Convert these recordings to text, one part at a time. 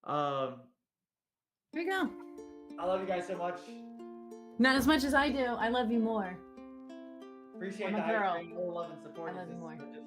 Um, Here we go. I love you guys so much. Not as much as I do. I love you more. Appreciate I'm a the hype girl. train. All love and support. I love you This more. just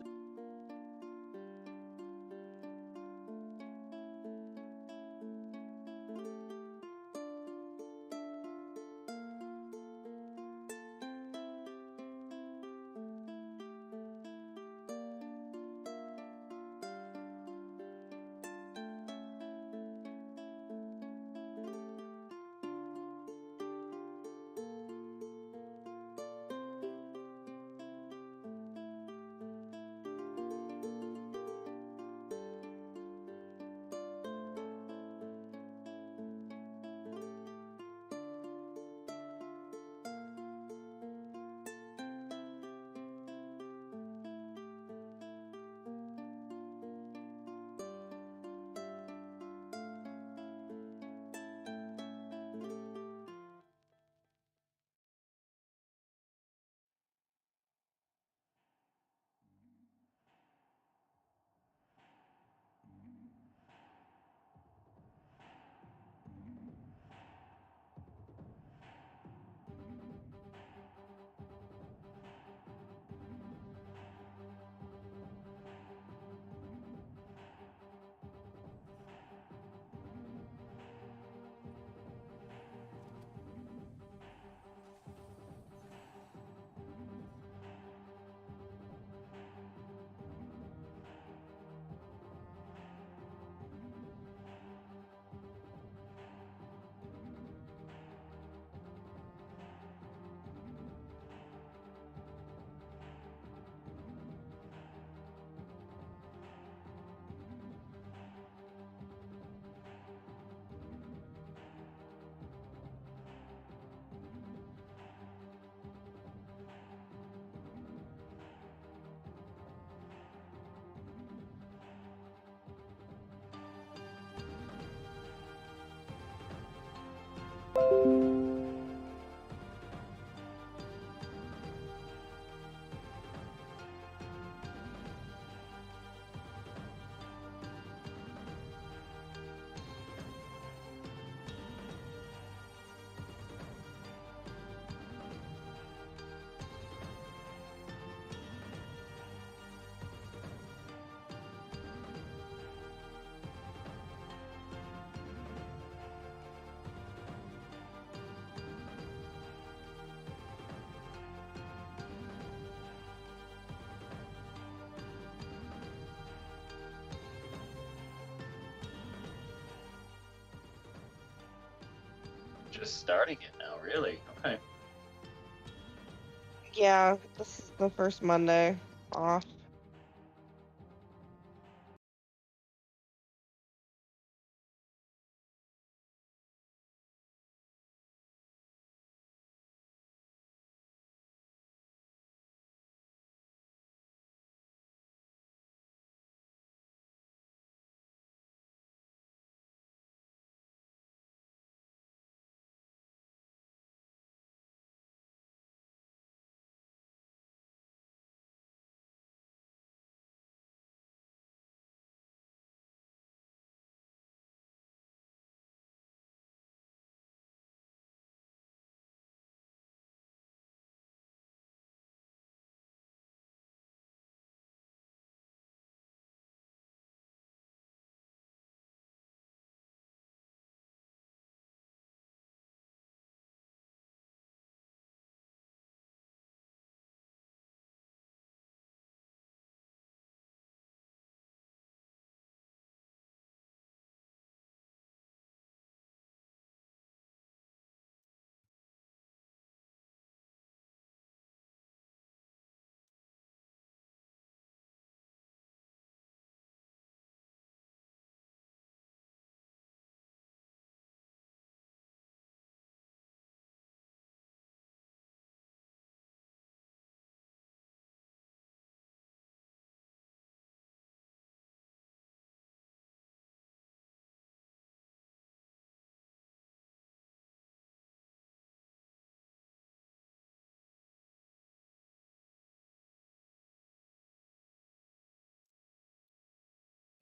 Just starting it now, really. Okay. Yeah, this is the first Monday off.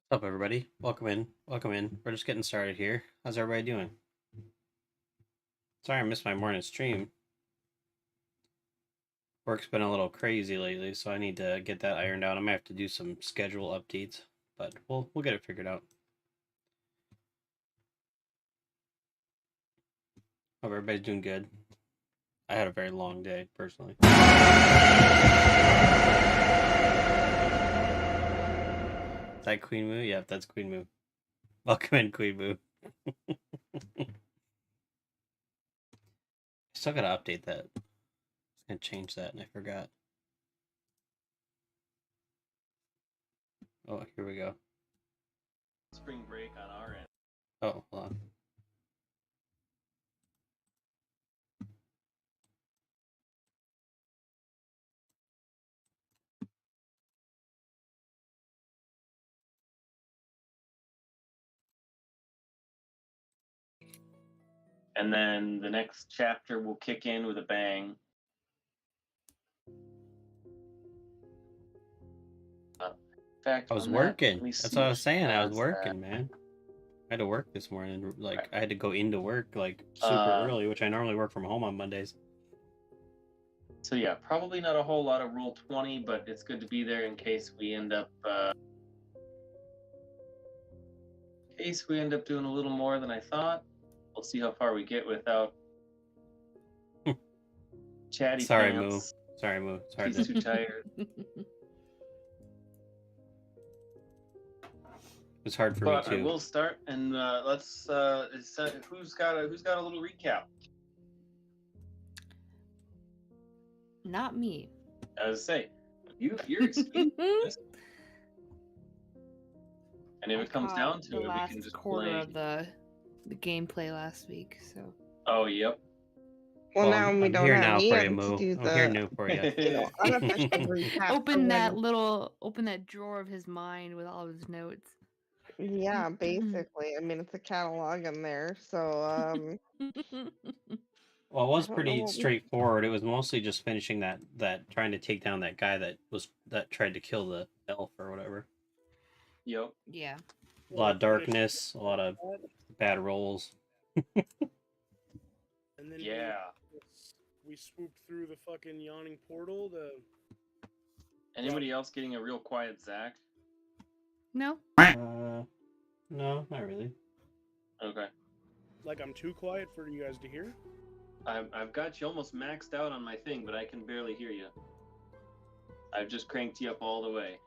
What's up, everybody? Welcome in. Welcome in. We're just getting started here. How's everybody doing? Sorry I missed my morning stream. Work's been a little crazy lately, so I need to get that ironed out. I might have to do some schedule updates, but we'll get it figured out. Hope everybody's doing good. I had a very long day, personally. Is that Queen Moo? Yeah, that's Queen Moo. Welcome in, Queen Moo. Still gotta update that. I was gonna change that and I forgot. Oh, here we go. Spring break on our end. Oh, hold on. And then the next chapter will kick in with a bang. In fact, I was on that, working. let me That's see what I was saying. I was has working, man. I had to work this morning. Like, Right. I had to go into work like super early, which I normally work from home on Mondays. So yeah, probably not a whole lot of Roll 20, but it's good to be there in case we end up doing a little more than I thought. We'll see how far we get without chatty Sorry, Moo. pants. Sorry, Moo. Sorry. He's too tired. It's hard for But me I too. will start, and let's. Who's got a little recap? Not me. I was say, you're excused. And if I it comes caught down to the it, we last can just quarter play. of the gameplay last week, so. Oh, yep. Well, now we I'm don't here have now for you, Ian to Moo. do I'm here the, now for you. unofficial recap. Open that drawer of his mind with all of his notes. Yeah, basically. I mean, it's a catalog in there, so Well, it was I don't know pretty what we- straightforward. It was mostly just finishing that trying to take down that guy that tried to kill the elf or whatever. Yep. Yeah. A lot of darkness, a lot of bad rolls. And then Yeah. we swooped through the fucking yawning portal. Anybody else getting a real quiet Zach? No? No, not really. Okay. Like I'm too quiet for you guys to hear. I've got you almost maxed out on my thing, but I can barely hear you. I've just cranked you up all the way.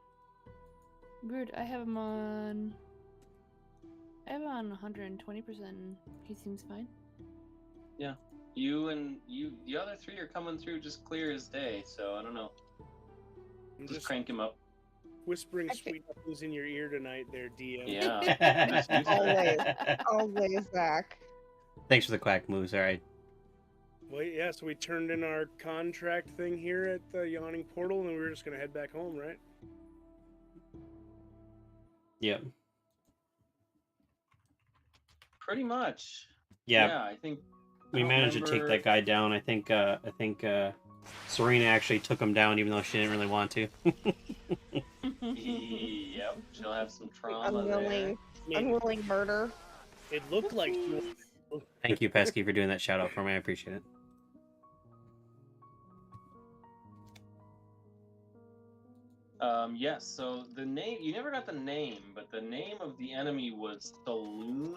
Weird. I have him on 120%. He seems fine. Yeah. The other three are coming through just clear as day, so I don't know. I'm Just just crank him up. whispering sweet nothings in your ear tonight, there, DM. Yeah. always, Zach. Thanks for the quack moves. All right. Well, yeah. So we turned in our contract thing here at the yawning portal, and we were just gonna head back home, right? Yep. Pretty much. Yeah. I think We managed to take that guy down. I think Serena actually took him down, even though she didn't really want to. Yep, she'll have some trauma there. Unwilling murder. It looked like Thank you, Pesky, for doing that shout out for me. I appreciate it. Yes, so the name, you never got the name, but the name of the enemy was Saloon,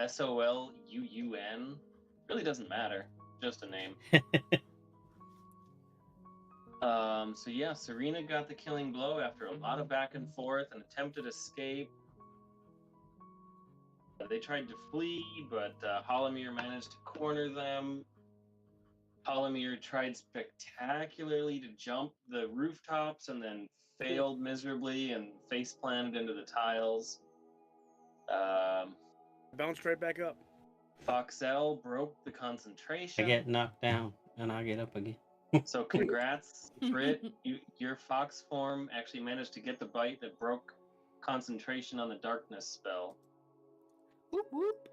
Soluun. Really doesn't matter, just a name. So yeah, Serena got the killing blow after a lot of back and forth and attempted escape. They tried to flee, but Hollomere managed to corner them. Hollomere tried spectacularly to jump the rooftops and then failed miserably and face planted into the tiles. bounced right back up. Foxelle broke the concentration. I get knocked down and I get up again. So congrats, Britt. Your fox form actually managed to get the bite that broke concentration on the darkness spell. Whoop whoop.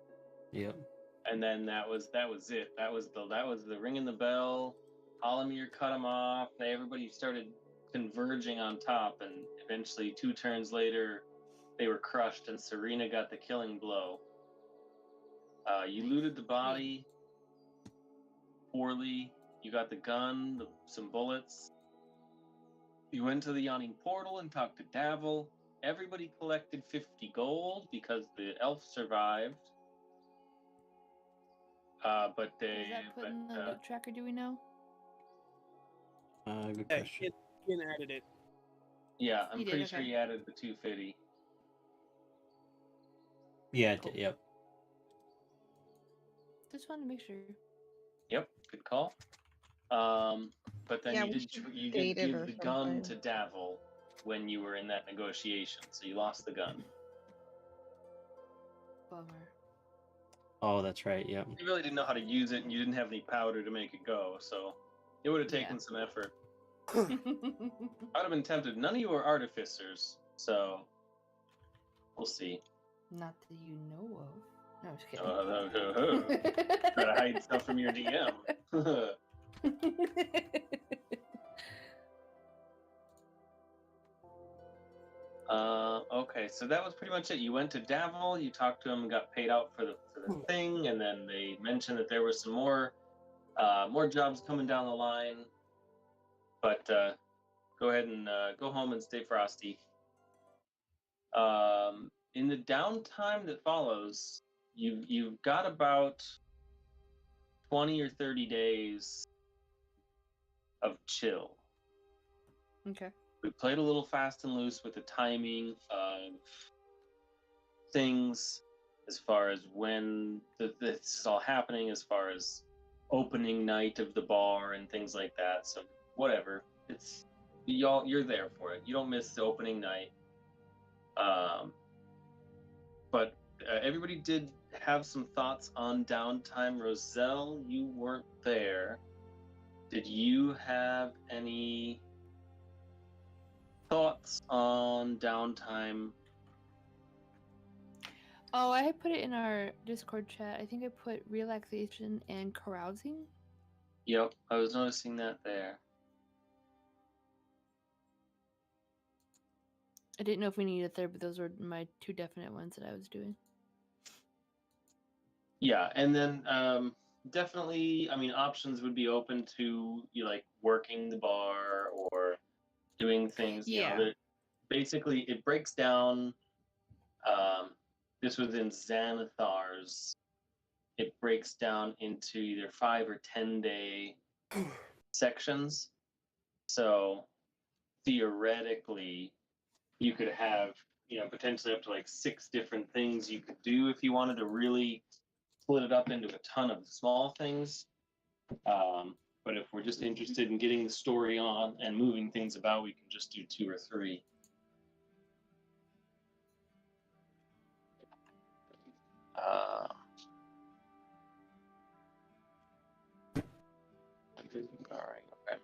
Yep. And then that was it. That was the ringing the bell. Hollomere cut him off. Everybody started converging on top, and eventually 2 turns later, they were crushed, and Serena got the killing blow. You looted the body poorly. You got the gun, some bullets. You went to the yawning portal and talked to Davil. Everybody collected 50 gold because the elf survived. But they. Is that put in the loot tracker? Do we know? Good Yeah, question. Ian added it. Yeah, I'm He did, pretty sure okay. he added the 250. Yeah, Cool. yep. Just wanted to make sure. Yep, good call. But then Yeah, you we did should you date did it give or the gun to something. Davil when you were in that negotiation, so you lost the gun. Bummer. Oh, that's right. Yep. You really didn't know how to use it, and you didn't have any powder to make it go, so it would have taken Yeah. some effort. I would have been tempted. None of you are artificers, so we'll see. Not that you know of. No, I'm just kidding. Try to hide stuff from your DM. Okay, so that was pretty much it. You went to Davil, you talked to him, and got paid out for the thing, and then they mentioned that there was some more jobs coming down the line. But go ahead and go home and stay frosty. In the downtime that follows, you've got about 20 or 30 days of chill. Okay. We played a little fast and loose with the timing of things as far as when this is all happening, as far as opening night of the bar and things like that. So whatever, it's you're there for it. You don't miss the opening night. But everybody did have some thoughts on downtime. Roselle, you weren't there. Did you have any thoughts on downtime? Oh, I had put it in our Discord chat. I think I put relaxation and carousing. Yep, I was noticing that there. I didn't know if we needed a third, but those were my two definite ones that I was doing. Yeah, and then definitely, I mean, options would be open to you like working the bar or doing things. You know, Yeah. that basically it breaks down. This was in Xanathar's. It breaks down into either 5 or 10 day sections. So theoretically, you could have, you know, potentially up to like 6 different things you could do if you wanted to really split it up into a ton of small things. But if we're just interested in getting the story on and moving things about, we can just do 2 or 3. All right. Okay.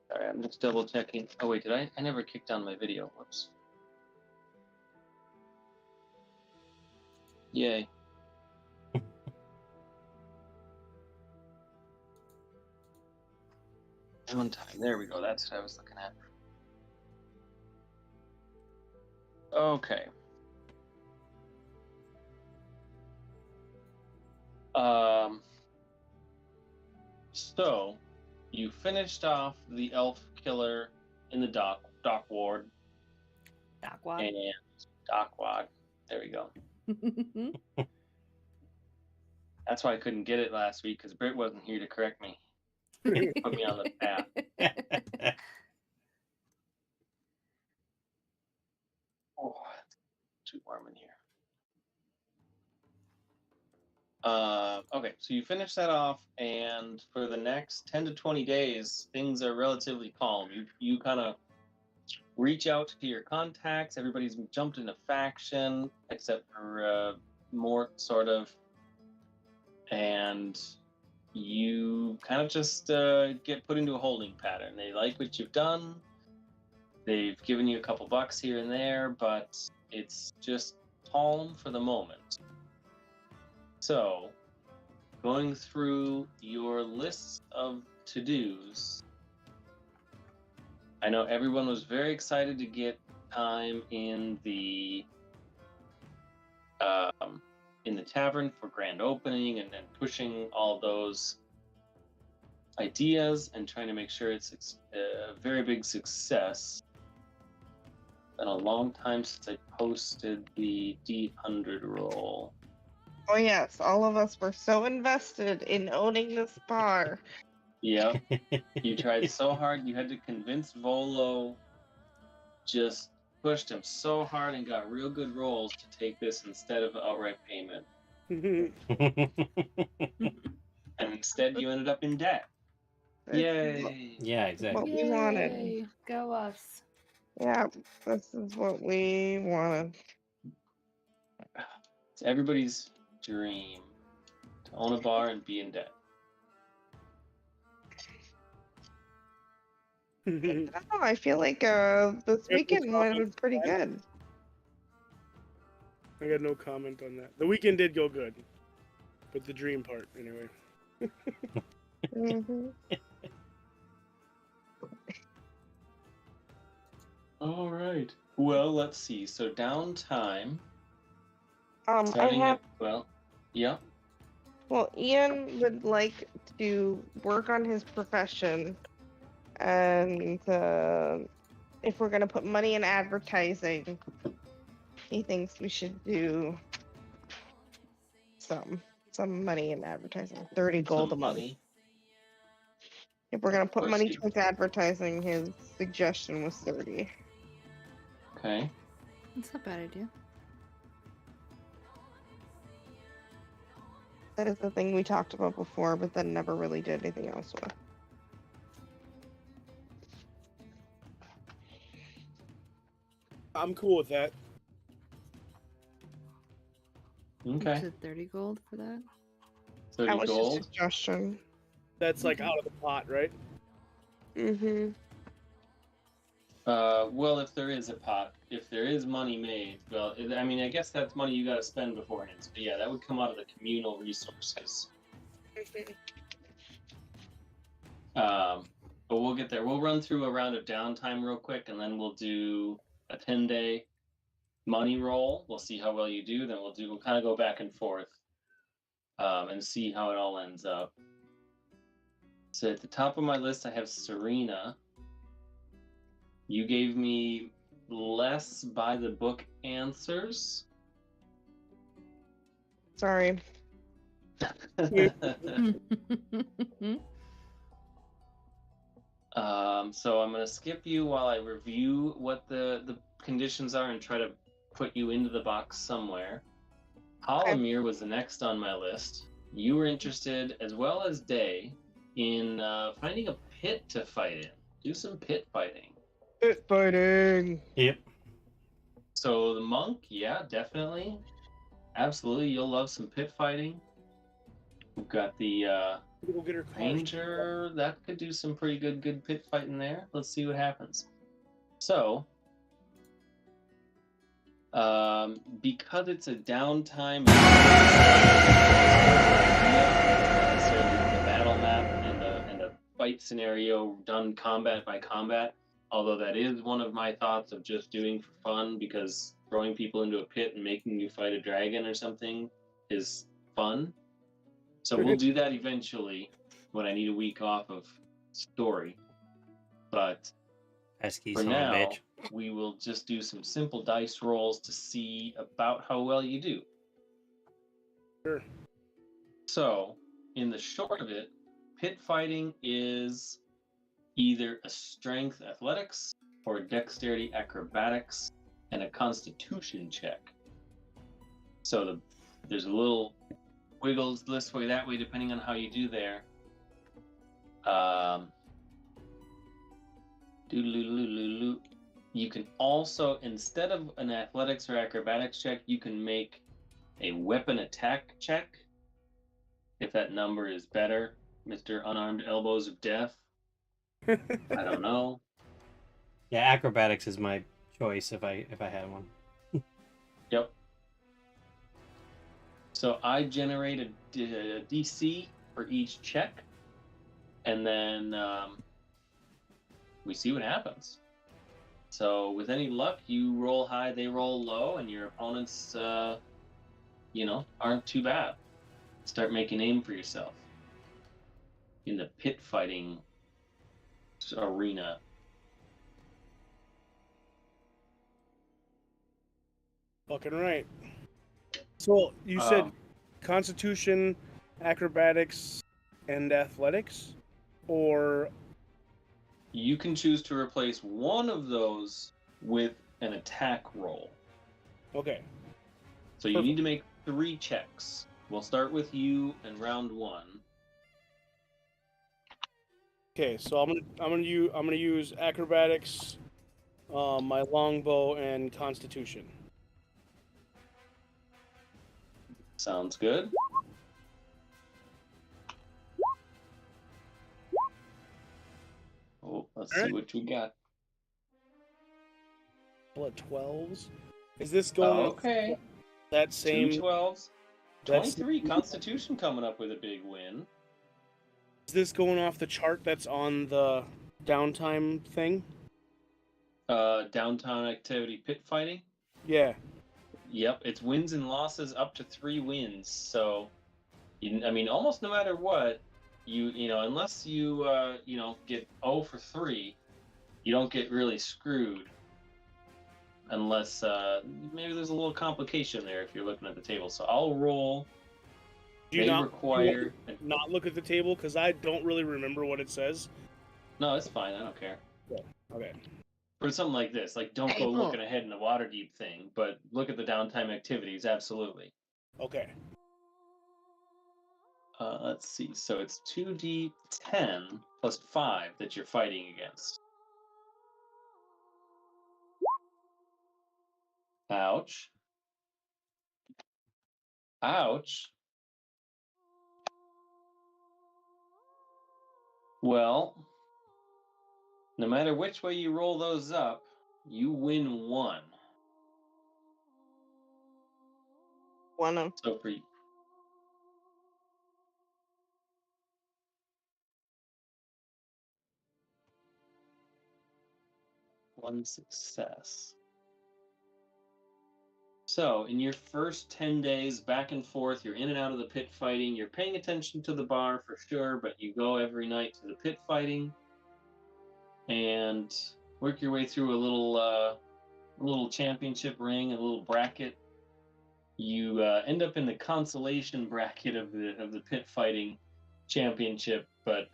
Sorry, I'm just double checking. Oh wait, did I? I never kicked on my video. Whoops. Yay. Downtime. There we go. That's what I was looking at. Okay. So you finished off the elf killer in the dock ward Dockwad. and Dockwad. There we go. That's why I couldn't get it last week, because Britt wasn't here to correct me. Put me on the path. Oh, it's too warm in here. Okay, so you finish that off, and for the next 10 to 20 days, things are relatively calm. You kind of reach out to your contacts. Everybody's jumped into faction, except for Mort, sort of. And you kind of just get put into a holding pattern. They like what you've done. They've given you a couple bucks here and there, but it's just calm for the moment. So, going through your lists of to-dos, I know everyone was very excited to get time in the tavern for grand opening, and then pushing all those ideas and trying to make sure it's a very big success. Been a long time since I posted the D100 roll. Oh yes, all of us were so invested in owning this bar. Yep. You tried so hard. You had to convince Volo. Just pushed him so hard and got real good rolls to take this instead of outright payment. And instead, you ended up in debt. Yay! Yeah, exactly. What we wanted. Yay, go us. Yeah, this is what we wanted. It's everybody's dream to own a bar and be in debt. I don't know, I feel like this weekend went pretty good. I got no comment on that. The weekend did go good, but the dream part, anyway. Mhm. All right. Well, let's see. So downtime. I Starting have. up. Well, yeah. Well, Ian would like to work on his profession, and if we're gonna put money in advertising, he thinks we should do some money in advertising. 30 gold a Some month. money. If we're gonna put course money you- towards advertising, his suggestion was 30. Okay. That's not a bad idea. That is the thing we talked about before, but then never really did anything else with. I'm cool with that. Okay. Is it 30 gold for that? 30 That was gold. his suggestion. That's like out of the pot, right? Mm-hmm. Well, if there is a pot, if there is money made, well, I mean, I guess that's money you got to spend beforehand. But yeah, that would come out of the communal resources. But we'll get there. We'll run through a round of downtime real quick, and then we'll do a 10-day money roll. We'll see how well you do. Then we'll kind of go back and forth, and see how it all ends up. So at the top of my list, I have Serena. You gave me less by the book answers. Sorry. So I'm going to skip you while I review what the conditions are and try to put you into the box somewhere. Halamir was the next on my list. You were interested, as well as Day, in finding a pit to fight in. Do some pit fighting. Pit fighting. Yep. So the monk, yeah, definitely. Absolutely, you'll love some pit fighting. We've got the Go get her car. ranger, that could do some pretty good pit fighting there. Let's see what happens. So, because it's a downtime, the battle map and the fight scenario done combat by combat. Although that is one of my thoughts of just doing for fun, because throwing people into a pit and making you fight a dragon or something is fun. So we'll do that eventually when I need a week off of story. But Pesky for son of a now, bitch. we will just do some simple dice rolls to see about how well you do. Sure. So, in the short of it, pit fighting is either a strength athletics or dexterity acrobatics and a constitution check. So there's a little wiggles this way, that way, depending on how you do there. You can also, instead of an athletics or acrobatics check, you can make a weapon attack check. If that number is better, Mr. Unarmed Elbows of Death. I don't know. Yeah, acrobatics is my choice if I had one. Yep. So I generate a DC for each check, and then we see what happens. So with any luck, you roll high, they roll low, and your opponents, aren't too bad. Start making a name for yourself in the pit fighting arena. Fucking right. So you said Constitution, Acrobatics, and Athletics, or You can choose to replace one of those with an attack roll. okay. So you Perfect. need to make 3 checks. We'll start with you in round 1. Okay, so I'm gonna use Acrobatics, my longbow, and Constitution. Sounds good. Oh, let's see Alright. what we got. What 12s? Is this going off Okay. that 2 same? 12s. That's 23. Constitution coming up with a big win. Is this going off the chart that's on the downtime thing? Downtown activity pit fighting. Yeah. Yep, it's wins and losses up to 3 wins. So, almost no matter what, unless you get 0 for 3, you don't get really screwed. Unless maybe there's a little complication there if you're looking at the table. So I'll roll. Do you They not require. not look at the table because I don't really remember what it says. No, it's fine. I don't care. Okay. For something like this, like don't go looking ahead in the water deep thing, but look at the downtime activities. Absolutely. Okay. Let's see. So it's 2d10 plus 5 that you're fighting against. Ouch. Ouch. Well, no matter which way you roll those up, you win 1. One of So for you. One success. So, in your first 10 days, back and forth, you're in and out of the pit fighting. You're paying attention to the bar for sure, but you go every night to the pit fighting and work your way through a little championship ring, a little bracket. You end up in the consolation bracket of the pit fighting championship, but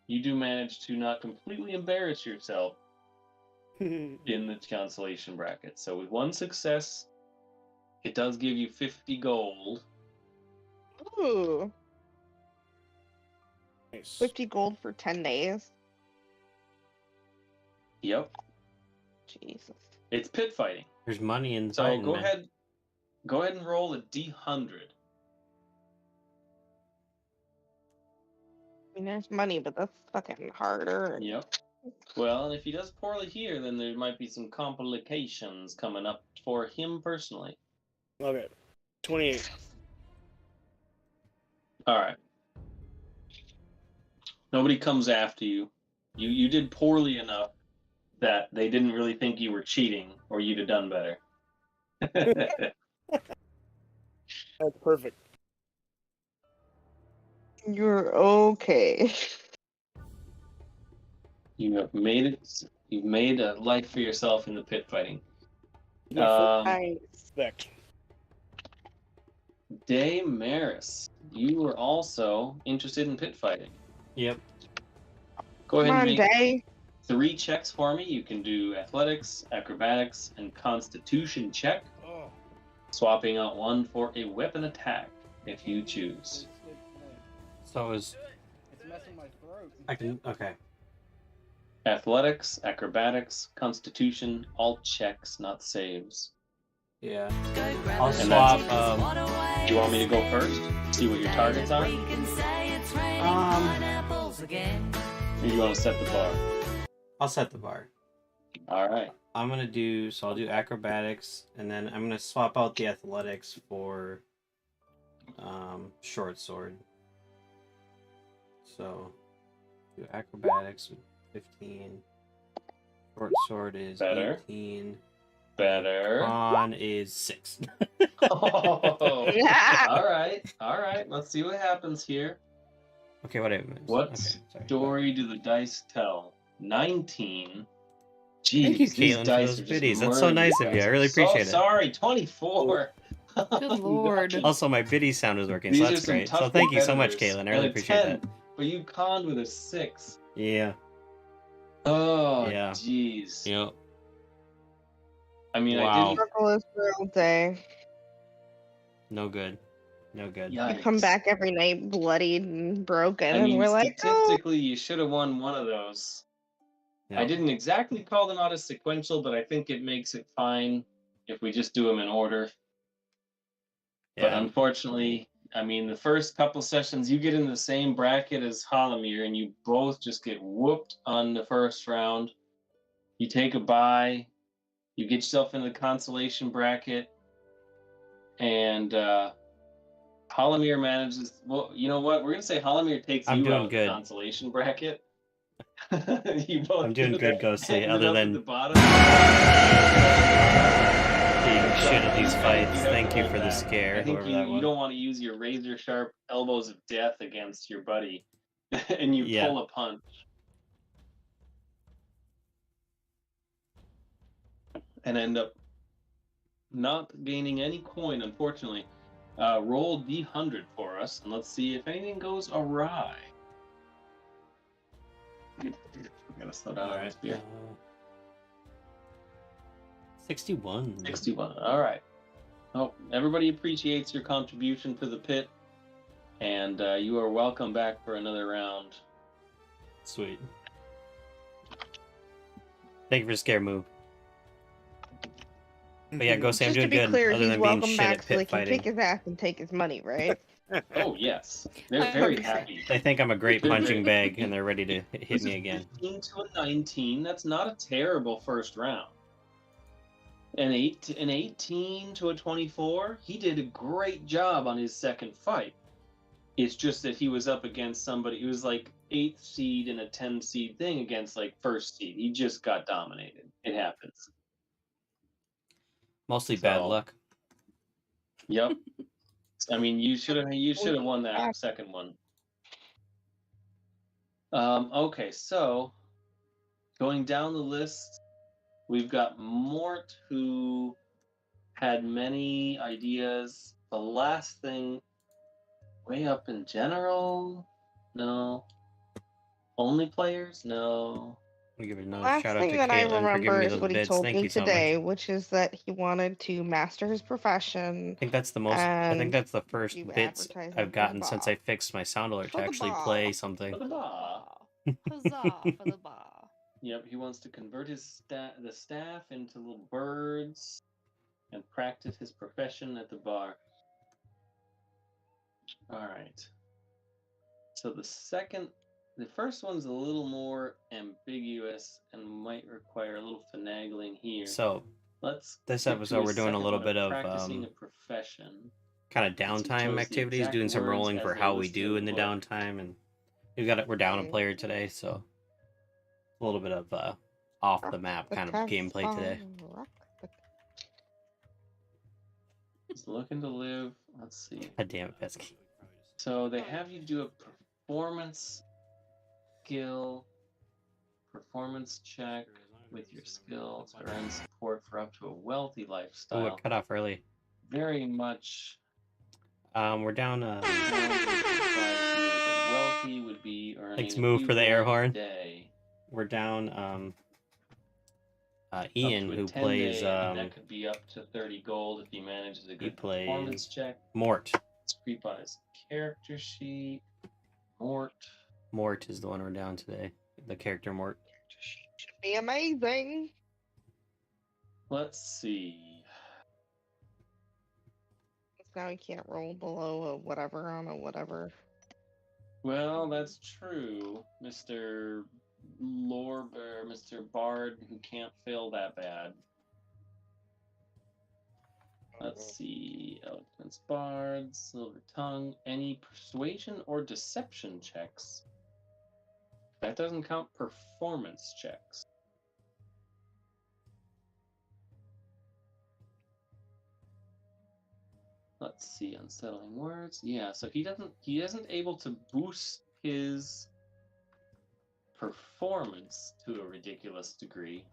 you do manage to not completely embarrass yourself in the consolation bracket. So with 1 success, it does give you 50 gold. ooh, Nice. 50 gold for 10 days. Yep. Jesus. It's pit fighting. There's money in the So fighting, go man. ahead and roll a D100. I mean, there's money, but that's fucking harder. Yep. Well, if he does poorly here, then there might be some complications coming up for him personally. Okay. 28. All right. Nobody comes after you. You did poorly enough that they didn't really think you were cheating, or you'd have done better. That's perfect. You're okay. You have made it. You've made a life for yourself in the pit fighting. My first Nice. respect. Damaris, you were also interested in pit fighting. Yep. Go Come ahead on, and make Day. 3 checks for me. You can do athletics, acrobatics, and constitution check, Oh. swapping out 1 for a weapon attack if you choose. So It's messing my throat. I can okay. Athletics, acrobatics, constitution, all checks, not saves. Yeah. I'll And swap. Do you want me to go first? See what your targets are? Or do you want to set the bar? I'll set the bar. All right. I'm gonna do so. I'll do acrobatics, and then I'm gonna swap out the athletics for short sword. So do acrobatics with 15. Short sword is Better. 18. Better. Con is 6. Oh, all right. Let's see what happens here. Okay, whatever. What Okay, sorry. story do the dice tell? 19. Thank you, Jeez, these Caitlin, for dice those are just biddies. That's so murdering nice of you. guys. I really I'm so appreciate it. sorry, 24. Good lord. Also, my biddy sound is working, These so are that's some great. tough So thank you so much, competitors. Caitlin. I And really a appreciate 10, that. but you conned with a 6. Yeah. Oh, Yeah. jeez. Yep. I mean, Wow. I didn't. Struggle is real day. No good. No good. You come Yikes. back every night bloodied and broken, I and mean, we're like, oh. statistically, you should have won one of those. I Yep. didn't exactly call them out as sequential, but I think it makes it fine if we just do them in order. But Yeah. unfortunately, I mean, the first couple sessions, you get in the same bracket as Halamir, and you both just get whooped on the first round. You take a bye, you get yourself into the consolation bracket, and Halamir manages. Well, you know what? We're gonna say Halamir takes I'm you doing out of the good. consolation bracket. You both I'm doing good, Ghostly, ended other up than at the bottom. being shit at these You fights. have to Thank you hold for the back. scare, I think whoever you, that you was. don't want to use your razor sharp elbows of death against your buddy, and you Yeah. pull a punch. And end up not gaining any coin, unfortunately. Roll D100 for us, and let's see if anything goes awry. I gotta slow down on this beer. 61. 61. All right. Oh, everybody appreciates your contribution to the pit, and you are welcome back for another round. Sweet. Thank you for the scare move. But yeah, Ghostly, I'm just to doing be good, clear, other he's than being welcome shit back at so pit they can fighting. kick his ass and take his money, right? Oh, yes. They're I'm very upset. happy. They think I'm a great They're punching very- bag, and they're ready to hit me again. 15 to a 19. That's not a terrible first round. An 18 to a 24. He did a great job on his second fight. It's just that he was up against somebody. He was like 8th seed in a 10 seed thing against like 1st seed. He just got dominated. It happens. Mostly bad So- luck. Yep. I mean, you should have won that second one. Okay, so going down the list, we've got Mort, who had many ideas. The last thing, way up in general, no. Only players, no. We give another Last shout out thing to that I Caitlin for remember giving me is those what he bits. told Thank me you so today, much. which is that he wanted to master his profession. I think that's the most. I think And that's the first do bits advertising for I've the gotten since bar. I fixed my sound alert For to the actually bar. play something. For the bar. Huzzah for the bar. Yep, he wants to convert the staff into little birds and practice his profession at the bar. All right. So the first one's a little more ambiguous and might require a little finagling here. So Let's this skip to episode, we're doing a second little one bit of practicing a profession. kind of Since you chose downtime the activities, exact doing some words rolling as for they're how we listed do in the book. downtime, and we're down a player today, so a little bit of off the map kind of gameplay today. He's looking to live. Let's see. God damn it, Pesky. So they have you do a performance check with your skills to earn support for up to a wealthy Oh, lifestyle. it cut off early. Very much. We're down. Wealthy would be earning. Thanks, a Move, few for the air gold a horn. day. We're down. Up Ian, to a who 10 plays. day, and that could be up to 30 gold if he manages a good plays performance check. Mort. Let's creep on his character sheet. Mort is the one we're down today. The character Mort. Should be amazing. Let's see. Now he can't roll below a whatever on a whatever. Well, that's true, Mr. Mr. Bard, who can't fail that bad. Let's see. Eloquence Bard, Silver Tongue. Any persuasion or deception checks? That doesn't count performance checks. Let's see, unsettling words. Yeah, so he isn't able to boost his performance to a ridiculous degree.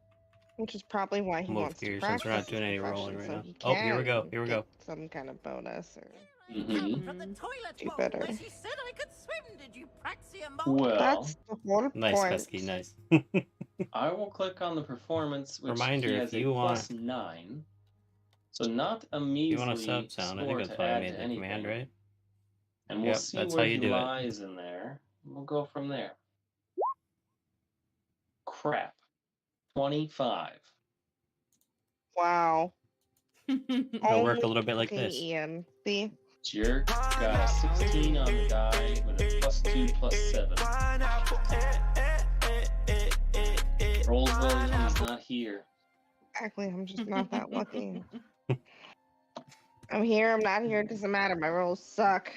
Which is probably why he Move wants to here practice since we're not his doing any rolling profession, right so now. he Oh, here we go. can Here we get go. some kind of bonus or Mm-hmm. For the toilet do bowl, better. as he said I could swim. Did you Praxium bowl? Well, That's the whole Nice, point. Pesky. Nice. I will click on the performance, which Reminder, he if has a you plus want- 9. So not a You measly want a sub sound? I score think that's to why I add made to the anything. command, right? And we'll Yep, see that's where how you he do it. lies in there. We'll go from there. Crap. 25. Wow. It'll work a little bit like Okay, this. Ian. See? Jerk got a 16 on the die with a +2, +7. Rolls well when he's not here. Exactly. I'm just not that lucky. I'm here. I'm not here. It doesn't matter. My rolls suck.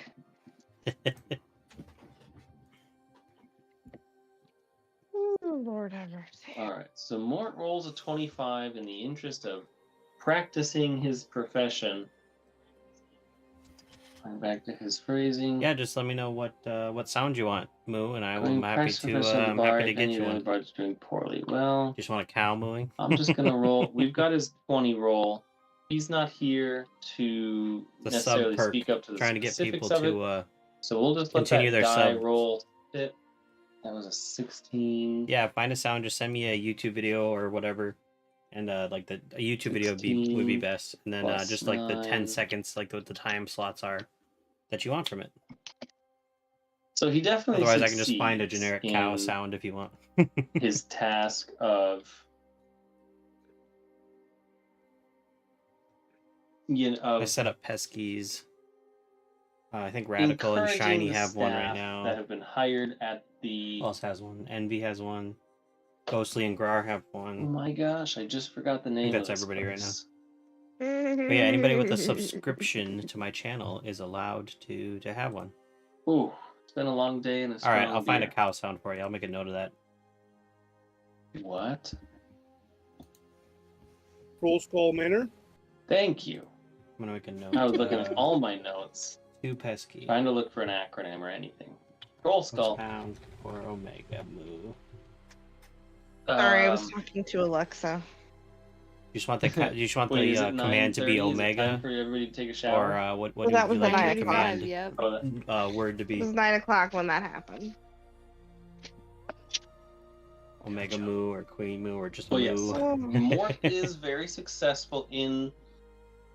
Ooh, Lord have mercy. Alright, so Mort rolls a 25 in the interest of practicing his profession. Going back to his phrasing. Yeah, just let me know what sound you want, Moo, and I'm Going happy practice to profession I'm bard, happy to get any you of the one. bards doing poorly. Well, Just want a cow mooing. I'm just gonna roll. We've got his 20 roll. He's not here to The necessarily sub perk, speak up to the trying to get specifics people of it. to So we'll just let continue that their die sub. roll sit. That was a 16. yeah, find a sound. Just send me a YouTube video or whatever, and like a YouTube video would be 16 best. And then plus just like the 10 9. seconds, like what the time slots are that you want from it. So he definitely Otherwise, I can just find a succeeds generic cow in sound if you want. his task of I set up Pesky's. I think Radical and encouraging Shiny the have one right staff now. that have been hired at the. Who else has one? Envy has one. Ghostly and Grar have Oh one. my gosh! I just forgot the name. that's of this everybody right now. place. But yeah, anybody with a subscription to my channel is allowed to have one. Ooh, it's been a long day and a All right, strong I'll find a beer. cow sound for you. I'll make a note of that. What? Full Skull Manor. Thank you. I'm gonna make a note. I was looking at all my notes, Too pesky. trying to look for an acronym or anything. Troll Skull. Pound for Omega Moo. Sorry, I was talking to Alexa. You just want the you just want Wait, is the it command to be 9:30? Is it time Omega, for everybody to take a shower? or what Well, would that you was like the the 9 o'clock. command Yep. Oh, word to It be? was 9 o'clock when that happened. Omega Moo or Queen Moo or just well, yes. Moo? Mort is very successful in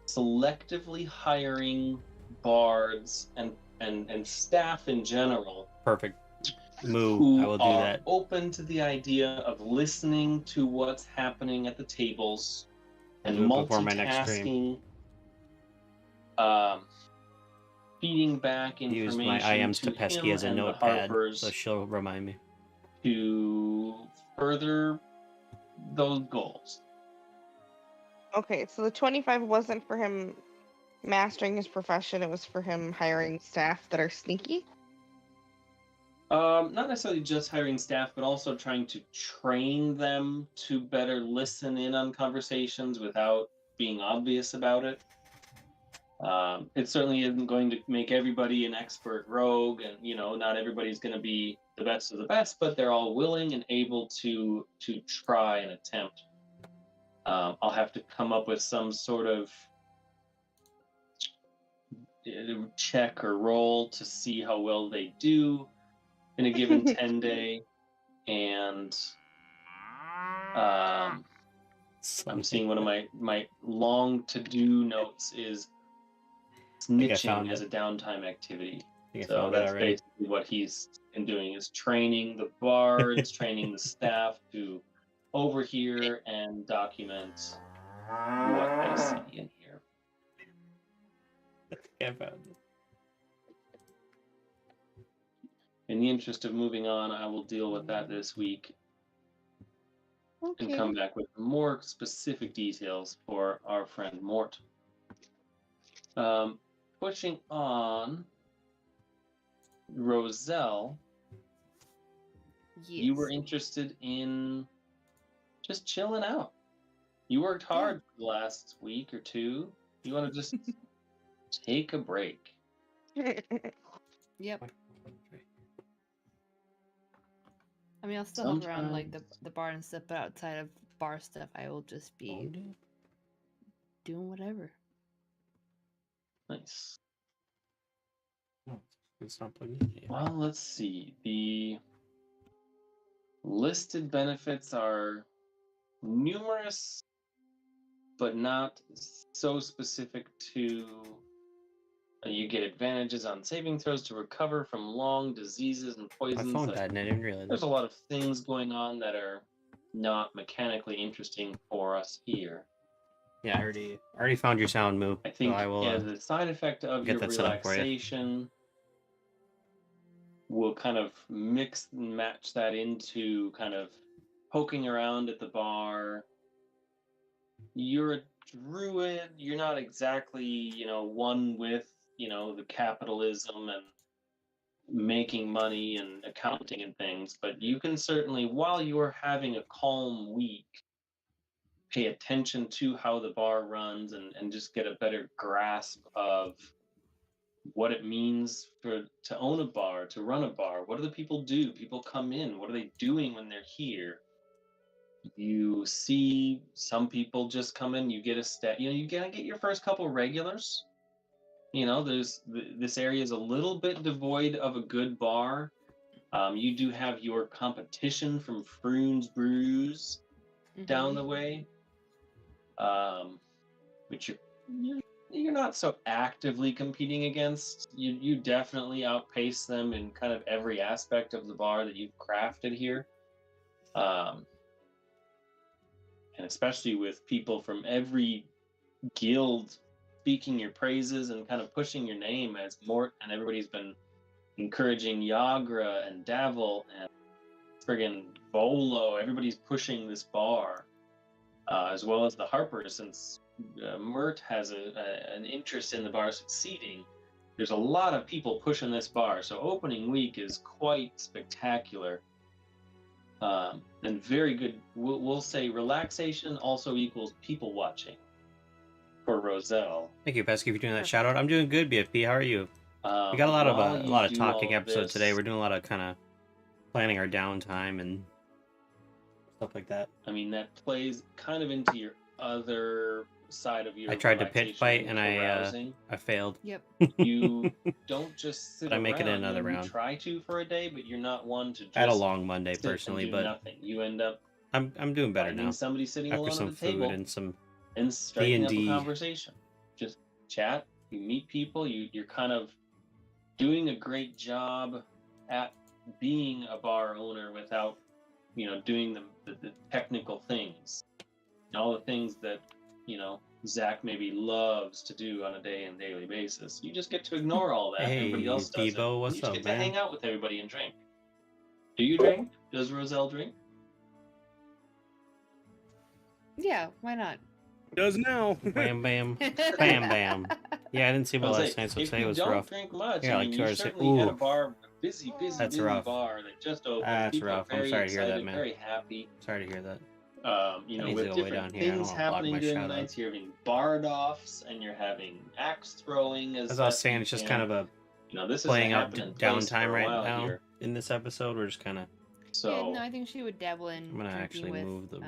selectively hiring bards and staff in general Perfect. Moo. who I will do are that. open to the idea of listening to what's happening at the tables I'll and do it before my next stream. multitasking, feeding back information Use my IMs to to Pesky him as a and the notepad, Harpers so she'll remind me. to further those goals. Okay, so the 25 wasn't for him mastering his profession, it was for him hiring staff that are sneaky. Not necessarily just hiring staff, but also trying to train them to better listen in on conversations without being obvious about it. It certainly isn't going to make everybody an expert rogue, and not everybody's going to be the best of the best, but they're all willing and able to try and attempt. I'll have to come up with some sort of check or roll to see how well they do in a given 10-day, and I'm seeing one of my long to-do notes is snitching as a downtime activity. So that's basically what he's been doing, is training the bards, training the staff to overhear and document what they see and hear. I found it. In the interest of moving on, I will deal with that this week and Okay. come back with more specific details for our friend Mort. Pushing on, Roselle, you were interested in just chilling out. You worked hard for the last week or two. You want to just take a break. Yep. I mean, I'll still help around like the bar and stuff, but outside of bar stuff, I will just be doing whatever. Nice. It's not plugged in yet. Well, let's see. The listed benefits are numerous, but not so specific to. You get advantages on saving throws to recover from long diseases and My poisons. phone died and I didn't realize There's it. a lot of things going on that are not mechanically interesting for us here. Yeah, I already found your sound move. I think so I will, the side effect of get your that set up for you. relaxation will kind of mix and match that into kind of poking around at the bar. You're a druid. You're not exactly, one with, the capitalism and making money and accounting and things, but you can certainly, while you're having a calm week, pay attention to how the bar runs and just get a better grasp of what it means to own a bar, to run a bar. What do the people do? People come in. What are they doing when they're here? You see some people just come in, you get a stat, you gotta get your first couple regulars. This area is a little bit devoid of a good bar. You do have your competition from Froon's Brews down the way, which you're not so actively competing against. You definitely outpace them in kind of every aspect of the bar that you've crafted here, and especially with people from every guild speaking your praises and kind of pushing your name as Mort, and everybody's been encouraging Yagra and Davil and friggin' Volo. Everybody's pushing this bar, as well as the Harpers, since Mert has an interest in the bar succeeding. There's a lot of people pushing this bar, so opening week is quite spectacular. And very good. We'll say relaxation also equals people watching for Roselle. Thank you, Pesky, for doing that shout out. I'm doing good, BFP. How are you? We got a lot of talking episodes today. We're doing a lot of kind of planning our downtime and stuff like that. I mean, that plays kind of into your other side of your. I tried to pit fight and I failed. Yep. You don't just sit but I make it in around. another round. You try to for a day, but you're not one to just. I had a long Monday sit and personally, do but nothing. You end up. I'm doing better finding now. Somebody sitting After alone some at the food table and some and striking up a D&D. conversation. Just chat. You meet people. You're kind of doing a great job at being a bar owner without, doing the technical things, and all the things that, Zach maybe loves to do on a day and daily basis. You just get to ignore all that. Hey, Everybody else does Debo, it. what's you just up, get man? to hang out with everybody and drink. Do you drink? Does Roselle drink? Yeah, why not? Does now. Bam, bam, bam, bam. Yeah, I didn't see my I was last like, night, so if today you was don't rough. drink much, Yeah, I like mean, 2 you hours. certainly had a Ooh. bar, busy That's rough. bar that just opened. That's People rough. are I'm very sorry to hear that, excited, man. very happy. Sorry to hear that. With needs to go way different down here. I don't things wanna block happening my during the shout-out. nights. You're having bard offs and you're having axe throwing. As I was saying, it's just kind of a this playing is out downtime right now here. in this episode. We're just kind of. So Yeah, no, I think she would dabble in. I'm gonna drinking actually with, move the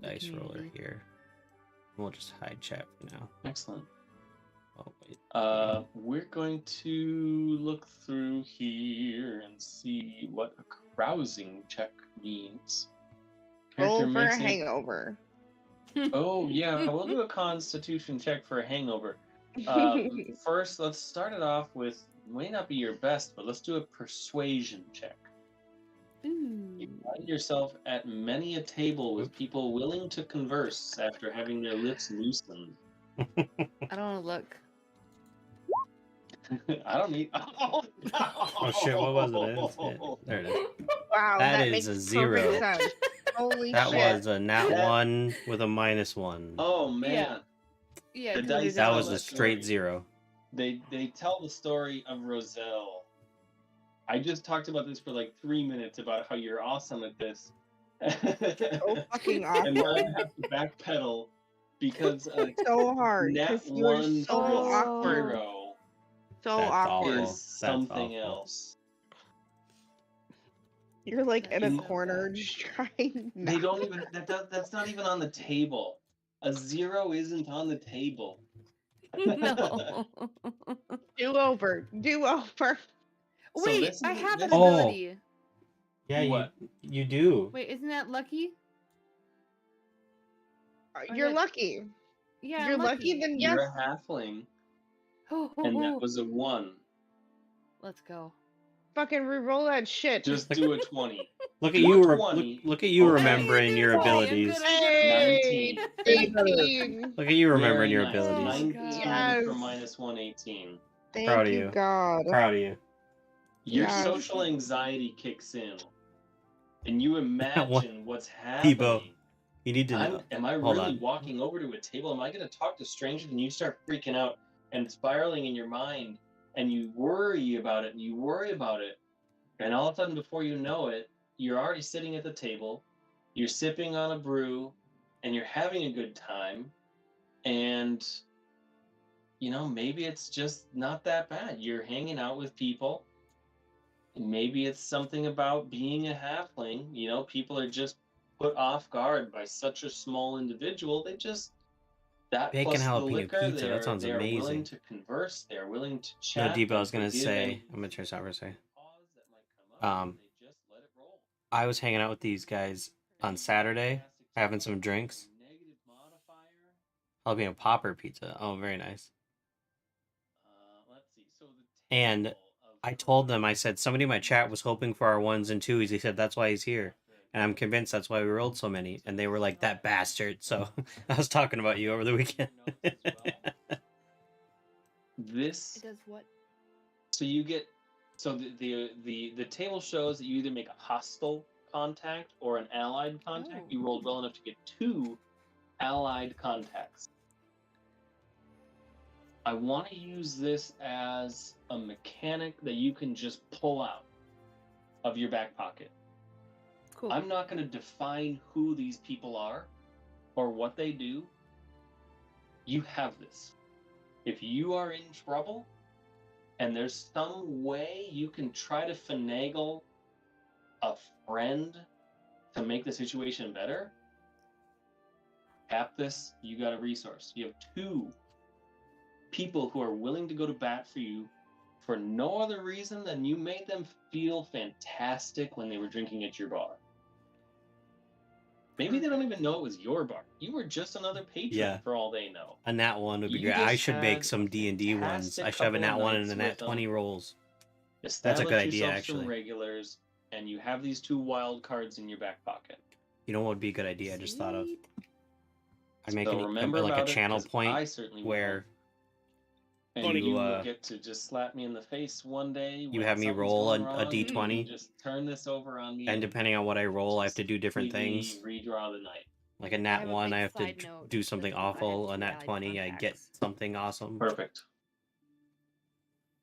dice roller community. here. We'll just hide chat for now. excellent. Oh wait. We're going to look through here and see what a carousing check means. Roll Character for a makes a- hangover. Oh yeah, we'll do a Constitution check for a hangover. First, let's start it off with may not be your best, but let's do a persuasion check. Ooh. You find yourself at many a table with people willing to converse after having their lips loosened. I don't want to look. I don't need. Oh, no! Oh shit! What was it? I didn't see it. There it is. Wow, That that is makes a perfect 0. sense. Holy That shit. was a nat That- 1 with a -1. Oh man, Yeah, The 'cause dice there's That tell was that a straight story. 0. they tell the story of Roselle. I just talked about this for like 3 minutes about how you're awesome at this. So fucking And now I awful. have to backpedal because So hard. nat Because you are one so for awkward. Hero So That's awkward. awful. is That's something awful. else. You're like in a So corner bad. just trying. They don't even. That's not even on the table. A 0 isn't on the table. No. Do over. Do over. So Wait, this I is- have an this is- Oh. ability. Yeah, What? you do. Wait, isn't that lucky? You're that- lucky. Yeah, You're I'm lucky, then yes. You're a halfling, and that was a 1. Let's go. Fucking re-roll that shit. Just do a 20. Look at Do you. a 20. Look at you Okay. remembering your I'm good, abilities. I'm good. 19. 18. Look at you remembering Very your nice. abilities. 19 Yes. for -1, 18. Thank Proud of you, you. God. Proud of you. Your Yes. social anxiety kicks in, and you imagine what's Tebow, happening. you need to know. Am I Hold really on. walking over to a table? Am I going to talk to strangers? And you start freaking out and spiraling in your mind, and you worry about it, and you worry about it. And all of a sudden, before you know it, you're already sitting at the table, you're sipping on a brew, and you're having a good time. And, you know, maybe it's just not that bad. You're hanging out with people. Maybe it's something about being a halfling. You know, people are just put off guard by such a small individual. They just that Bacon plus the jalapeno liquor. pizza, that sounds they are willing amazing. to converse. They are willing to No, chat. Debo, I and was gonna forgive say. any I'm gonna turn this off for a second. pause that might come up, and they just let it roll. I was hanging out with these guys on Saturday, having some drinks. Negative modifier. Jalapeno popper pizza. Oh, very nice. Let's see. So the And table of I told them, I said, somebody in my chat was hoping for our 1s and 2s. He said, that's why he's here. And I'm convinced that's why we rolled so many. And they were like, that bastard. So I was talking about you over the weekend. this It does what? So you get the table shows that you either make a hostile contact or an allied contact. Oh. You rolled well enough to get 2 allied contacts. I want to use this as a mechanic that you can just pull out of your back pocket. Cool. I'm not going to define who these people are or what they do. You have this. If you are in trouble and there's some way you can try to finagle a friend to make the situation better, tap this, you got a resource. You have 2 people who are willing to go to bat for you for no other reason than you made them feel fantastic when they were drinking at your bar. Maybe they don't even know it was your bar. You were just another patron Yeah. for all they know. A nat 1 would be You great. I just should make had some a D&D ones. fantastic I should have a nat couple of 1 and nights a nat with them. 20 rolls. That's a Establish good idea, yourself actually. some regulars, and you have these 2 wild cards in your back pocket. You know what would be a good idea I just thought of? Sweet. I make So remember like a about it, channel 'cause I point certainly will. where And you, you will get to just slap me in the face one day. you when have me something's roll going a wrong, and D20. you just turn this over on me. and depending on what I roll, I have to do different completely things. Redraw the night. Like a I nat have a 1, quick I have to side note do something that I have awful. A 2 nat allied 20, I get contacts. something awesome. Perfect.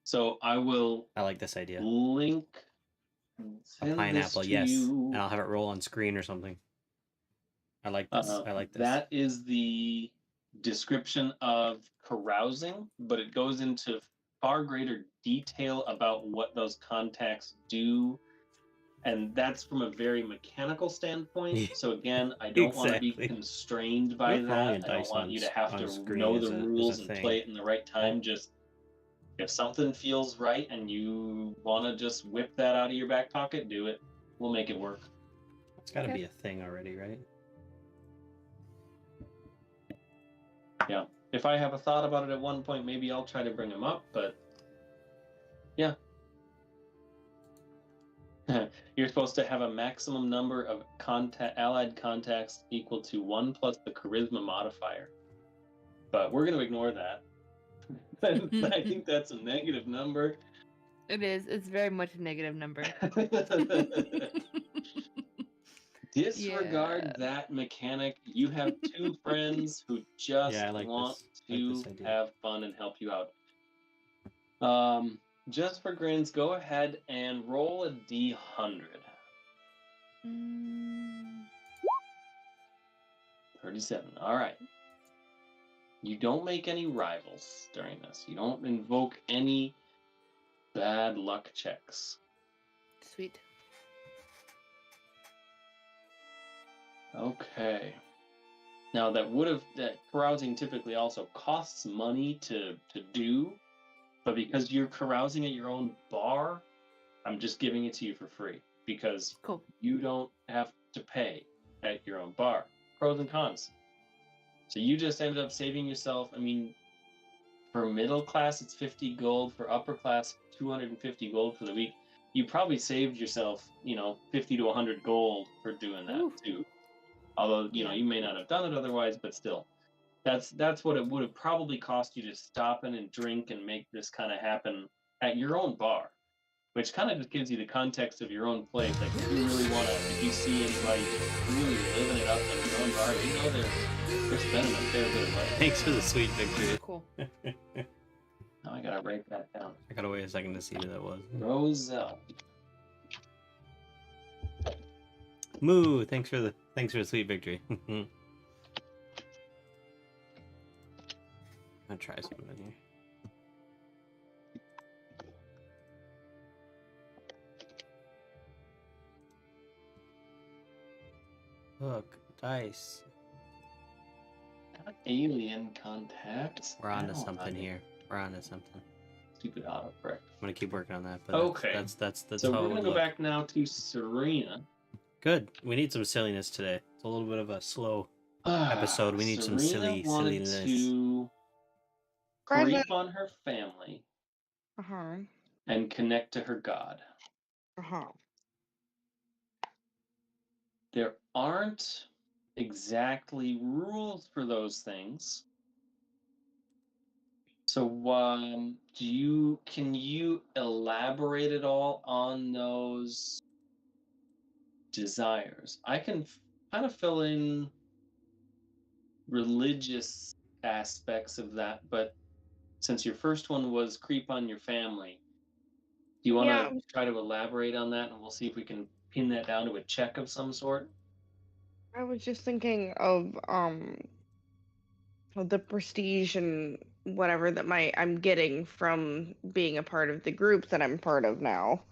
So I will I like this idea. link A send pineapple, this to yes. you. And I'll have it roll on screen or something. I like this. I like this. That is the description of carousing, but it goes into far greater detail about what those contacts do. And that's from a very mechanical standpoint. So again, I don't want to be Exactly. constrained by You're rolling that. a I dice don't want on you to s- have on to screen know is the a rules and thing. play it in the right time. Just if something feels right and you want to just whip that out of your back pocket, do it. We'll make it work. It's got to Okay. be a thing already, right? Yeah. If I have a thought about it at one point, maybe I'll try to bring them up, but yeah. You're supposed to have a maximum number of allied contacts equal to 1 plus the charisma modifier. But we're going to ignore that. I think that's a negative number. It is. It's very much a negative number. Disregard Yeah. that mechanic. You have 2 friends who just Yeah, I like want this. I like to this idea. have fun and help you out. Just for grins, go ahead and roll a D100. Mm, 37. All right. You don't make any rivals during this. You don't invoke any bad luck checks. Sweet. Okay. Now that carousing typically also costs money to do, but because you're carousing at your own bar, I'm just giving it to you for free because Cool. you don't have to pay at your own bar. Pros and cons. So you just ended up saving yourself, I mean, for middle class, it's 50 gold. For upper class, 250 gold for the week. You probably saved yourself, 50 to 100 gold for doing that too. Although, you may not have done it otherwise, but still. That's what it would have probably cost you to stop in and drink and make this kind of happen at your own bar. Which kind of just gives you the context of your own place. Like, if you really want to, if you see anybody just really living it up in your own bar, they're spending a fair bit of money. Thanks for the sweet victory. Cool. Now I gotta write that down. I gotta wait a second to see who that was. Roselle. Moo, thanks for the sweet victory. I'll try something here. Look, dice. Alien contacts. We're on to something here. We're on to something. Stupid autocorrect. I'm gonna keep working on that. But okay. That's so how we're gonna go back now to Serena. Good. We need some silliness today. It's a little bit of a slow episode. We need some silliness. To creep on her family. And connect to her god. There aren't exactly rules for those things. So, can you elaborate at all on those desires? I can kind of fill in religious aspects of that, but since your first one was creep on your family, do you want to try to elaborate on that, and we'll see if we can pin that down to a check of some sort? I was just thinking of the prestige and whatever that I'm getting from being a part of the group that I'm part of now.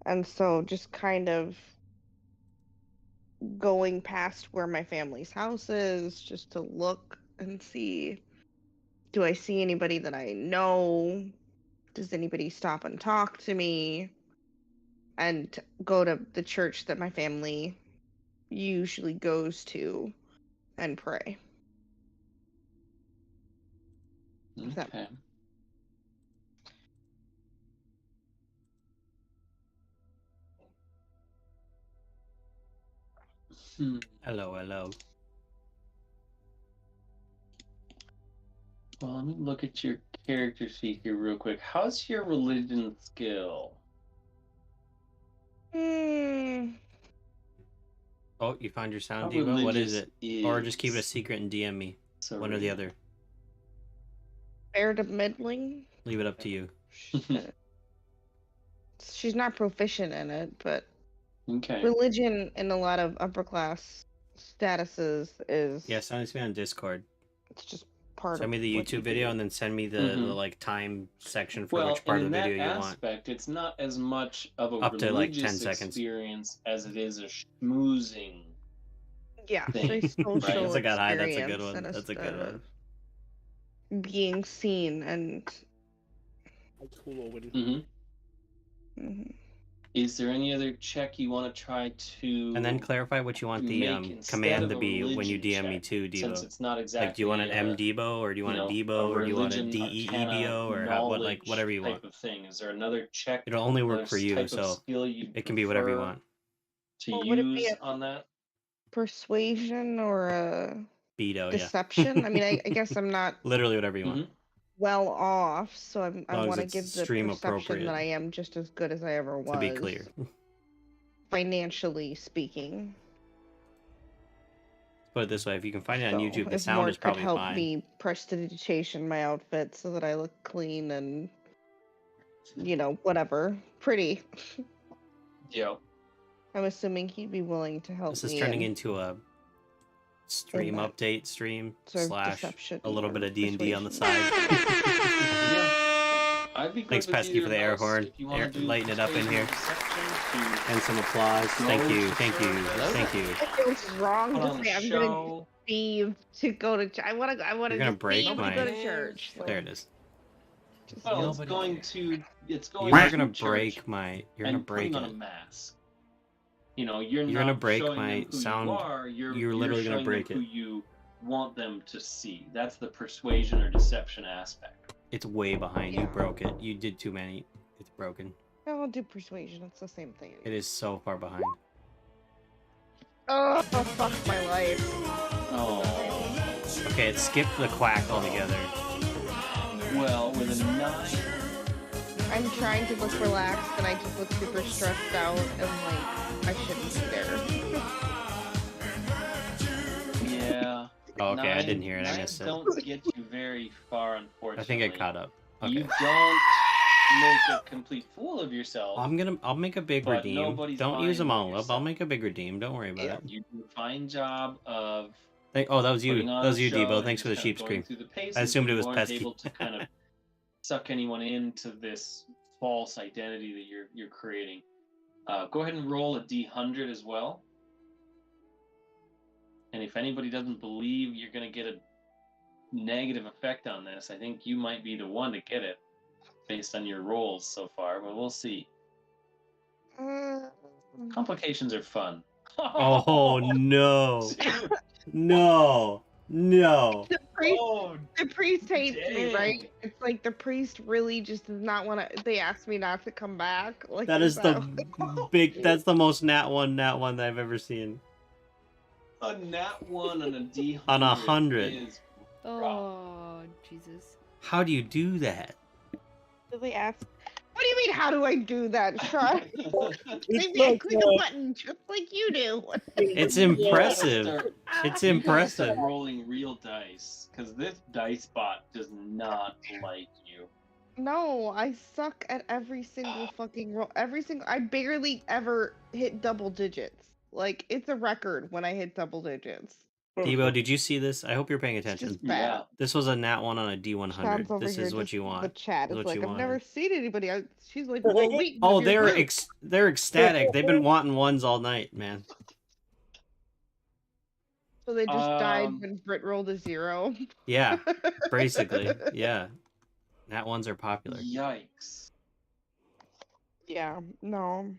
And so just kind of going past where my family's house is just to look and see, do I see anybody that I know? Does anybody stop and talk to me? And go to the church that my family usually goes to and pray. Okay. Hello. Well, let me look at your character sheet here real quick. How's your religion skill? Oh, you found your sound, Diva? What is it? Or just keep it a secret and DM me. One or the other. Fair to middling? Leave it up to you. She's not proficient in it, but okay. Religion in a lot of upper class statuses is... Yeah, send it to me on Discord. It's just part of... Send me the YouTube video and then send me the like time section for which part of the video you want. It's not as much of a up to like 10 religious seconds experience as it is a schmoozing. Yeah, thing. social That's a good high. That's a good experience one. That's a good one. Being seen and... Cool, Owen. Is there any other check you want to try to... And then clarify what you want the command to be when you DM me too, Devo. Since it's not exactly... Like, do you want an MDebo, or do you want a Debo, or do you want a DEEBO, or whatever you want. Type of thing. Is there another check? It'll only work for you, so it can be whatever you want. To use on that? Persuasion or a... Beto, deception? I mean, I guess I'm not... Literally whatever you want. well off, so I want to give the stream perception appropriate. that I am just as good as I ever was. To be clear. Financially speaking. Put it this way, if you can find it on YouTube, the sound is probably help fine. Me prestidigitation my outfit so that I look clean and, whatever. Pretty. Yeah. I'm assuming he'd be willing to help me. This is turning into a stream update stream / a little bit of D&D on the side. I'd be good Thanks, with Pesky, for the air Mouse, horn. if you wanna do Lighten it up in here. persuasion, deception And some applause. Thank Go you, to thank you, church. thank you. It feels wrong Put to on say a I'm gonna show. Steve to go to. I want to. You're gonna just break Steve my- to go to church. There it is. Well, it's going to. It's going. You are to gonna church break my. You're gonna and break putting on a it. mask. You know, you're You're gonna not break showing my them who sound. You are. You're literally gonna showing break them it. who you want them to see. That's the persuasion or deception aspect. It's way behind. You Yeah. broke it. You did too many. It's broken. I'll do persuasion. It's the same thing. It is so far behind. Oh, fuck my life. Oh. Okay, it skipped the quack altogether. Well, with a 9. I'm trying to look relaxed, and I just look super stressed out, and like I shouldn't be there. Yeah. Oh, okay, I Nine- didn't hear it. I nines missed it. Don't get you very far, unfortunately. I think it caught up. You Okay. don't make a complete fool of yourself. I'll make a big But redeem. nobody's Don't use them buying all up. I'll yourself. make a big redeem. Don't worry about it. You do a fine job of Oh, that was you. putting That on was a you, show Debo. and Thanks for the just kind sheep of going scream. through the paces, I assumed but it you was weren't pesky. able to kind of suck anyone into this false identity that you're creating. Go ahead and roll a D100 as well. And if anybody doesn't believe you're going to get a negative effect on this, I think you might be the one to get it based on your rolls so far, but we'll see. Complications are fun. Oh no! No! No! The priest, Oh, the priest hates me, dang. right? It's like the priest really just does not want to. They asked me not to come back. Like That is the big. That's the most nat one that I've ever seen. A nat 1 on a D100 On 100. is Oh, Jesus. How do you do that? So they ask, "What do you mean? How do I do that, Sean?" Maybe I like, click a button just like you do. It's You gotta impressive. start- It's you gotta impressive. start rolling real dice, because this dice bot does not like you. No, I suck at every single fucking roll. Every single. I barely ever hit double digits. Like it's a record when I hit double digits. Debo, did you see this? I hope you're paying It's attention. just bad. Yeah. This was a nat one on a Sean's D100. over This here is what just- you want. The chat This is is what like, you I've never wanted. seen anybody. She's like, well, wait. Oh, of your group." they're ecstatic. They've been wanting ones all night, man. So they just died Um, when Brit rolled a 0. Yeah, basically. Yeah. Nat ones are popular. Yikes. Yeah, no.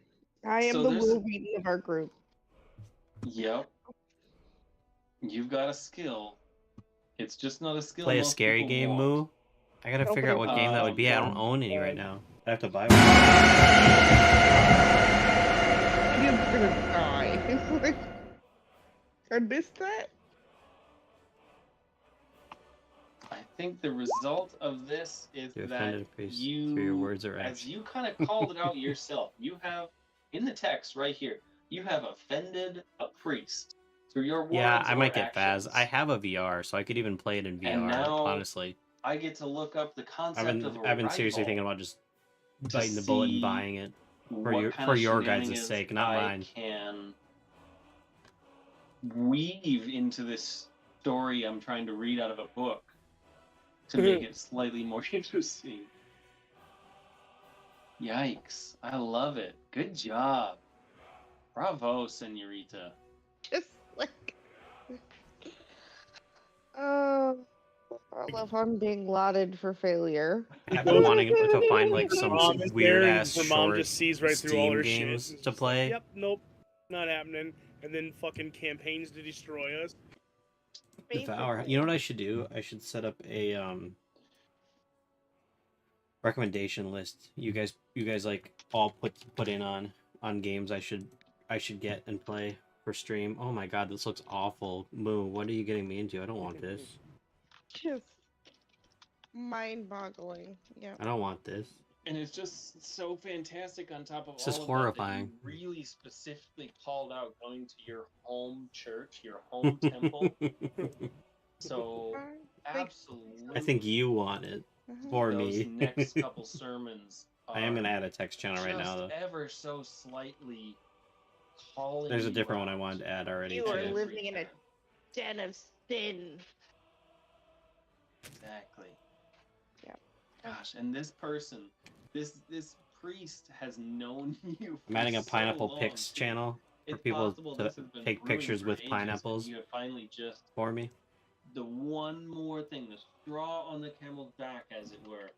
I am So the there's- Will Wheaton of our group. Yep. You've got a skill. It's just not a skill. Play a most scary people game, want. Moo. I gotta figure out what game that would be. I don't Um, own any right now. I have to buy one. I'm just gonna die. I missed that? I think the result of this is You that offended a priest you, through your words or as actions. you kind of called it out yourself, you have, in the text right here, you have offended a priest through your words Yeah, I or might get actions. Faz. I have a VR, so I could even play it in VR, And now honestly. I get to look up the concept I've of a been seriously rival thinking about just to biting the bullet and see buying it. what kind for of your guys' shenanigans sake, not I mine. can weave into this story I'm trying to read out of a book to make it slightly more interesting. Yikes. I love it. Good job. Bravo, senorita. Just like. I love how I'm being lauded for failure. I've been wanting to find like some Mom is weird there, ass her mom short just sees right through all Steam her shit. games It's to just play. Like, yep, nope, not happening. And then fucking campaigns to destroy us. Devour. You know what I should do? I should set up a recommendation list. You guys like all put in on games I should get and play for stream. Oh my god, this looks awful. Moo, what are you getting me into? I don't want this. Just mind-boggling. Yeah. I don't want this. And it's just so fantastic on top of This is all of horrifying. that you really specifically called out going to your home church, your home temple. So absolutely. I think you want it for those me. next couple sermons. I am are gonna add a text channel right now though. just ever so slightly calling. There's a you different one I out. wanted to add already You are too. living in a den of sin. Exactly. Gosh, and this person, this priest has known you. I'm adding for a so pineapple long, pics too. channel for It's people possible to this has been take brewing pictures for with ages, pineapples and you have finally just for me. the one more thing, the straw on the camel's back, as it were,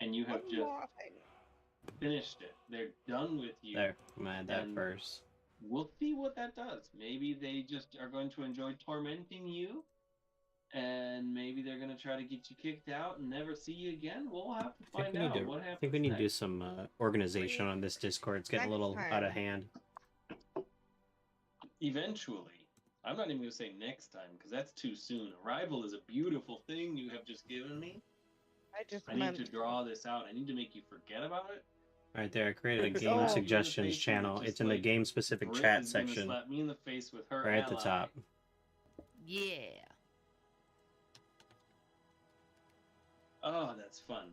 and you have One just more thing. finished it. They're done with you. There, I'm gonna add that And first. we'll see what that does. Maybe they just are going to enjoy tormenting you, and maybe they're going to try to get you kicked out and never see you again. We'll have to find out what happens. I think we need to do next. some organization on this Discord. It's getting a Next little time. out of hand. Eventually. I'm not even going to say next time, because that's too soon. Arrival is a beautiful thing you have just given me. I need to draw this out. I need to make you forget about it. Right there, I created a It's game all suggestions face channel. just It's in the like game specific Brit chat is gonna section, slap me in the face with her right at the ally. top. Yeah. Oh, that's fun.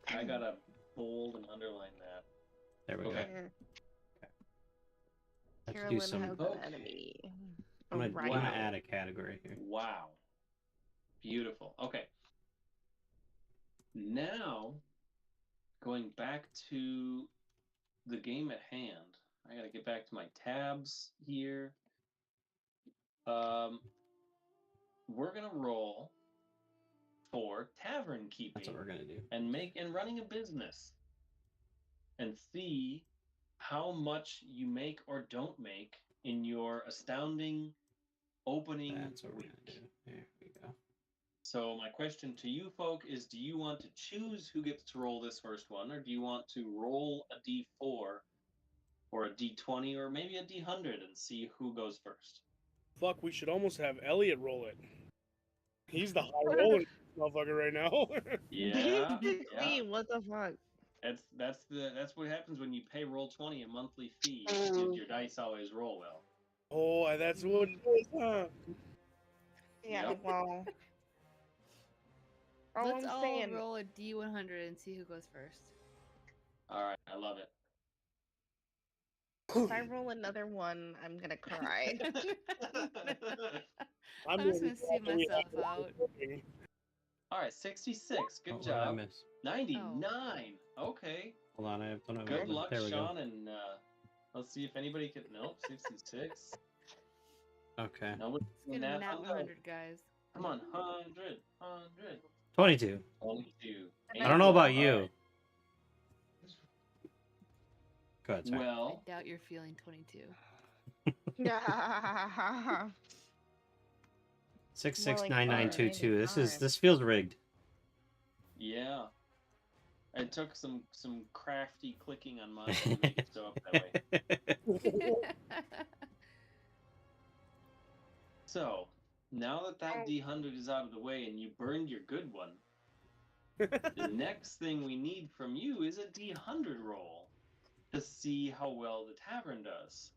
I gotta bold and underline that. There we Okay. go. Let's Carolyn do some. has Okay. an enemy. I'm gonna Right. add a category here. Wow. Beautiful. Okay. Now, going back to the game at hand. I gotta get back to my tabs here. We're gonna roll for tavern keeping. That's what we're gonna do. And running a business, and see how much you make or don't make in your astounding opening That's what we're week. gonna do. There we go. So my question to you folk is, do you want to choose who gets to roll this first one, or do you want to roll a d4 or a d20 or maybe a d100 and see who goes first? Fuck, we should almost have Elliot roll it. He's the high roller motherfucker right now. Yeah, Basically, what the fuck? That's what happens when you pay Roll20 a monthly fee. Because your dice always roll well. Oh, that's what it is, huh? Yeah, Yep. well. All Let's I'm all saying, roll a D100 and see who goes first. All right, I love it. if I roll another one, I'm gonna cry. I'm just gonna see myself out. All right, 66. Good What did I job. miss? 99. Okay. Hold on, I have one. Good luck, There we go. Sean, and let's see if anybody can. Nope, 66. Okay. Nobody Let's can get a nap nat on that. 100, guys. Come on, 100. 22. 22. I don't know about All you. right. Go ahead, sorry. Well, I doubt you're feeling 22. 669922. This is 95. this feels rigged. yeah. It took some crafty clicking on mine to make it show up that way. So, now that D100 is out of the way and you burned your good one, the next thing we need from you is a D100 roll to see how well the tavern does.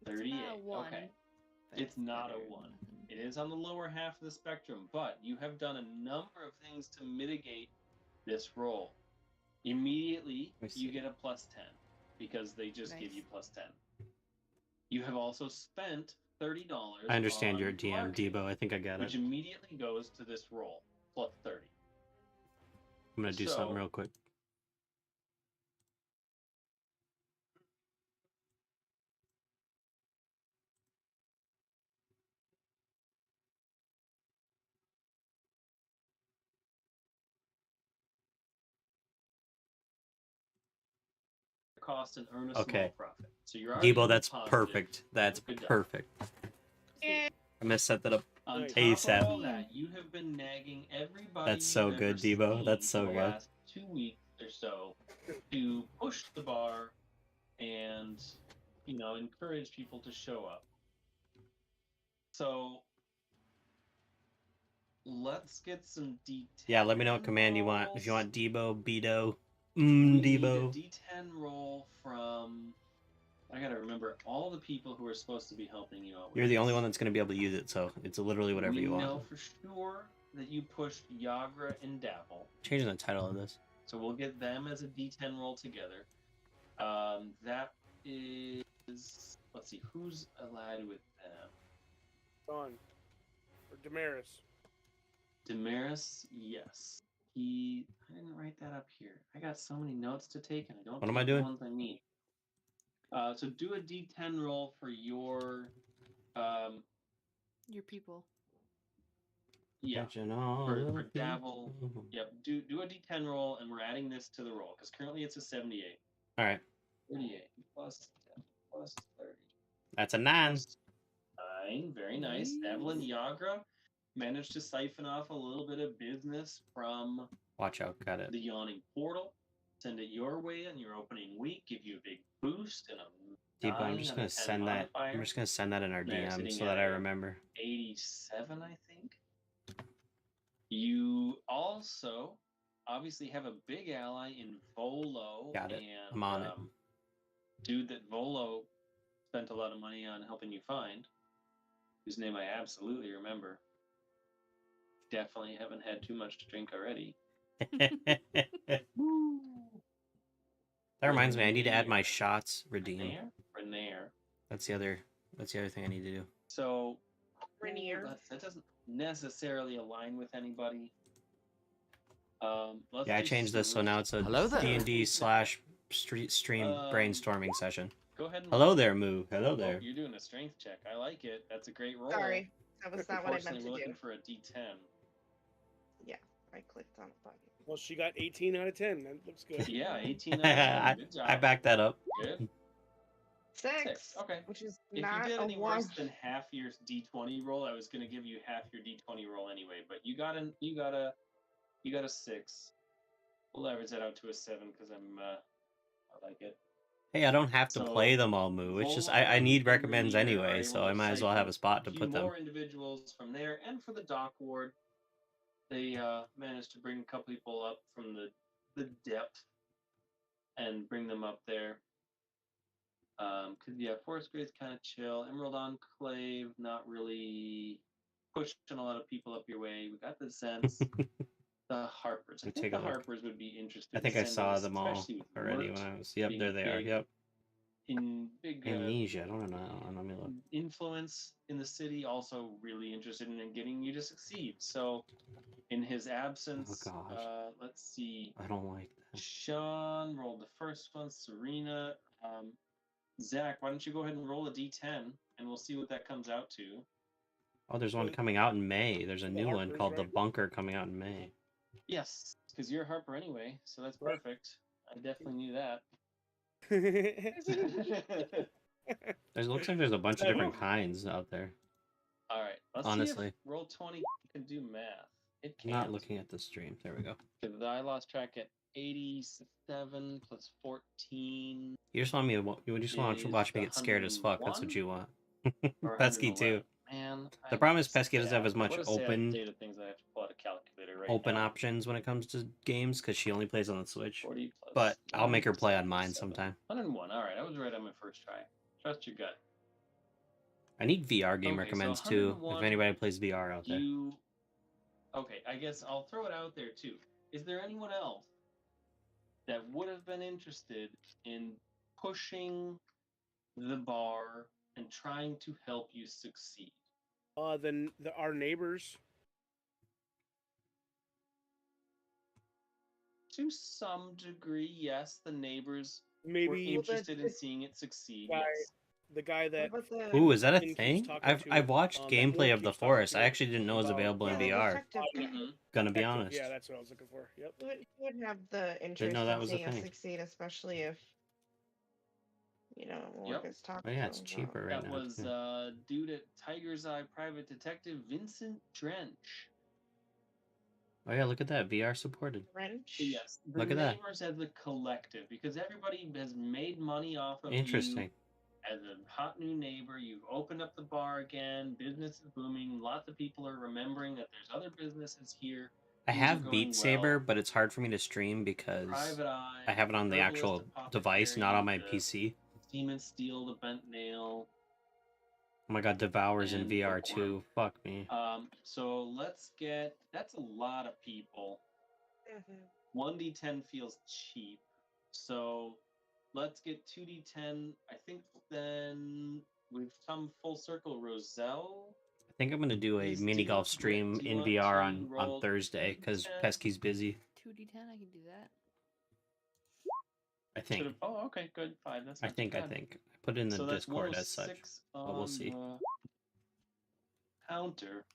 38. Not a 1, Okay. but It's not a better 1. than nothing. It is on the lower half of the spectrum, but you have done a number of things to mitigate this roll. Immediately, Let me you see. get a plus 10 because they just give Nice. you plus 10. You have also spent $30. I understand your on DM, marketing, Debo. I think I got it. which immediately goes to this roll, plus 30. I'm gonna do something so- real quick. Cost and earn a Okay. small profit. So you're already Debo, that's positive. perfect. That's Good job. perfect. Yeah. I'm gonna set that up. On Nice. top ASAP. of all that, you have been nagging everybody. That's so you've good, ever Debo. seen That's so for the good. last 2 weeks or so to push the bar and, encourage people to show up. So let's get some D10. Yeah, let me know what command you want. If you rolls. want Debo, Beto, We need a Debo. D10 roll from. I gotta remember all the people who are supposed to be helping you out. With You're the only this. one that's gonna be able to use it, so it's literally whatever we you know want. for sure that you pushed Yagra and Dabble. Changing the title of this. So we'll get them as a D10 roll together. That is. Let's see, who's allied with them? Sean. Or Damaris? Damaris, yes. I didn't write that up here. I got so many notes to take, and I don't What am I take doing? the ones I need. So do a D10 roll for your, Your people. yeah, Catching all for the Dabble. people. Yep, do a D10 roll, and we're adding this to the roll, because currently it's a 78. All right, 38 plus 10 plus 30 that's a 9. plus 9. Very nice. Dabble and Yagra managed to siphon off a little bit of business from Watch out, got it. the Yawning Portal. Send it your way in your opening week. Give you a big boost and a Debo, I'm 9 just out gonna of 10 send that. I'm modifier. just gonna send that in our They're DM sitting so that at I a remember. 87, I think. You also obviously have a big ally in Volo. Got it. And, I'm on it. dude that Volo spent a lot of money on helping you find, whose name I absolutely remember. Definitely haven't had too much to drink already. That reminds me, I need to add my shots redeem. Renair. That's the other thing I need to do. So Rainier. that doesn't necessarily align with anybody. Let's Yeah, I do changed this so Saruna. now it's a Hello there. D&D / stream brainstorming session. Go ahead and Hello there, Moo. Hello Oh, there. you're doing a strength check. I like it. That's a great roll. Sorry, that was not what I meant Unfortunately, to we're do. looking for a D10. Yeah, I clicked on a button. Well, she got 18 out of 10. That looks good. Yeah, 18 out of 10. Good job. I backed that up. Good. 6. Okay. Which is If not you did a any 1. worse than half your D20 roll, I was going to give you half your D20 roll anyway. But you got a 6. We'll average that out to a 7 because I like it. Hey, I don't have to So, play them all, Moo. It's just I Volo need and recommends Rainier are anyway, able so to I might as well have siphon a spot to few put them. more individuals from there, and for the dock ward, they managed to bring a couple people up from the depth and bring them up there. Cause yeah, Forest Gray's kind of chill. Emerald Enclave, not really pushing a lot of people up your way. We got the sense. The Harpers. I Let me think take the a look. Harpers would be interested. I think in I sending saw us, them all especially with already Mert when I was. Yep, being there they are. big Yep. in big Amnesia. I don't know. Let me look. influence in the city. Also, really interested in getting you to succeed. So, in his absence, Oh, gosh. let's see. I don't like that. Sean rolled the first one. Serena, Zach, why don't you go ahead and roll a D10, and we'll see what that comes out to. Oh, there's one coming out in May. There's a The new one Harpers, called The right? Bunker coming out in May. Yes, because you're a Harper anyway, so that's Right. perfect. I definitely knew that. It looks like there's a bunch of different kinds out there. All right, let's see Honestly. if roll 20 can do math. It I'm can't. not looking at the stream. There we go. Because I lost track at 87 plus 14. You just want me to. You just want to Is watch me get scared as fuck. That's what 101? you want. Or Pesky 111. too. Man, The I'm problem is Pesky doesn't have sad. as much What a sad open state of things I have to pull out a calculator right open now. options when it comes to games because she only plays on the Switch. 40 plus But I'll make her 9, play on mine 77. sometime. 101. All right, I was right on my first try. Trust your gut. I need VR game Okay, recommends so too. If 101, anybody plays VR out there. Okay, I guess I'll throw it out there too. Is there anyone else that would have been interested in pushing the bar and trying to help you succeed? Then our neighbors. To some degree, yes. The neighbors were Maybe interested in seeing it succeed. guy- Yes. the guy that What about the Ooh, is that a Finn keeps thing? talking I've to, watched that gameplay Will of The keeps talking Forest. to I actually didn't know it was about, available in the VR. detective guy? Mm-hmm. Gonna be detective? honest. Yeah, that's what I was looking for. Yep. Who would have the interest know that in was a seeing us thing. succeed, especially if one Yep. of us talks Oh yeah, to it's him, cheaper right That now. was too. dude at Tiger's Eye Private Detective Vincent Drench. Oh yeah, look at that. VR supported. Wrench. Yes, the Look at that. neighbors as a collective, because everybody has made money off of Interesting. you as a hot new neighbor. You've opened up the bar again. Business is booming. Lots of people are remembering that there's other businesses here. I Things are have going Beat Saber, well. but it's hard for me to stream because Private Eye. I have it on the Herbalist, actual device, not on my PC. Steam and Steel, the Bent Nail. Oh my god, Devour's in And VR Bookworm. too. Fuck me. So let's get. That's a lot of people. 1d10 feels cheap. So let's get 2d10. I think then we've come full circle. Roselle. I I think I'm gonna do a Is mini D golf quick? stream Do you in want VR to on roll Thursday because 2d10? Pesky's busy. 2d10, I can do that. I think. Oh, okay, good. 5. That's I not think. too I bad. think. I put it in the So that's Discord 106 as such. But we'll on see. the counter.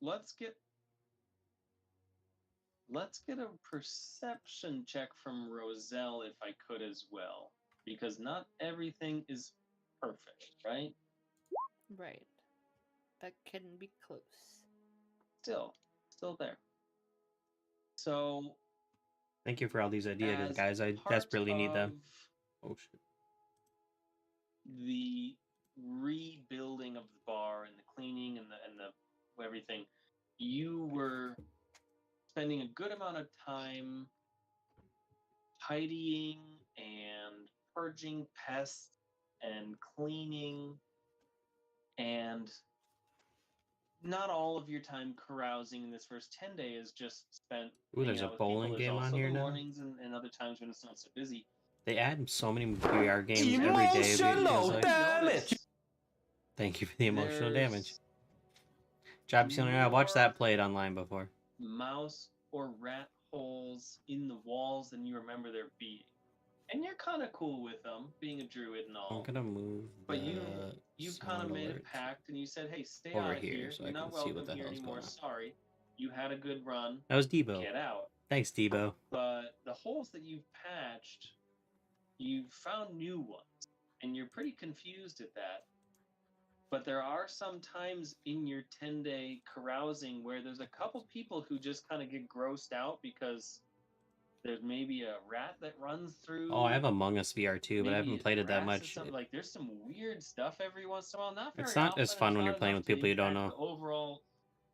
Let's get a perception check from Roselle if I could as well, because not everything is perfect, right? Right. That can be close. Still there. So Thank you for all these ideas, as guys. I part desperately need them. of Oh shit. the rebuilding of the bar and the cleaning and the everything, you were spending a good amount of time tidying and purging pests and cleaning, and not all of your time carousing in this first 10 days is just spent Ooh, hanging there's a out with people. bowling There's game on also here the now. mornings and other times when it's not so busy. They add so many VR games every day. It feels like. Damage. Thank you for the emotional damage. There's Job Ceiling, I watched that more played online before. mouse or rat holes in the walls than you remember there being. And you're kind of cool with them, being a druid and all. I'm gonna move But the you've kind of sound made alert a pact, and you said, "Hey, stay over out of here here. so You're I not can see what welcome the here hell's anymore. going on. Sorry, you had a good run. That was Debo. Get out." Thanks, Debo. But the holes that you've patched, you've found new ones, and you're pretty confused at that. But there are some times in your 10-day carousing where there's a couple people who just kind of get grossed out because there's maybe a rat that runs through. Oh, I have Among Us VR too, but I maybe haven't played it that grass or much. something. Like there's some weird stuff every once in a while. Not very It's not often. as fun It's when not you're playing enough with to people you don't impact know. the overall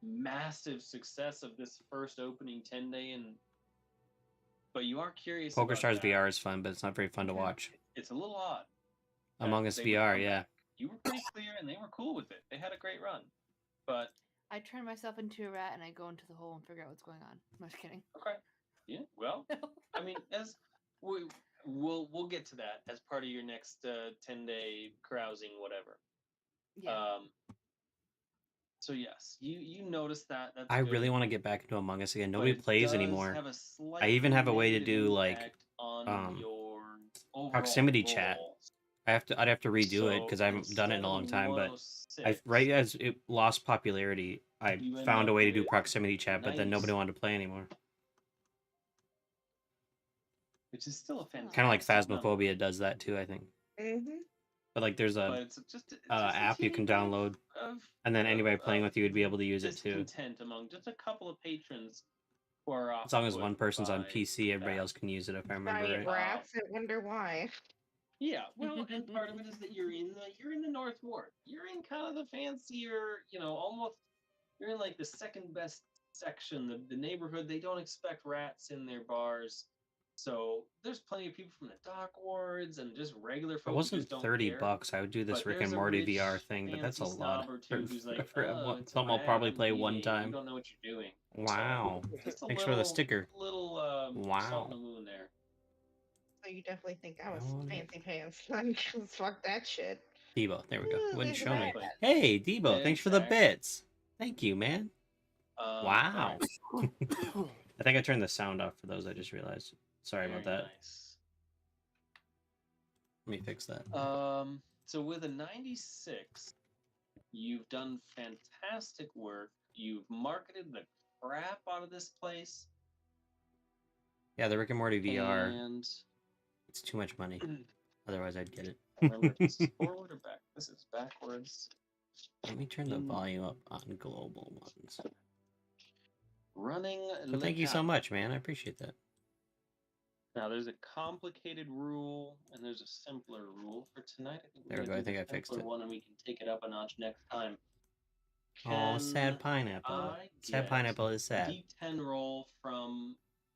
massive success of this first opening 10-day, but you are curious. Poker about Stars that. VR is fun, but it's not very fun to Okay. watch. It's a little odd. that Among Us they would VR, come yeah. back. You were pretty clear, and they were cool with it. They had a great run, but I turn myself into a rat and I go into the hole and figure out what's going on. I'm just kidding. okay, yeah. Well, I mean, as we'll get to that as part of your next 10-day carousing, whatever. Yeah. So yes, you noticed that. That's I really good, want to get back into Among Us again. but Nobody it plays does anymore. have a I even have a way to slightly do, negative like, impact on your overall proximity chat. roll. I'd have to redo it So because I haven't done it in a long instead of time. But 106, right as it lost popularity, I you end found a up way to do with proximity chat, but then nobody 90, wanted to play anymore. which is still a fantastic Kind of like number. Phasmophobia does that too, I think. Mm-hmm. But like, there's But a it's just a app you teeny can bit download, of and then anybody playing of with you would be able to use it too. discontent among just a couple of patrons who are As long as off-put one person's on by PC, everybody that. else can use it. If I remember Giant right. rats. I wonder why. Yeah, well, and part of it is that you're in the North Ward. You're in kind of the fancier, almost you're in like the second best section, the neighborhood. They don't expect rats in their bars. So there's plenty of people from the dock wards and just regular If folk it who wasn't just don't $30, care. I would do this But Rick there's and a Morty rich, VR thing, but that's a fancy lot. snob or two who's like, it's something my I'll probably ad, play I'm one eating, time. You don't know what you're doing. Wow. So, just a Thanks for the little, sticker. Little Wow. salt in the moon there. So you definitely think I was Oh, no. fancy pants. Then fuck that shit. Debo, there we go. Ooh, Wouldn't there's show me. Exactly. Hey, Debo, thanks for the Exactly. bits. Thank you, man. Wow. Alright. I think I turned the sound off for those. I just realized. Sorry about Very that. nice. Let me fix that. So with a 96, you've done fantastic work. You've marketed the crap out of this place. Yeah, the Rick and Morty VR. And It's too much money. Otherwise, I'd get it. remember, if this is forward or back? This is backwards. Let me turn the volume up on global ones. Running. But thank you so much, man. I appreciate that. Now, there's a complicated rule and there's a simpler rule for tonight. There we go. I think I fixed it. One, and we can take it up a notch next time. Oh, Can sad pineapple. I Sad get pineapple is sad. D10 roll from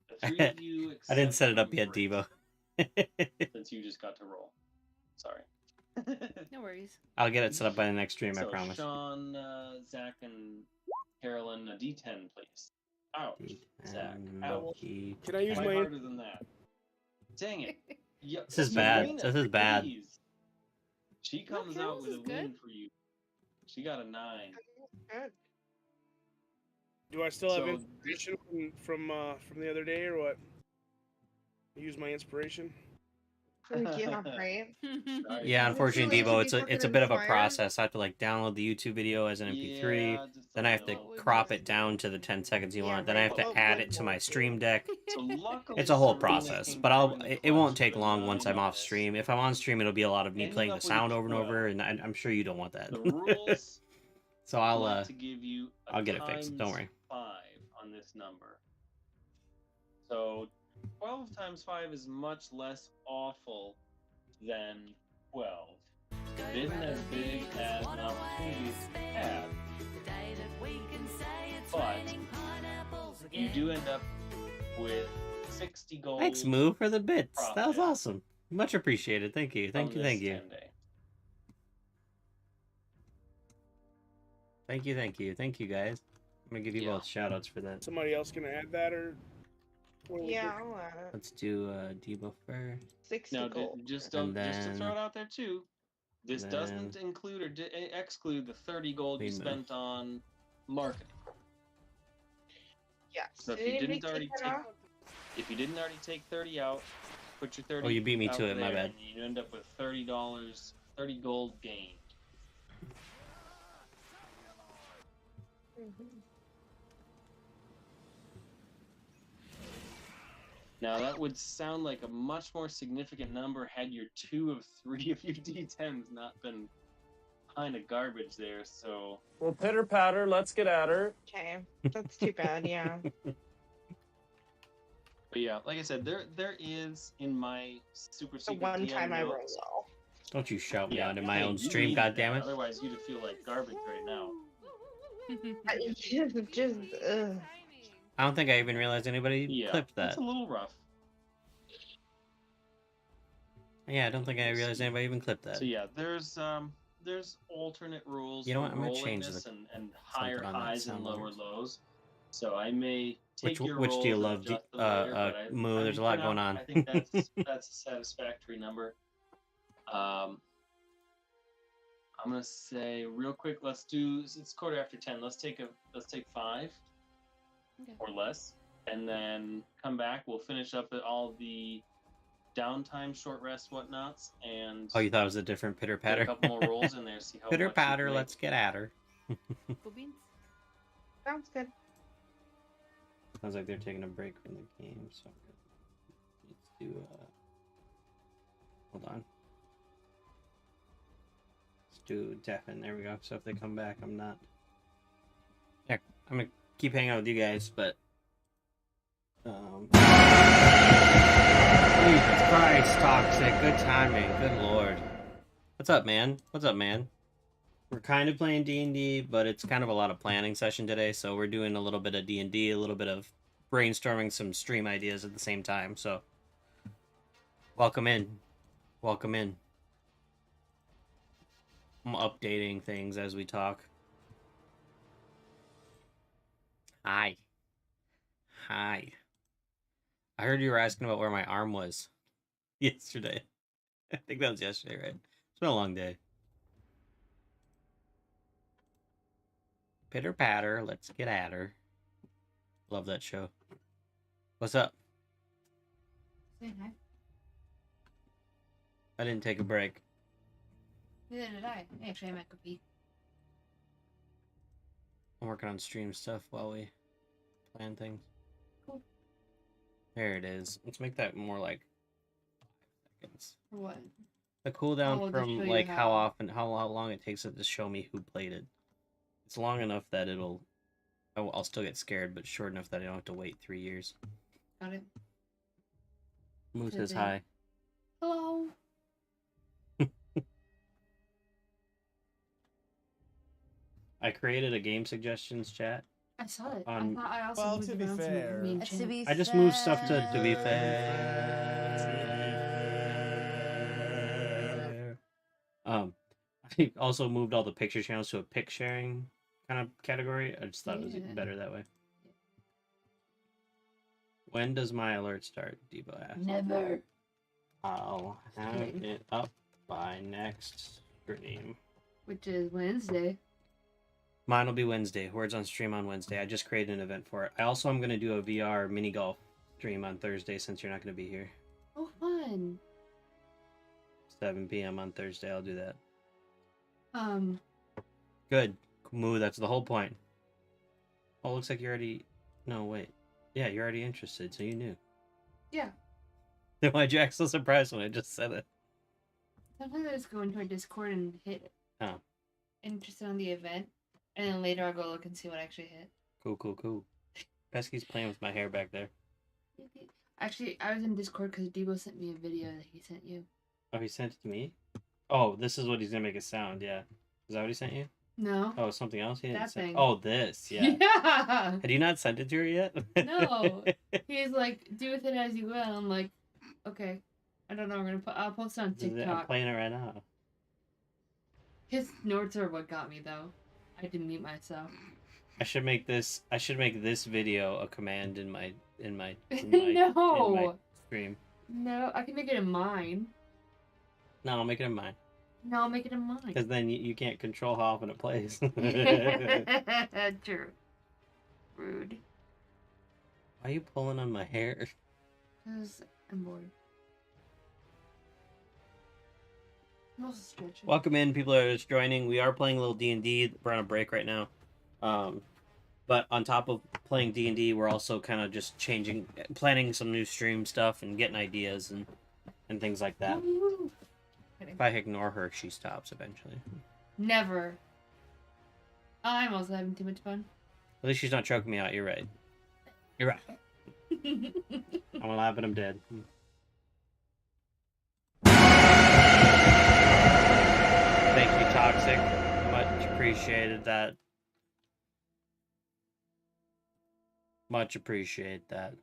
the three of you. I didn't set it up except yet, for Devo. Brent, since you just got to roll. Sorry. No worries. I'll get it set up by the next stream, I So, promise. Sean, Zach, and Carolyn, a D10, please. Ouch. Zach. Ouch. Can I use Why my harder than that? Dang it. Yeah, This is bad. Serena, This is bad. please. She comes out Carol's with a is win good. for you. She got a 9. Good. Do I still have So inspiration from the other day or what? Use my inspiration. Yeah, right. Sorry. Yeah, unfortunately, Really, Debo, to be it's a fucking bit of a inspired? process. I have to like download the YouTube video as an MP3. Yeah, just a Then I have to little. crop it down to the 10 seconds you Yeah, want. Then I have right. to add it to my stream deck. So luckily, It's a whole Serena process, came but through in the it won't clutch take with a long once 9 I'm on off this. stream. If I'm on stream, it'll be a lot of me Ending playing up the with a sound over and 12. over, and I'm sure you don't want that. The rules So I'll want to give you a I'll get it fixed. Don't worry. 5 on this number. So 12 times 5 is much less awful than 12. It isn't as big as an opportunity to have, but you do end up with 60 gold. Thanks, Moo, for the bits. That was profit awesome. Much appreciated. Thank you. Thank from you. this Thank you. 10-day. Thank you. Thank you. Thank you, guys. I'm gonna give you Yeah. both shout outs for that. Somebody else gonna add that or? what do we Yeah, think? I'll add it. Let's do Debo first. 60 Now, gold. just And to throw then- it out there too, this then- doesn't include or exclude the 30 gold you Wait a minute. spent on marketing. Yeah. So if Did you anybody didn't already take that take, off? if you didn't already take 30 out, put your 30. Oh, you beat me out to it, my there, bad. And you end up with $30, 30 gold gained. Mhm. Now that would sound like a much more significant number had your 2 of 3 of your D10s not been kind of garbage there. So Well, pitter patter, let's get at her. Okay, that's too bad. Yeah. But yeah, like I said, there is in my super The secret one DM time I roll notes- well. Don't you shout me out in my hey, own you stream, needed that, goddammit. Otherwise, you'd feel like garbage right now. Just ugh. I don't think I even realized anybody Yeah, clipped that's that. a little rough. Yeah, I don't think I realized anybody even clipped that. So yeah, there's alternate rules. You know for what, I'm gonna rolling change this the- and higher on that highs and sound lower levels. lows. So I may take your Which rolls do you and love? adjust them later, but Moo, there's a for lot now, going on. I think that's a satisfactory number. I'm gonna say real quick. It's 10:15. Let's take 5 Okay. or less, and then come back. We'll finish up at all the downtime, short rest, whatnots, and Oh, you thought it was a different pitter get patter? a couple more rolls in there. See how Pitter much you patter, make. let's get at her. Cool beans. Sounds good. Sounds like they're taking a break from the game, so let's do hold on. Let's do deafen. There we go. So if they come back, I'm not. Yeah, I'm gonna keep hanging out with you guys, but Jesus Christ, toxic. Good timing. Good lord. What's up, man? What's up, man? We're kind of playing D&D, but it's kind of a lot of planning session today, so we're doing a little bit of D&D, a little bit of brainstorming some stream ideas at the same time, so welcome in. Welcome in. I'm updating things as we talk. Hi. Hi. I heard you were asking about where my arm was yesterday. I think that was yesterday, right? It's been a long day. Pitter patter, let's get at her. Love that show. What's up? Say hi. I didn't take a break. Neither did I. Actually, I might go pee. I'm working on stream stuff while we plan things. Cool. There it is. Let's make that more like 5 seconds. For what? The cooldown Oh, to from show you like how how- often, how long it takes it to show me who played it. It's long enough that I'll still get scared, but short enough that I don't have to wait 3 years. Got it. Moose So says then- hi. Hello. I created a game suggestions chat. I saw it. I thought I also Well, moved to be around some fair- main To channel. be I just moved stuff to be fair. I also moved all the picture channels to a pic sharing kind of category. I just thought it was Yeah. better that way. When does my alert start? Debo asked. Never. I'll have it up by next stream. Which is Wednesday. Mine will be Wednesday. Words on stream on Wednesday. I just created an event for it. I also am going to do a VR mini golf stream on Thursday since you're not going to be here. Oh, fun. 7 p.m. on Thursday. I'll do that. Um, Good. Moo, that's the whole point. Oh, looks like you're already... No, wait. Yeah, you're already interested, so you knew. yeah. Then why'd you act so surprised when I just said it? Sometimes I just go into our Discord and hit Oh. interested on the event, and then later I'll go look and see what I actually hit. Cool. Pesky's playing with my hair back there. Actually, I was in Discord because Debo sent me a video that he sent you. Oh, he sent it to me? Oh, this is what he's gonna make it sound, yeah. Is that what he sent you? No. Oh, something else he didn't That send? thing. Oh, this, yeah. Yeah. Had you not sent it to her yet? No. He's like, do with it as you will. I'm like, okay. I don't know. I'll post it on I'm TikTok. playing it right now. His snorts are what got me though. I didn't mute myself. I should make this video a command in my No. in my stream. No, I can make it in mine. No, I'll make it in mine. No, I'll make it in mine. Because then you can't control how often it plays. True. Rude. Why are you pulling on my hair? Because I'm bored. I'm also stretching. Welcome in, people that are just joining. We are playing a little D&D. We're on a break right now. But on top of playing D&D, we're also kind of just planning some new stream stuff and getting ideas and things like that. Woo. If I ignore her, she stops eventually. Never. I'm also having too much fun. At least she's not choking me out. You're right. You're right. I'm gonna laugh and I'm dead. Thank you, Toxic. Much appreciated that. Much appreciate that.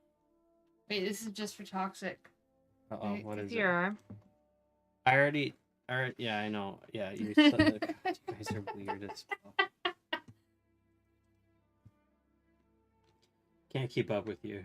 Wait, this is just for Toxic. Uh-oh, what is your it? arm. I already, yeah, I know. Yeah, you guys are weird as well. Can't keep up with you.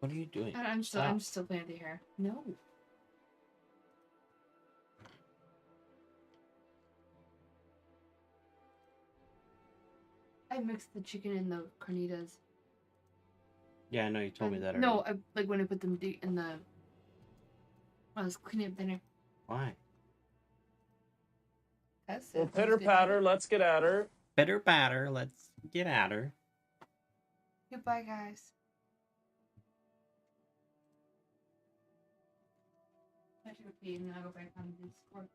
What are you doing? I'm still playing with your hair. No. I mixed the chicken and the carnitas. Yeah, I know you told me that already. No, like when I put them in the. I was cleaning up dinner. Why? That's Well, it. pitter patter, let's get at her. Pitter patter, let's get at her. Goodbye, guys. I should go pee and then I'll go back on the Discord.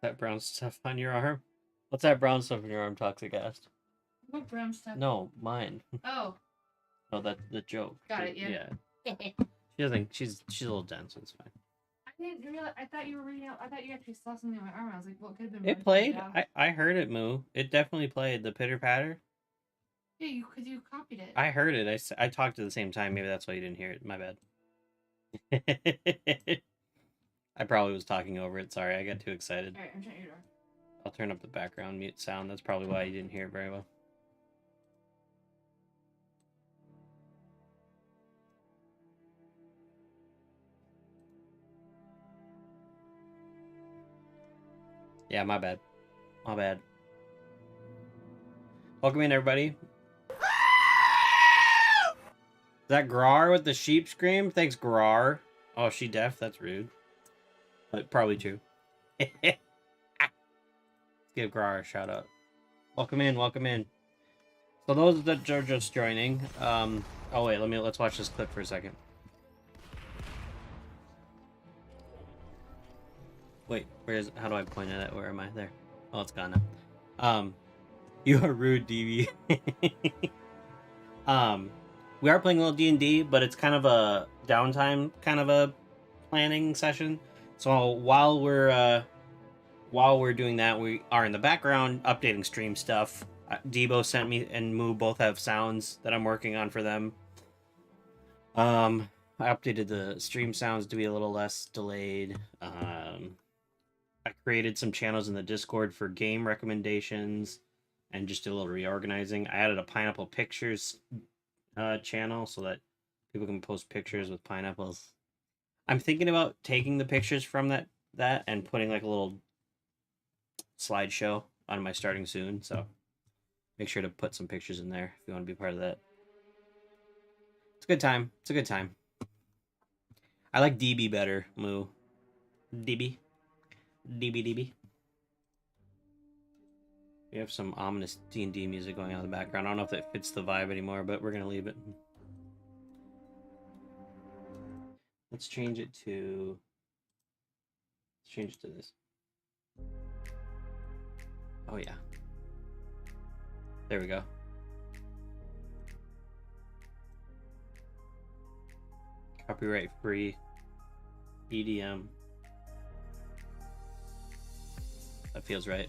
That brown stuff on your arm? What's that brown stuff on your arm, Toxic asked? What brown stuff? No, mine. Oh. No, that's the joke. Got it, yeah. She doesn't. She's a little dense. It's fine. I didn't realize. I thought you were reading out. I thought you actually saw something on my arm. I was like, well, it could have been. It really played. pointed out. I heard it, Moo. It definitely played. The pitter patter. Yeah, because you copied it. I heard it. I talked at the same time. Maybe that's why you didn't hear it. My bad. I probably was talking over it. Sorry, I got too excited. All right, I'm shutting your door. I'll turn up the background mute sound. That's probably why you didn't hear it very well. Yeah, my bad. My bad. Welcome in, everybody. Is that Grar with the sheep scream? Thanks, Grar. Oh, she deaf? That's rude. But probably true. Let's give Grar a shout out. Welcome in, welcome in. So those that are just joining, oh wait, let's watch this clip for a second. Wait, how do I point at it? Where am I? There. Oh, it's gone now. You are rude, DV. We are playing a little D&D, but it's kind of a downtime, kind of a planning session. So while we're doing that, we are in the background updating stream stuff. Debo sent me and Moo both have sounds that I'm working on for them. I updated the stream sounds to be a little less delayed. I created some channels in the Discord for game recommendations and just did a little reorganizing. I added a pineapple pictures channel so that people can post pictures with pineapples. I'm thinking about taking the pictures from that and putting like a little slideshow on my starting soon. So make sure to put some pictures in there if you want to be part of that. It's a good time. It's a good time. I like DB better, Moo. DB. DB. We have some ominous D&D music going on in the background. I don't know if that fits the vibe anymore, but we're going to leave it. Let's change it to this. Oh, yeah. There we go. Copyright free. EDM. That feels right.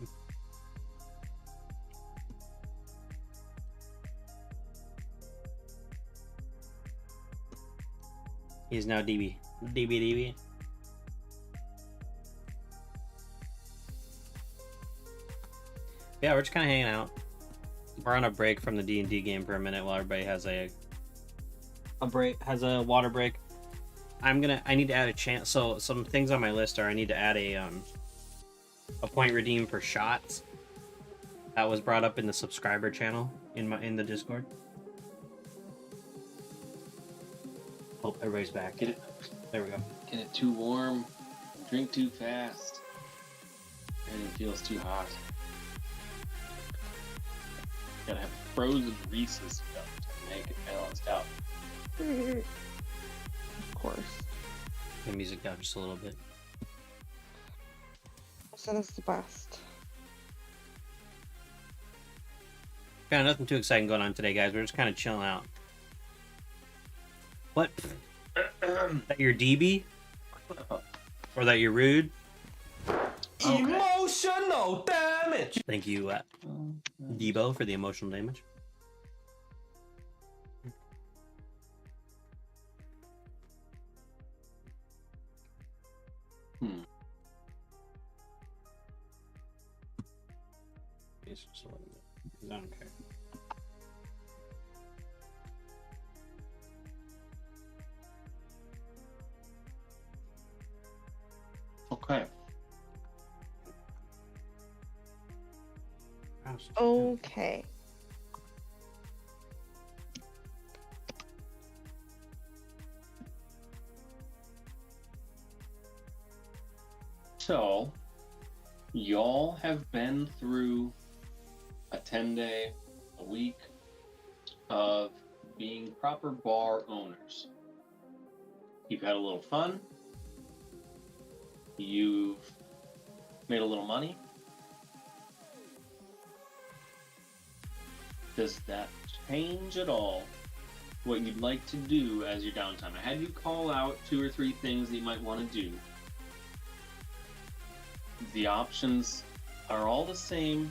He's now DB. DB. Yeah, we're just kind of hanging out. We're on a break from the D&D game for a minute while everybody has a water break. I need to add a chance. So some things on my list are I need to add a point redeem for shots. That was brought up in the subscriber channel in the Discord. Oh, everybody's back. Get it. There we go. Get it too warm. Drink too fast. And it feels too hot. Gotta have frozen Reese's cup to make it balanced out. Of course. The music down just a little bit. So that's the best. Got nothing too exciting going on today, guys. We're just kind of chilling out. What? That you're DB? Or that you're rude? Okay. Emotional damage! Thank you, Debo, for the emotional damage. It's just a little bit. I don't care. Okay. Okay. So, y'all have been through a 10-day, a week of being proper bar owners. You've had a little fun. You've made a little money. Does that change at all what you'd like to do as your downtime? I had you call out 2 or 3 things that you might want to do. The options are all the same.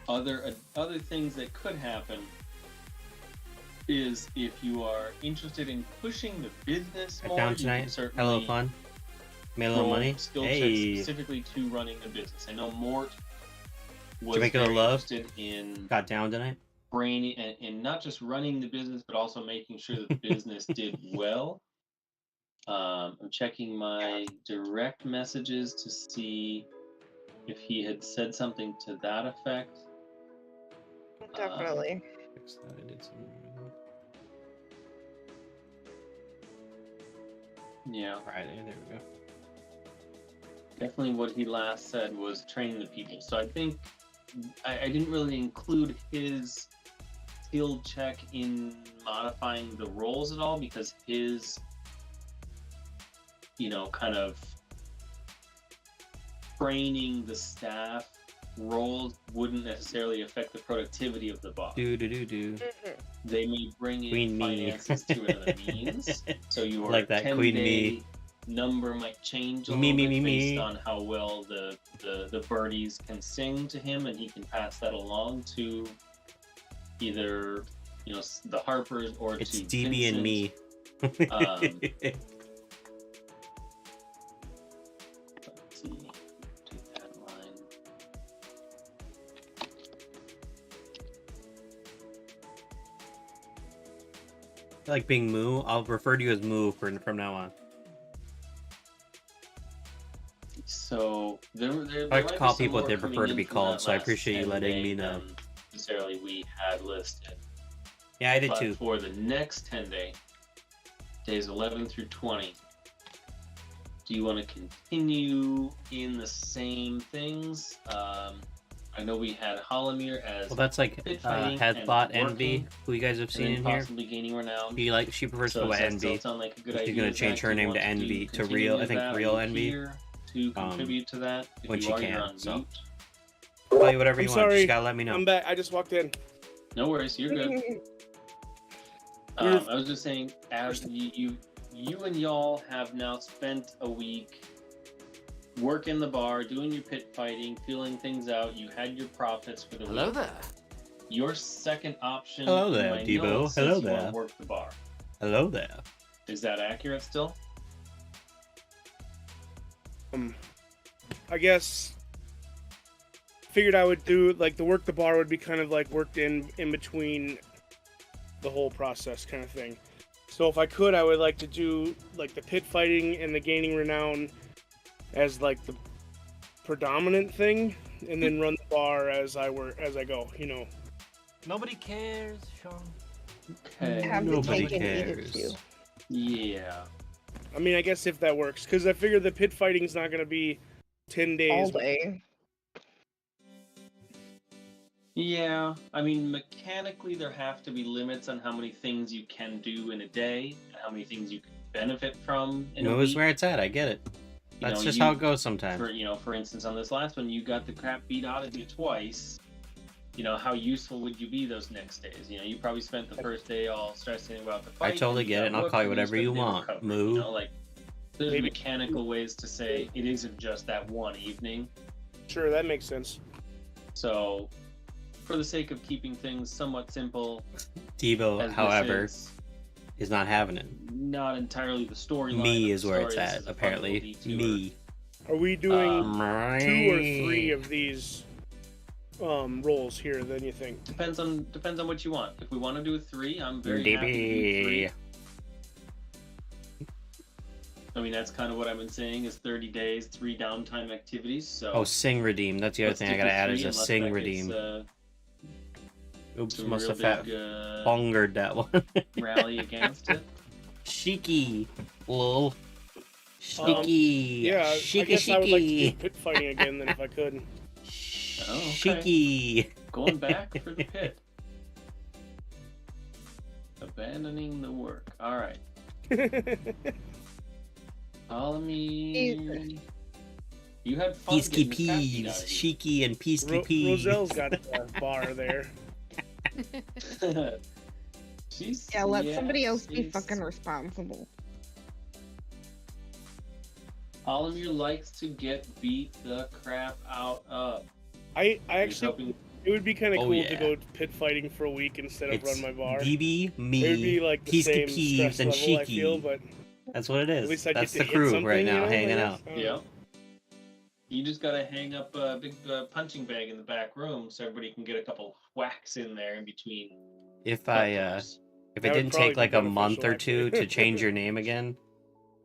Other things that could happen is if you are interested in pushing the business more, Down you tonight. can certainly Had a little fun. Made a little roll money. skill Hey. checks specifically to running the business. I know Mort was Jamaica very love. interested in Got down tonight. brainy and not just running the business, but also making sure that the business did well. I'm checking my direct messages to see if he had said something to that effect. Definitely. Fix that. I did something. Yeah, Friday. There we go. definitely what he last said was training the people. So I think I didn't really include his skill check in modifying the roles at all because his, kind of training the staff roles wouldn't necessarily affect the productivity of the bar. Do. They may bring in Queen me. finances through another means. So your Like that 10-day queen me. number might change a Me, little me, bit me, based me. on how well the birdies can sing to him, and he can pass that along to either the Harpers or It's to DB and Vincent me. Let's see. Take that line. I like being Moo. I'll refer to you as Moo from now on. So there I like to might call be some people what more they coming prefer to in be from called, that so I last appreciate you 10 letting me day know. than necessarily we had listed. Yeah, I did But too. for the next 10 days 11 through 20, do you want to continue in the same things? I know we had Hollomere as Well, that's like pit fighting and Headbot working, Envy, who you guys have and seen then in here. possibly gaining renown. She prefers to So go by does that still Envy. sound like a good She's idea? gonna change Zach? her Do you name want to Envy to continue Real. with I think that? Are Real you Envy. here to contribute to that? If when you she are, you're can, on so. mute. Tell you whatever you I'm want. sorry. Just gotta let me know. I'm back. I just walked in. No worries, you're good. I was just saying, as you and y'all have now spent a week working the bar, doing your pit fighting, feeling things out. You had your profits for the week. Hello there. Your second option. Hello there, I know Debo. it says Hello you wanna there. Work the bar. Hello there. Is that accurate still? I guess figured I would do like the work the bar would be kind of like worked in between the whole process kind of thing. So if I could, I would like to do like the pit fighting and the gaining renown as like the predominant thing, and then run the bar as I go. You know. Nobody cares, Sean. Okay. Have to Nobody take and eat it cares. too. Yeah. I mean, I guess if that works, because I figure the pit fighting's not going to be 10 days. All day. Yeah, I mean, mechanically, there have to be limits on how many things you can do in a day, and how many things you can benefit from in a Moo is week. where it's at. I get it. You That's know, just you- how it goes sometimes. For instance, on this last one, you got the crap beat out of you twice. You know, how useful would you be those next days? You know, you probably spent the first day all stressing about the I fight. totally and you get got it, and I'll whooped, call you and whatever spent you the day want, recovering, Moo. You know, like, there's Maybe. mechanical ways to say it isn't just that one evening. Sure, that makes sense. So, for the sake of keeping things somewhat simple, Devo, as this however, is not having it. not entirely the storyline. Me of is the where it's story. This at, is a fun apparently. little detour. Me. Are we doing 2 or Me. 3 of these roles here? Then you think? Depends on what you want. If we want to do a 3, I'm very happy to do 3. DB. I mean, that's kind of what I've been saying is 30 days, 3 downtime activities. So Oh, sing redeem. That's the other let's thing I stick gotta with add 3 is a unless sing that redeem. gets, Oops, some must real have fat big, bongered that one. rally against it. Cheeky. Lol. Cheeky. Yeah, I Cheeky, guess I would like to do cheeky. pit fighting again then if I could. Oh, okay. Cheeky. Going back for the pit. Abandoning the work. All right. Follow me. You had fun Peasky getting the crap beat peas. out of you. Cheeky and peasky peas. Roselle's got the bar there. She's, Yeah, let somebody else be she's- fucking responsible. Olimir likes to get beat the crap out of. I He's actually, hoping- it would be kind of Oh, cool yeah. to go pit fighting for a week instead of It's run my bar. DB, It would be me, like the peasky same peeves, stress and level, I feel, cheeky. but That's what it at is. least I That's get the to crew hit something, right now, you know, hanging I guess. out. I don't Yeah. know. You just gotta hang up a big punching bag in the back room so everybody can get a couple whacks in there in between. If I customers. if That it would didn't probably take be like a month beneficial, or two actually. to change your name again,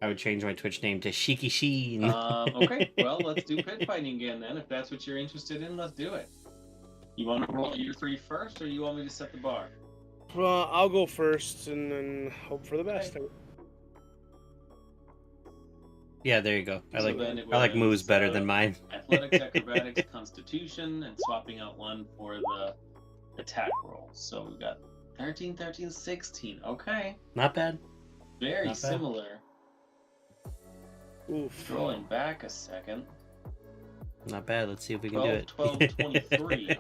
I would change my Twitch name to Cheeky Sheen. Okay, well, let's do pit fighting again then. If that's what you're interested in, let's do it. You want to roll your 3 first, or you want me to set the bar? Well, I'll go first and then hope for the best. Yeah, there you go. I So like then it I like was, moves better than mine. Athletics, acrobatics, constitution, and swapping out 1 for the attack roll. So we got 13, 13, 16. Okay. Not bad. Very Not bad. similar. Oof. Rolling back a second. Not bad. Let's see if we can 12, do it. 23.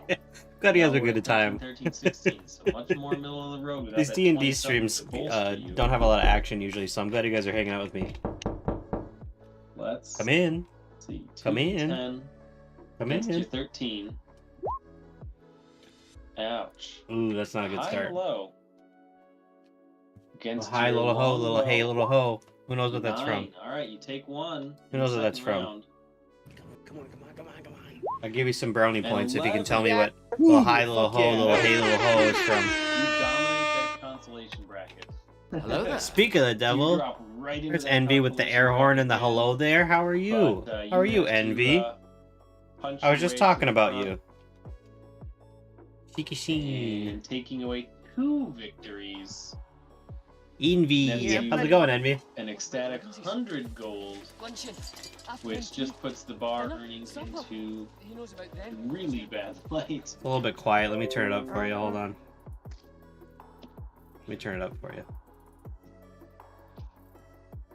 Glad you guys Now are we're good at at time. 13, 16, so much more middle of the road. without These that D&D 20 streams something to bolster you. don't have a lot of action usually, so I'm glad you guys are hanging out with me. Let's Come in. see. Come 2, in. 10, Come against your in. 13. Ouch. Ooh, that's not a good High start. or low? Against Hi, your little ho, little hey, longbow. little ho. Who knows what that's from? 9. All right, you take 1. Who knows in what the that's second from? round. Come on. I'll give you some brownie And points if you can 11. tell me Yeah. what little hi, Ooh, little fuck ho, yeah. little hey, little ho is from. You dominate that consolation bracket. Hello there. Speak of the You devil, drop right into there's that Envy with the consolation air horn and the bracket, hello there. How are you? but, How are you, managed to, Envy? punch I was your just way talking to the about front you. Cheeky sheen. And taking away 2 victories. Envy. Yeah, How's it going, Envy? An ecstatic 100 gold, which just puts the bar earnings into really bad light. It's a little bit quiet. Let me turn it up for you. Hold on. Let me turn it up for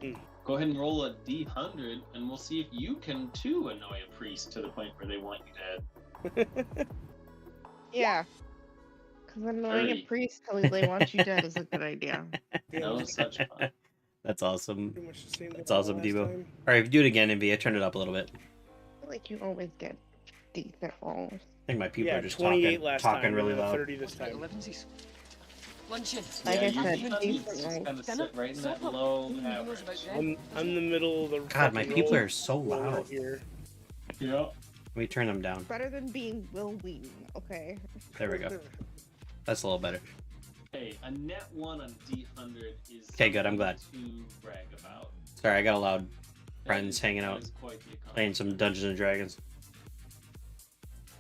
you. Go ahead and roll a D100, and we'll see if you can too annoy a priest to the point where they want you dead. Yeah. Because annoying a 30. priest till they want you dead is a good idea. No such fun. That's awesome. Pretty much the same That's as awesome, last Debo. time. Alright, do it again, Envy. I turned it up a little bit. I feel like you always get decent rolls. I think my people Yeah, are just 28 talking, last talking time, really and then loud. 30 this time. Like Yeah, I your said, D100 decent just rolls. kind of sit right in that low average. I'm in the middle of the. God, my fucking people roll- are so roll right loud. here. Yeah. Let me turn them down. Better than being Will Wheaton, okay? There we go. That's a little better. Hey, a net 1 on D100 is Okay, good, I'm glad. something to brag about. Sorry, I got a loud That friends is- hanging that out, is quite the playing some Dungeons and Dragons.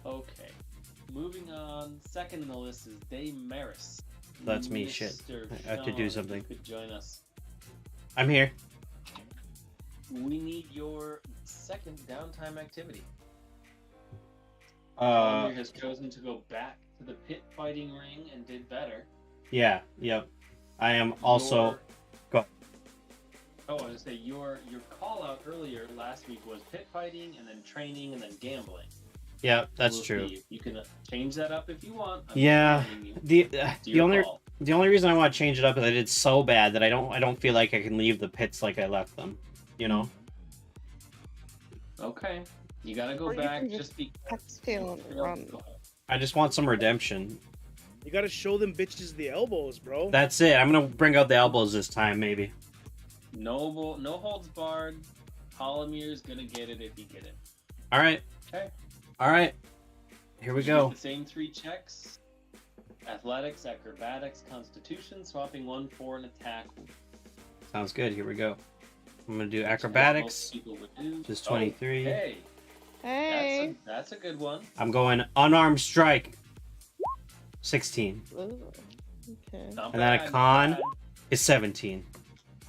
Okay. Moving on, second in the list is Dame Maris. That's me, shit. Mr. I have to do Sean, if something. you could join us. I'm here. We need your second downtime activity. Andrew has chosen to go back to the pit fighting ring and did better. Yeah, yep. I am also. Your- Go. Oh, I was gonna say your call out earlier last week was pit fighting and then training and then gambling. Yeah, that's We'll true. see. You can change that up if you want. I'm Yeah, reminding you. the It's the your only call. the only reason I want to change it up is I did so bad that I don't feel like I can leave the pits like I left them. You know. Okay. You gotta go Or you back can just be. Exhale and run. I just want some redemption. You gotta show them bitches the elbows, bro. That's it. I'm gonna bring out the elbows this time, maybe. No holds barred. Holomir's gonna get it if he get it. All right. Okay. All right. Here we Use go. The same 3 checks: athletics, acrobatics, constitution, swapping 1 for an attack. Sounds good. Here we go. I'm gonna do Which most acrobatics. people would do. Just Oh, 23. hey, Hey! that's a good one. I'm going unarmed strike. 16 Ooh, okay. Not And then a bad, not con. bad. is 17.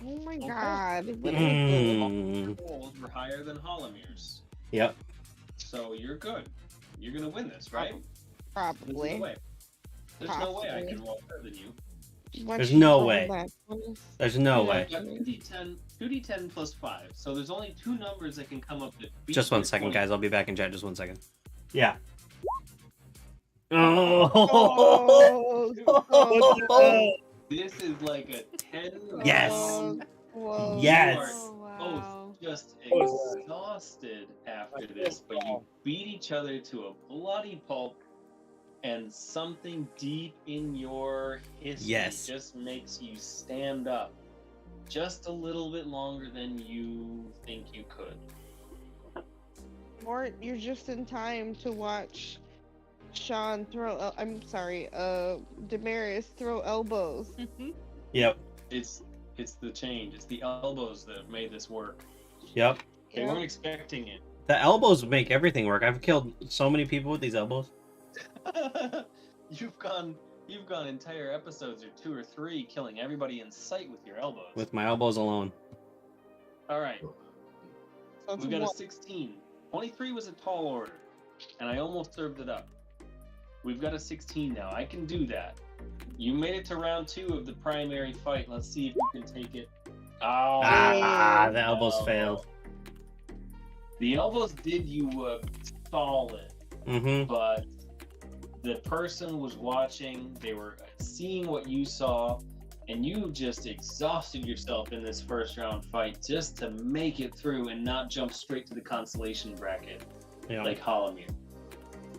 Oh my Okay. god. Mm. Rolls were higher than Holomir's, Yep. so you're good. You're gonna win this, right? There's Probably. no way. There's no way I Possibly. can roll better than you. Why There's don't you no roll way. that, please? There's no Yeah, way. I've got 2d10 plus 5, so there's only 2 numbers that can come up that beat Just 1 your second, 20. guys. I'll be back in chat. Just 1 second. Yeah. Oh, Oh, This is like a 10. Yes. round. Whoa. Yes. Oh, wow. Both just Oh, exhausted after this, but you beat each other to a bloody pulp, and something deep in your history Yes. just makes you stand up just a little bit longer than you think you could. Or you're just in time to watch Sean throw. I'm sorry, Damaris throw elbows. Yep. It's the change. It's the elbows that have made this work. Yep. They Yeah. weren't expecting it. The elbows make everything work. I've killed so many people with these elbows. You've gone entire episodes or 2 or 3 killing everybody in sight with your elbows. With my elbows alone. All right, So it's we got a one. 16. 23 was a tall order, and I almost served it up. We've got a 16 now. I can do that. You made it to round 2 of the primary fight. Let's see if you can take it. Oh, The elbows no. failed. The elbows did you solid, Mm-hmm. but the person was watching. They were seeing what you saw, and you just exhausted yourself in this first round fight just to make it through and not jump straight to the consolation bracket Yeah. like Holomir.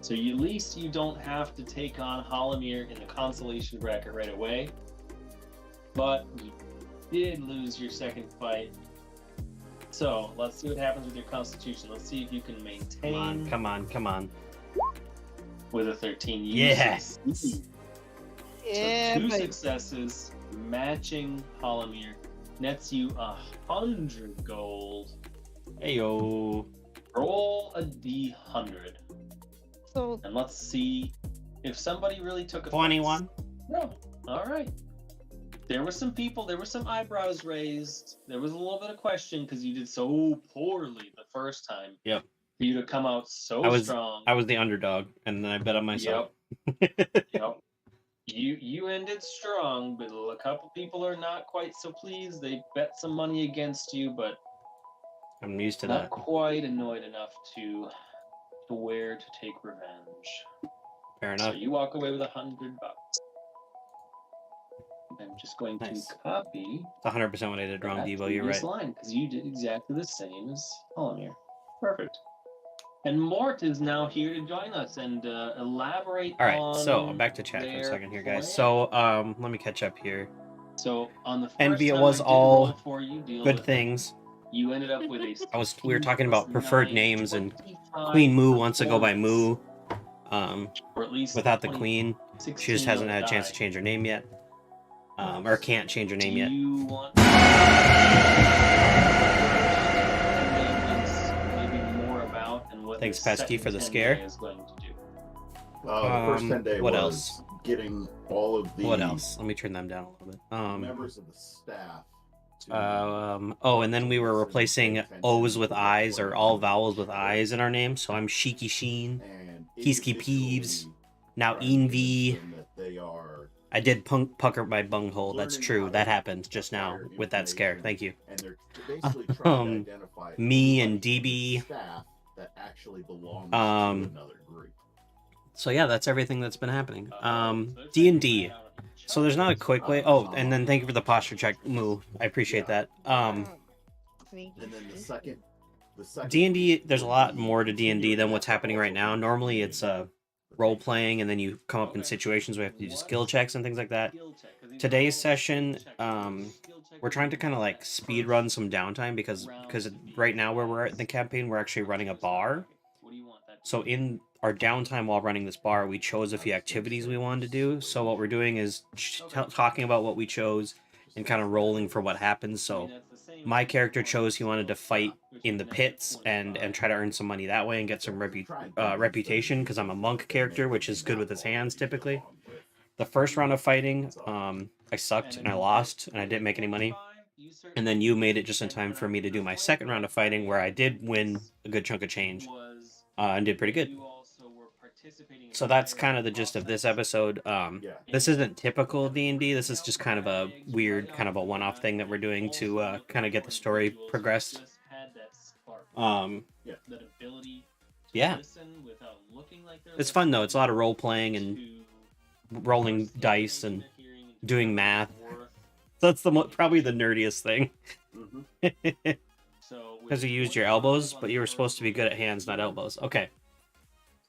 So at least you don't have to take on Holomir in the consolation bracket right away. but you did lose your second fight. So let's see what happens with your constitution. Let's see if you can maintain. Come on. With a 13. Yes. Yeah, So 2 but successes matching Hollomere nets you 100 gold. Heyo. Roll a d100. so And let's see if somebody really took offense. 21. No. All right. There were some people, there were some eyebrows raised. There was a little bit of question because you did so poorly the first time. Yep. For you to come out so strong. I was the underdog, and then I bet on myself. Yep. You ended strong, but a couple people are not quite so pleased. They bet some money against you, but I'm used to not that. quite annoyed enough to where to take revenge. Fair So enough. you walk away with $100. I'm just going Nice. to copy It's 100% what I did wrong, that Devo. You're previous right. line because you did exactly the same as Hollomere. Perfect. And Mort is now here to join us and elaborate All right, on so back to chat for a their second here, guys. plan. So, let me catch up here. So on the first Envy, it time was I did all roll for you, deal good with it. things. You ended up with a We were talking about preferred 9, names, and 25 Queen Moo wants to go by Moo. or at least Without the 20, queen, she 16 just hasn't on had a the chance to die. change her name yet. Or can't change her name Do yet. you want maybe more about and what Thanks, the Pesky, second for the 10 scare. day is going to do? The first 10 day what was else? getting all of the What else? Let me turn them down a little bit. members of the staff. And then we were replacing O's with I's, or all vowels with I's in our name. So I'm Shiki Sheen. Kiski Peeves. Now Envy. I did pucker my bunghole. That's true. That happened just now with that scare. Thank you. Me and DB. That actually belongs to another group. So yeah, that's everything that's been happening. D&D. So there's not a quick way. Oh, and then thank you for the posture check, Moo. I appreciate that. And then the second D&D, there's a lot more to D&D than what's happening right now. Normally it's role playing, and then you come up in situations where you have to do skill checks and things like that. Today's session, we're trying to kind of like speed run some downtime because right now where we're at in the campaign, we're actually running a bar. So in our downtime while running this bar, we chose a few activities we wanted to do. So what we're doing is talking about what we chose and kind of rolling for what happens. So my character chose he wanted to fight in the pits and try to earn some money that way and get some reputation, because I'm a monk character, which is good with his hands typically. The first round of fighting, I sucked and I lost and I didn't make any money. And then you made it just in time for me to do my second round of fighting, where I did win a good chunk of change and did pretty good. So that's kind of the gist of this episode. This isn't typical D&D. This is just kind of a weird, kind of a one-off thing that we're doing to kind of get the story progressed. Yeah. It's fun, though. It's a lot of role-playing and rolling dice and doing math. That's probably the nerdiest thing. Because you used your elbows, but you were supposed to be good at hands, not elbows. Okay.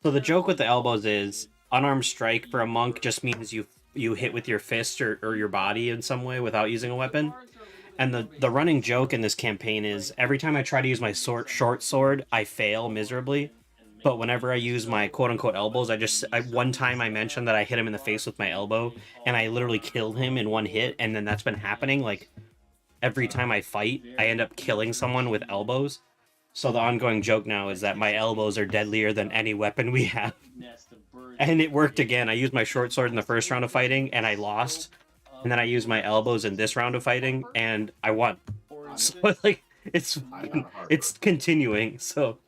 So the joke with the elbows is unarmed strike for a monk just means you hit with your fist or your body in some way without using a weapon. And the running joke in this campaign is every time I try to use my short sword, I fail miserably. But whenever I use my quote-unquote elbows, one time I mentioned that I hit him in the face with my elbow, and I literally killed him in one hit, and then that's been happening. Like, every time I fight, I end up killing someone with elbows. So the ongoing joke now is that my elbows are deadlier than any weapon we have. And it worked again. I used my short sword in the first round of fighting, and I lost. And then I used my elbows in this round of fighting, and I won. So, like, it's continuing, so...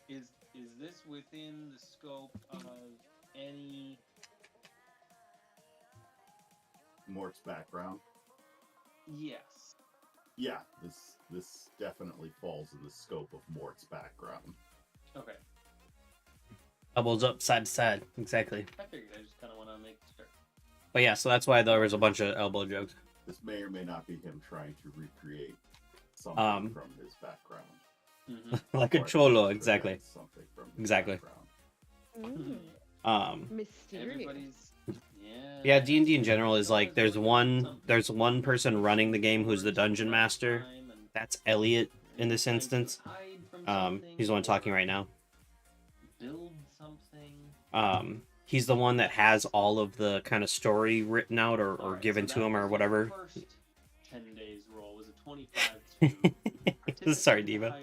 Is this within the scope of any... Mort's background? Yes. Yeah, this definitely falls in the scope of Mort's background. Okay. Elbows up, side to side. Exactly. I figured. I just kind of want to make sure. But yeah, so that's why there was a bunch of elbow jokes. This may or may not be him trying to recreate something from his background. Mm-hmm. Like a cholo, exactly. Something from his Exactly. background. Mysterious. Everybody's... Yeah, D&D in general is like there's one person running the game who's the dungeon master. That's Elliot in this instance. He's the one talking right now. Build something. He's the one that has all of the kind of story written out or given to him or whatever. 10 days roll was a 25 to Sorry, Diva.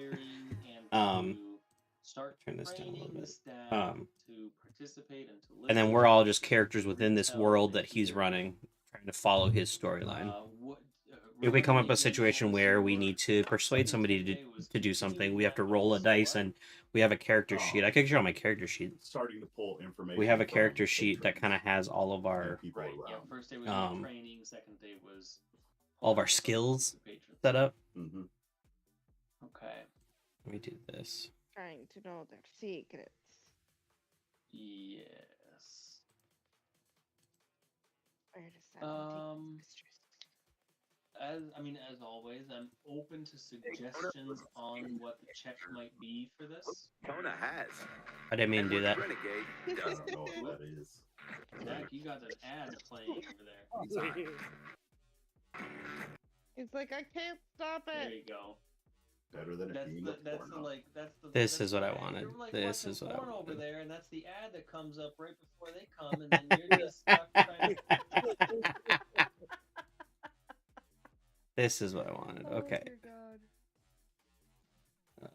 Start turn this down a little training the bit. staff to participate and to listen. And then we're all just characters within this world that he's running, trying to follow his storyline. If we come up with a situation where we need to persuade somebody to do something, we have to roll a dice, and we have a character sheet. I could show my character sheet. Starting to pull information. We have a from character sheet that patrons kind of has all of our and people Right. Yeah. around. First day was training. Second day was all of our skills set up. Mm-hmm. Okay. Let me do this. Trying to know their secrets. Yes. Where does that As always, I'm open to suggestions on what the check might be for this. Kona has. I didn't mean to do that. Renegade I does. don't know what that is. Zach, you got an ad playing over there. It's like, I can't stop There it. you go. Better than it being a porno. This is what I wanted. This is what I porn over wanted. there, and that's the ad that comes up right before they come, and then you're just stuck trying to... This is what I wanted. Okay.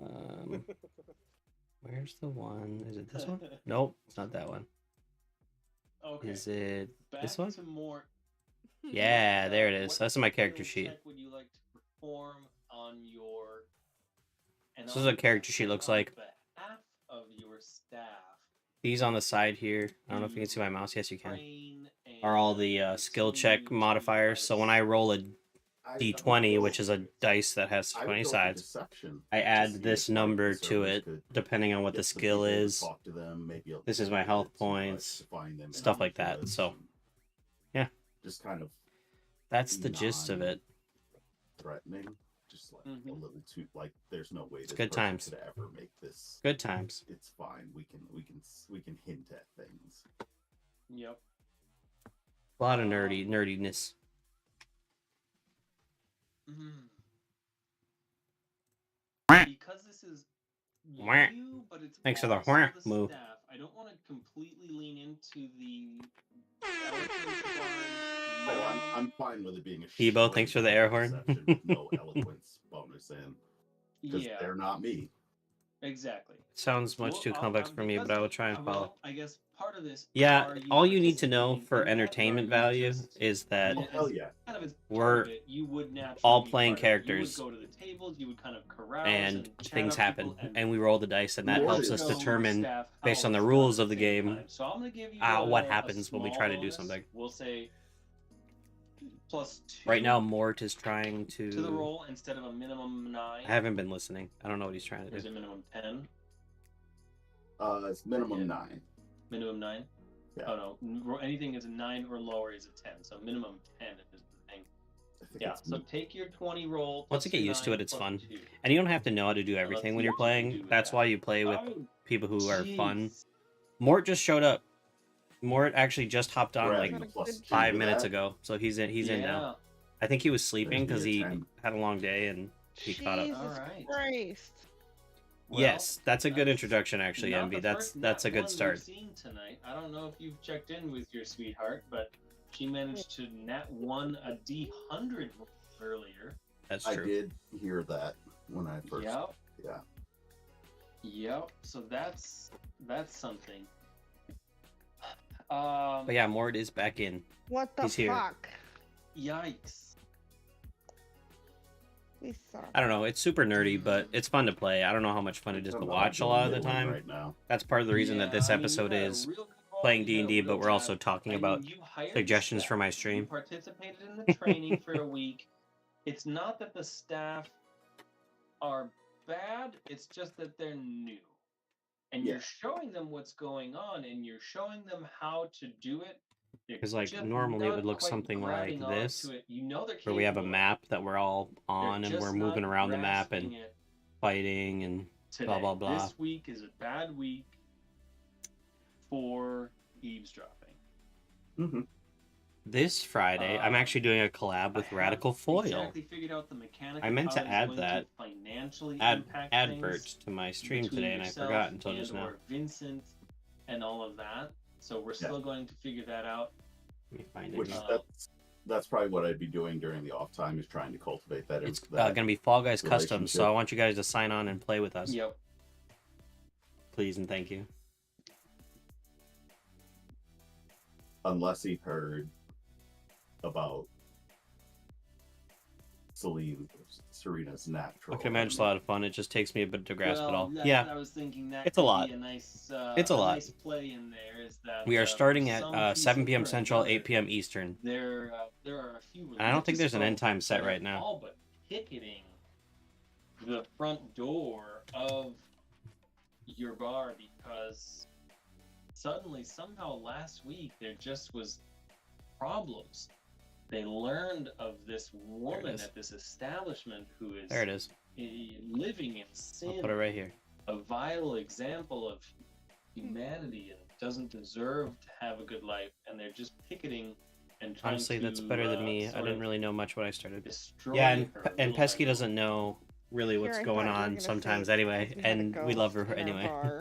Oh, Where's the one? Is it this one? Nope, it's not that one. Okay. Is it Back this one? to more. Yeah, there it is. What That's my character skill sheet. check would you like to perform on your? And This is what a character sheet looks like. behalf of your staff. These on the side here. I don't know if you can see my mouse. Yes, you can. Train Are all the skill check modifiers. So when I roll a D20, which is a dice that has 20 sides, I add this number to it depending on what the skill is. This is my health points, stuff like that. So, yeah, just kind of that's the gist of it. threatening, just like a little too like. There's no way this good person times. could ever make this. Good times. It's fine. We can hint at things. Yep. A lot of nerdiness. Because this is Wah. you, but it's Thanks for the also wah the move. staff. I don't want to completely lean into the. Oh, I'm fine with it being a. Hebo, short thanks for the air horn. perception with no eloquence bonus in, because Yeah, they're not me. exactly. Sounds much too complex for me, but I will try and follow. Well, I guess part of this. Yeah, are all you need to know participating for in that, or entertainment you value just- is that Oh hell yeah! kind of as we're part of it, you would naturally all be playing part of it. characters. You would go to the tables, you would kind of carouse and chat things up happen, people, and we roll the dice, and that More helps to us show determine, staff how based on the it's done rules at of the same game, time. So I'm gonna give you what a happens when we try to small do bonus. something. We'll say +2 Right now, Mort is trying to the roll instead of a minimum 9. I haven't been listening. I don't know what he's trying Or to is do. it minimum 10? It's minimum Yeah. 9. Minimum 9? Yeah. Oh no, anything is a 9 or lower is a 10. So minimum 10 is the thing. I think Yeah. it's So take your 20 roll. Once you plus get your used to 9 it, it's plus fun. 2. And you don't have to know how to do let's everything see when you're what you can do playing. with That's that. why you play with Oh, people who are fun. jeez. Mort just showed up. Mort actually just hopped on We're like adding a +2 to 5 minutes that. ago, so he's in. He's in now. Yeah. I think he was sleeping There's because me he at 10. had a long day and he caught up. Jesus Alright. Christ. Well, Yes, that's a good that's introduction, actually, not Envy. the That's first a nat good one start. we've seen tonight. I don't know if you've checked in with your sweetheart, but she managed to nat 1 a D100 earlier. That's I true. did hear that when I first. Yep. Yeah. Yep. So that's something. But yeah, Mort is back in. What the He's here. fuck? Yikes. We suck. I don't know. It's super nerdy, but it's fun to play. I don't know how much fun it is to watch a lot of the time. Right now. That's part of the reason that this Yeah, I mean, episode you got a is real good roll, playing you got a D&D, but real we're also job. talking I about mean, you hired suggestions staff. for my You stream. participated in the training for a week. It's not that the staff are bad, it's just that they're new. And Yeah. you're showing them what's going on, and you're showing them how to do it. They're 'Cause, like, just normally it not would look quite something like grabbing onto this, it. You know they're where we have a capable. map that we're all They're on and just we're not moving around the map and grasping it fighting and today. blah, blah, blah. This week is a bad week for eavesdropping. Mm-hmm. This Friday, I'm actually doing a collab with Radical Foil. Exactly figured out the mechanic I of meant how to it's add going that financially impact advert things to my stream between today, and I yourself forgot until just now. or Vincent and all of that. So we're still going to figure that out. Let me find Which it. that's probably what I'd be doing during the off time, is trying to cultivate that. It's going to be Fall Guys Custom, so I relationship. want you guys to sign on and play with us. Yep. Please and thank you. Unless he heard about Serena's natural. I can imagine it's a lot of fun. It just takes me a bit to grasp it all. That's Yeah, what I was thinking. That it's a could lot. be a nice, It's a lot. nice play in there is that we are starting for some at 7 people p.m. or Central, another, 8 p.m. Eastern. There are a few. And I don't think there's an end religious time folks set that right are now. all but picketing the front door of your bar because suddenly, somehow, last week there just was problems. They learned of this woman at this establishment who is There it is. living in sin. I'll put it right here. A vile example of humanity and doesn't deserve to have a good life, and they're just picketing and trying Honestly, to, that's better than me. I sort didn't of really know much when I started. destroy Yeah, and, her and little Pesky life. doesn't know really what's Here, I going thought you were on gonna sometimes say anyway, we had a and we love her ghost in our anyway. bar,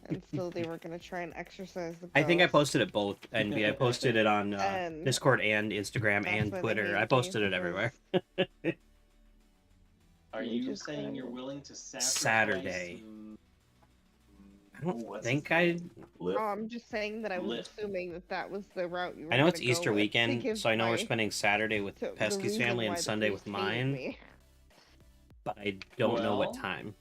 and so they were gonna try and exorcise the ghost. I think I posted it both, and I posted it on And Discord and Instagram that's and why they Twitter. hate I me, posted it because everywhere. Are you you just saying kinda- you're willing to sacrifice? Saturday. I don't what's think his I. name? Lift. I'm just saying that I was Lift. assuming that was the route you were I know it's gonna go Easter with to weekend, give so I know we're my- spending Saturday with to- the Pesky's reason family why and the Sunday with priest hated mine, me. but I don't know what Well, time.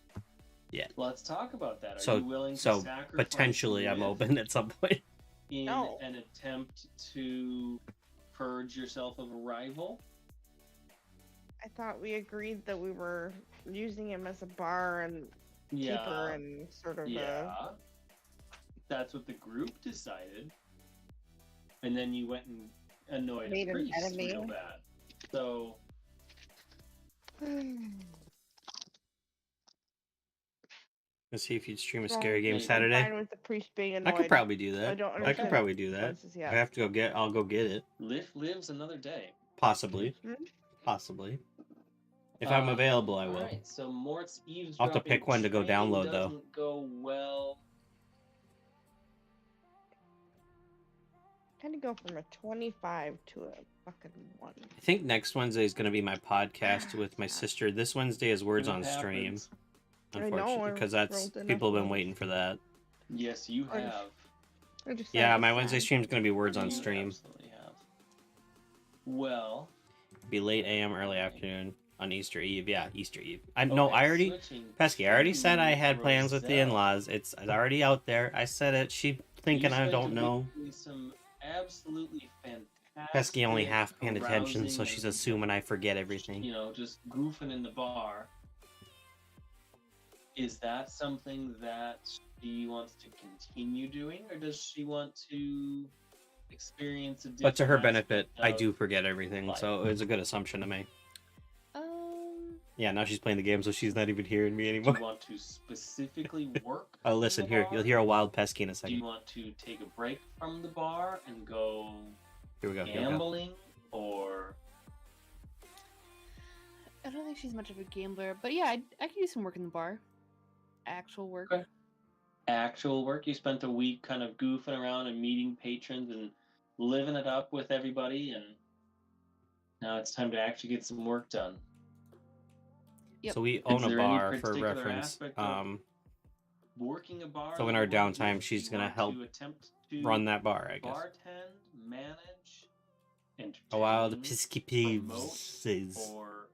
Let's talk about that. Are So- you willing to so sacrifice potentially I'm Lift open at some point. in No. an attempt to purge yourself of a rival? I thought we agreed that we were using him as a bar and keeper Yeah. and sort of Yeah. That's what the group decided. And then you went and annoyed Made a an priest enemy. real bad. So Let's see if you'd stream a Well, scary game maybe. Saturday. fine with the priest being I annoyed. could probably do I that. don't I could understand probably the do that. consequences yet. I have to go get. I'll go get it. Lift lives another day. Possibly. Hmm? Possibly. If I'm available, I will. Alright, so Mort's eavesdropping I'll have to pick one to go training download, though. doesn't go well. Kind of go from a 25 to a fucking 1. I think next Wednesday is going to be my podcast with my sister. This Wednesday is Words It on Stream, happens. I know, unfortunately, I because that's rolled enough people have been ones. waiting for that. Yes, you I have. I just Yeah, said my it's Wednesday sad. stream is going to be Words on You Stream. absolutely have. Well, Be late AM, early afternoon on Easter Eve. Yeah, Easter Eve. I okay, no, I already switching Pesky. I already said I had to plans with the Roselle. in-laws. It's already out there. I said it. She thinking You I spent don't a know. week doing some absolutely fantastic. Pesky only half paying attention, so carousing she's and, assuming I forget everything. You know, just goofing in the bar. Is that something that she wants to continue doing, or does she want to experience a different But to her aspect benefit, I of- do forget everything, life? so it was a good assumption to make. Um, Yeah, now she's playing the game, so she's not even hearing me Do anymore. you want to specifically work? Oh, in listen the here. bar? You'll hear a wild Pesky in a Do second. you want to take a break from the bar and go Here we go. Here we go. gambling, or I don't think she's much of a gambler, but yeah, I could do some work in the bar. Actual work. Okay. actual work? You spent a week kind of goofing around and meeting patrons and living it up with everybody, and now it's time to actually get some work done. Yep. So we own a there any bar for particular reference. aspect of Working a bar. So in that our you want downtime, to- she's you gonna want help to attempt to run that bar, I guess. bartend, manage, A wild entertain, Pesky promote, Peeves. or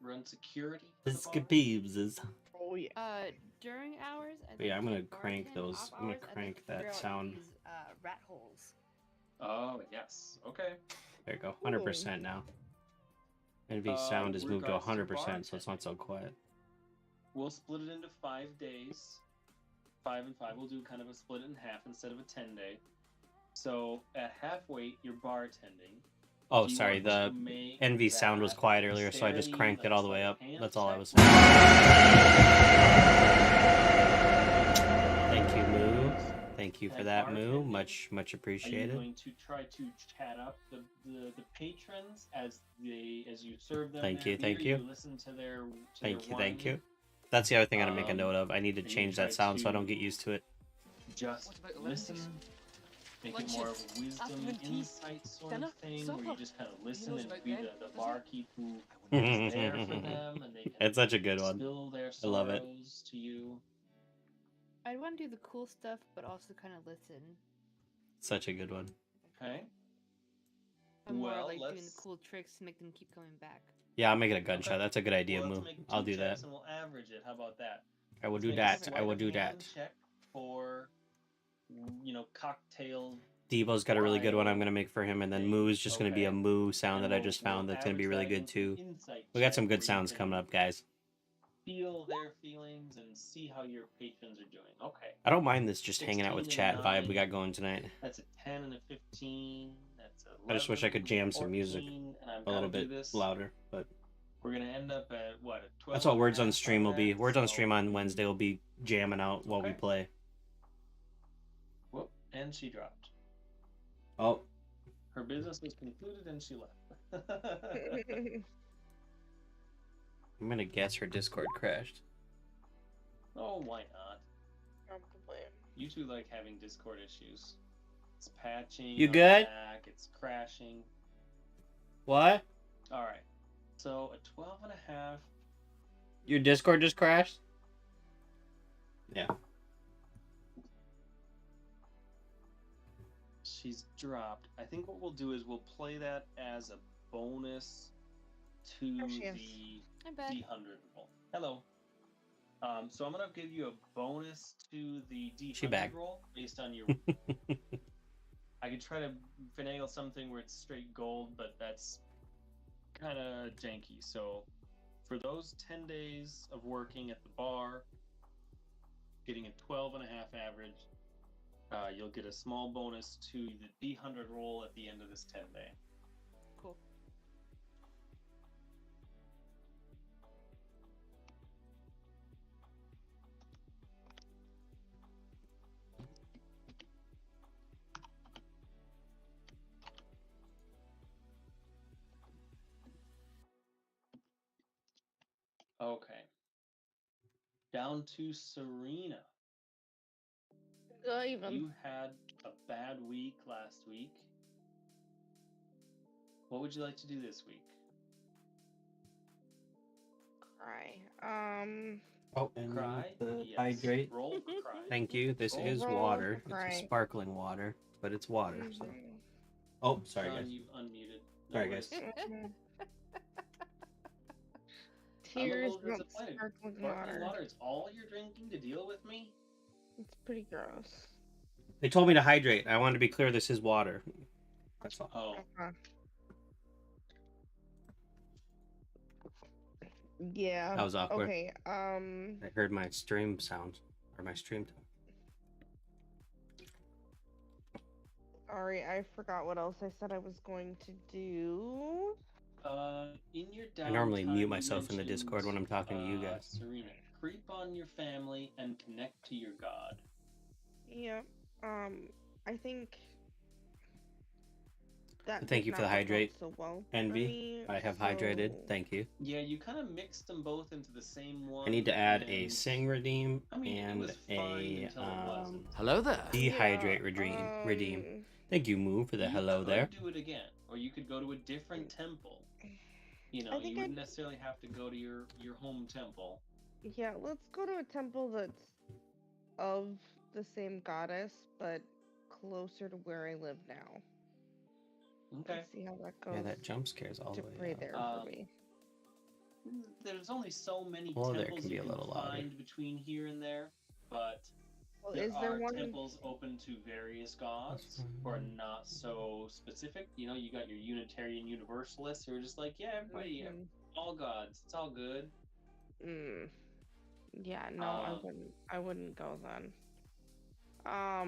run security. for the Pesky bar? Peeves. Oh yeah. During hours. I Yeah, I'm gonna think crank bartend, those. off I'm gonna hours, I'd crank like to figure that out sound. these, rat holes. Oh yes. Okay. There you go. 100% now. Envy's sound is moved to regards to 100%, so it's not so quiet. We'll split it into 5 days. 5 and 5. We'll do kind of a split it in half instead of a 10-day. So at halfway, you're bartending. Oh, Do you sorry. want The to make Envy sound was that quiet earlier, so I just dexterity, cranked it all the way up. sleight of hand That's all I was check? saying. Thank you, Moo. Thank you for And that, Moo. bartending, Much Are you appreciated. going to try to chat up the patrons as you serve them Thank their you, beer? thank you. You listen to their Thank you, thank whining? you. That's the other thing I gotta make a note Um, of. I need to Are you change try that sound so I don't get to used to it. just What about listen? lunches? Make it more of a Lunches, wisdom afternoon tea, insight sort dinner, of thing, where you supper. just kind of He listen knows and about be them, the doesn't he? barkeep who is there for them, and they can It's such a good one. spill their I love it. sorrows to you. I'd want to do the cool stuff, but also kind of listen. Such a good one. Okay. I'm more Well, like doing the let's- cool tricks to make them keep coming back. Yeah, I'll make it a gunshot. Okay. That's a good idea, Well, let's Moo. make I'll two do that. checks and we'll average it. How about that? I will Let's do make a that. I sleight will of do hand that. check for, cocktail. Devo's got a really good one I'm Wild gonna make for him, and then thing. Moo is just gonna be a Okay. moo sound And that I we'll- just found we'll that's gonna be average really that good into too. insight We got check some good where you sounds can coming up, guys. Feel their feelings and see how your patrons are doing. Okay. I don't mind this just hanging out with 16 and chat vibe we 9. got going tonight. That's a 10 and a 15. That's 11, I just wish I could jam some music 14, and I've a got little to do bit this. louder, but We're gonna end up at what? A 12. that's what Words and a on half Stream will be. that, Words on so- Stream on Wednesday will be jamming out while we Okay. play. Whoop! And she dropped. Oh, Her business was concluded and she left. I'm gonna guess her Discord crashed. Oh, why not? Probably. You two like having Discord issues. It's patching. You on good? the back, it's crashing. What? All right. So a 12 and a half. Your Discord just crashed? Yeah. She's dropped. I think what we'll do is we'll play that as a bonus to There she is. the I'm back. D100 roll. Hello. So I'm gonna give you a bonus to the She D100 back. roll based on your. I could try to finagle something where it's straight gold, but that's kind of janky. So for those 10 days of working at the bar, getting a 12 and a half average, you'll get a small bonus to the D100 roll at the end of this 10 day. Cool. Okay. Down to Serena. Even. You had a bad week last week. What would you like to do this week? Cry. Oh, and Cry? the Yes. hydrate. Roll for cry. Thank you. This Roll is for water. It's crying. a sparkling water, but it's water. So. Mhm. Oh, sorry Sean, guys. you unmuted. Sorry, worries. guys. Tears, I'm a little not disappointed. sparkling Sparkling water. water is all you're drinking to deal with me? It's pretty gross. They told me to hydrate. I wanted to be clear. This is water. That's all. Oh, Yeah. That was awkward. Okay. I heard my stream sound or my stream tone. Sorry, I forgot what else I said I was going to do. in your downtime, I normally mute you myself in the Discord when I'm talking to you mentioned, guys. Serena, creep on your family and connect to your god. Yeah. I think that Thank did you for not the work out hydrate, so well for Envy. me, I have hydrated. so- Thank you. Yeah, you kind of mixed them both into the same one. I need to add a and- sing redeem I mean, it and was fine a until it wasn't. Hello there. dehydrate Yeah, redeem. Thank you, Moo, for the You hello could there. do it again, or you could go to a different temple. You know, I you think wouldn't necessarily have to go to your home temple. Yeah, let's go to a temple that's of the same goddess, but closer to where I live now. Okay. Let's see how that goes. Yeah, that jump scares all to the way pray out. there for me. There's only so many Well, there temples can be you a can little louder. find between here and there, but Well, there is there are one? temples open to various gods who are not so specific. You know, you got your Unitarian Universalists who are just like, yeah, everybody, Mhm. all gods, it's all good. Yeah, no, I Um, wouldn't. I wouldn't go then. I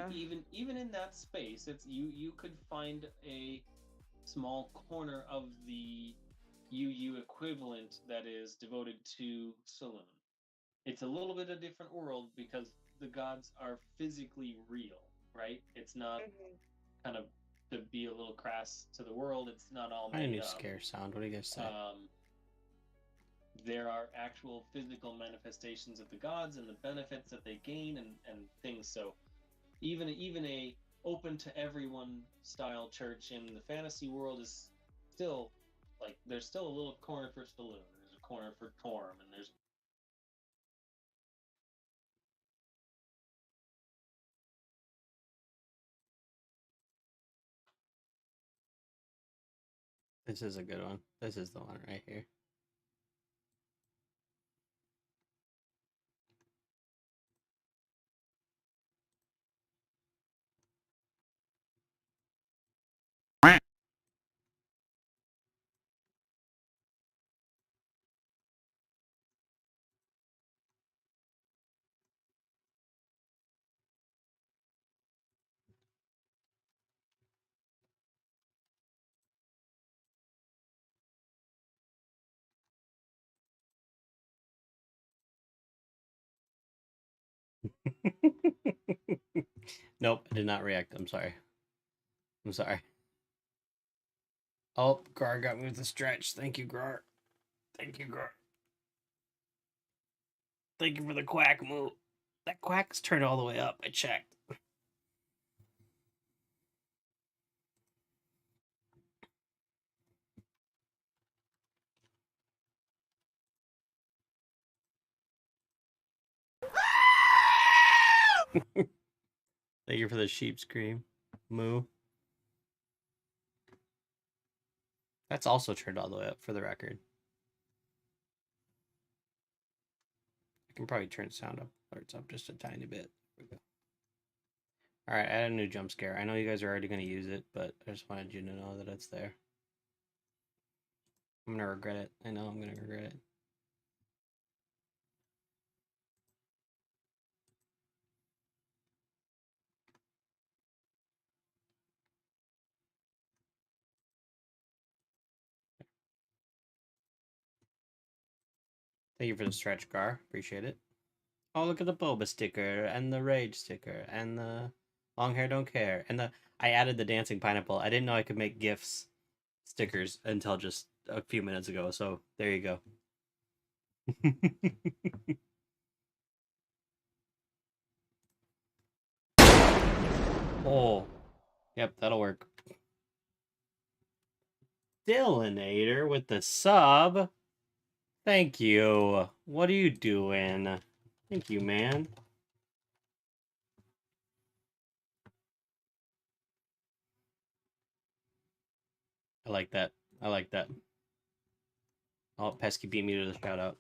mean, even in that space, it's you could find a small corner of the UU equivalent that is devoted to saloon. it's a little bit a different world because the gods are physically real, right? It's not kind of, to be a little crass to the world, it's not all I need a made new up. scare sound. What do you guys say? There are actual physical manifestations of the gods and the benefits that they gain and things. So even a open to everyone style church in the fantasy world is still like, there's still a little corner for Saloon, there's a corner for Torm, and there's This is a good one. This is the one right here. Nope, I did not react. I'm sorry. I'm sorry. Oh, Gar got me with the stretch. Thank you, Gar. Thank you, Gar. Thank you for the quack move. That quack's turned all the way up. I checked. Thank you for the sheep scream. Moo. That's also turned all the way up for the record. I can probably turn sound up, or it's up just a tiny bit. Alright, add a new jump scare. I know you guys are already going to use it, but I just wanted you to know that it's there. I'm going to regret it. I know I'm going to regret it. Thank you for the stretch, Gar. Appreciate it. Oh, look at the boba sticker, and the rage sticker, and the long hair don't care, and the... I added the dancing pineapple. I didn't know I could make GIFs stickers until just a few minutes ago, so there you go. Oh, yep, that'll work. Dylanator with the sub. Thank you. What are you doing? Thank you, man. I like that. I like that. Oh, Pesky beat me to the shout out.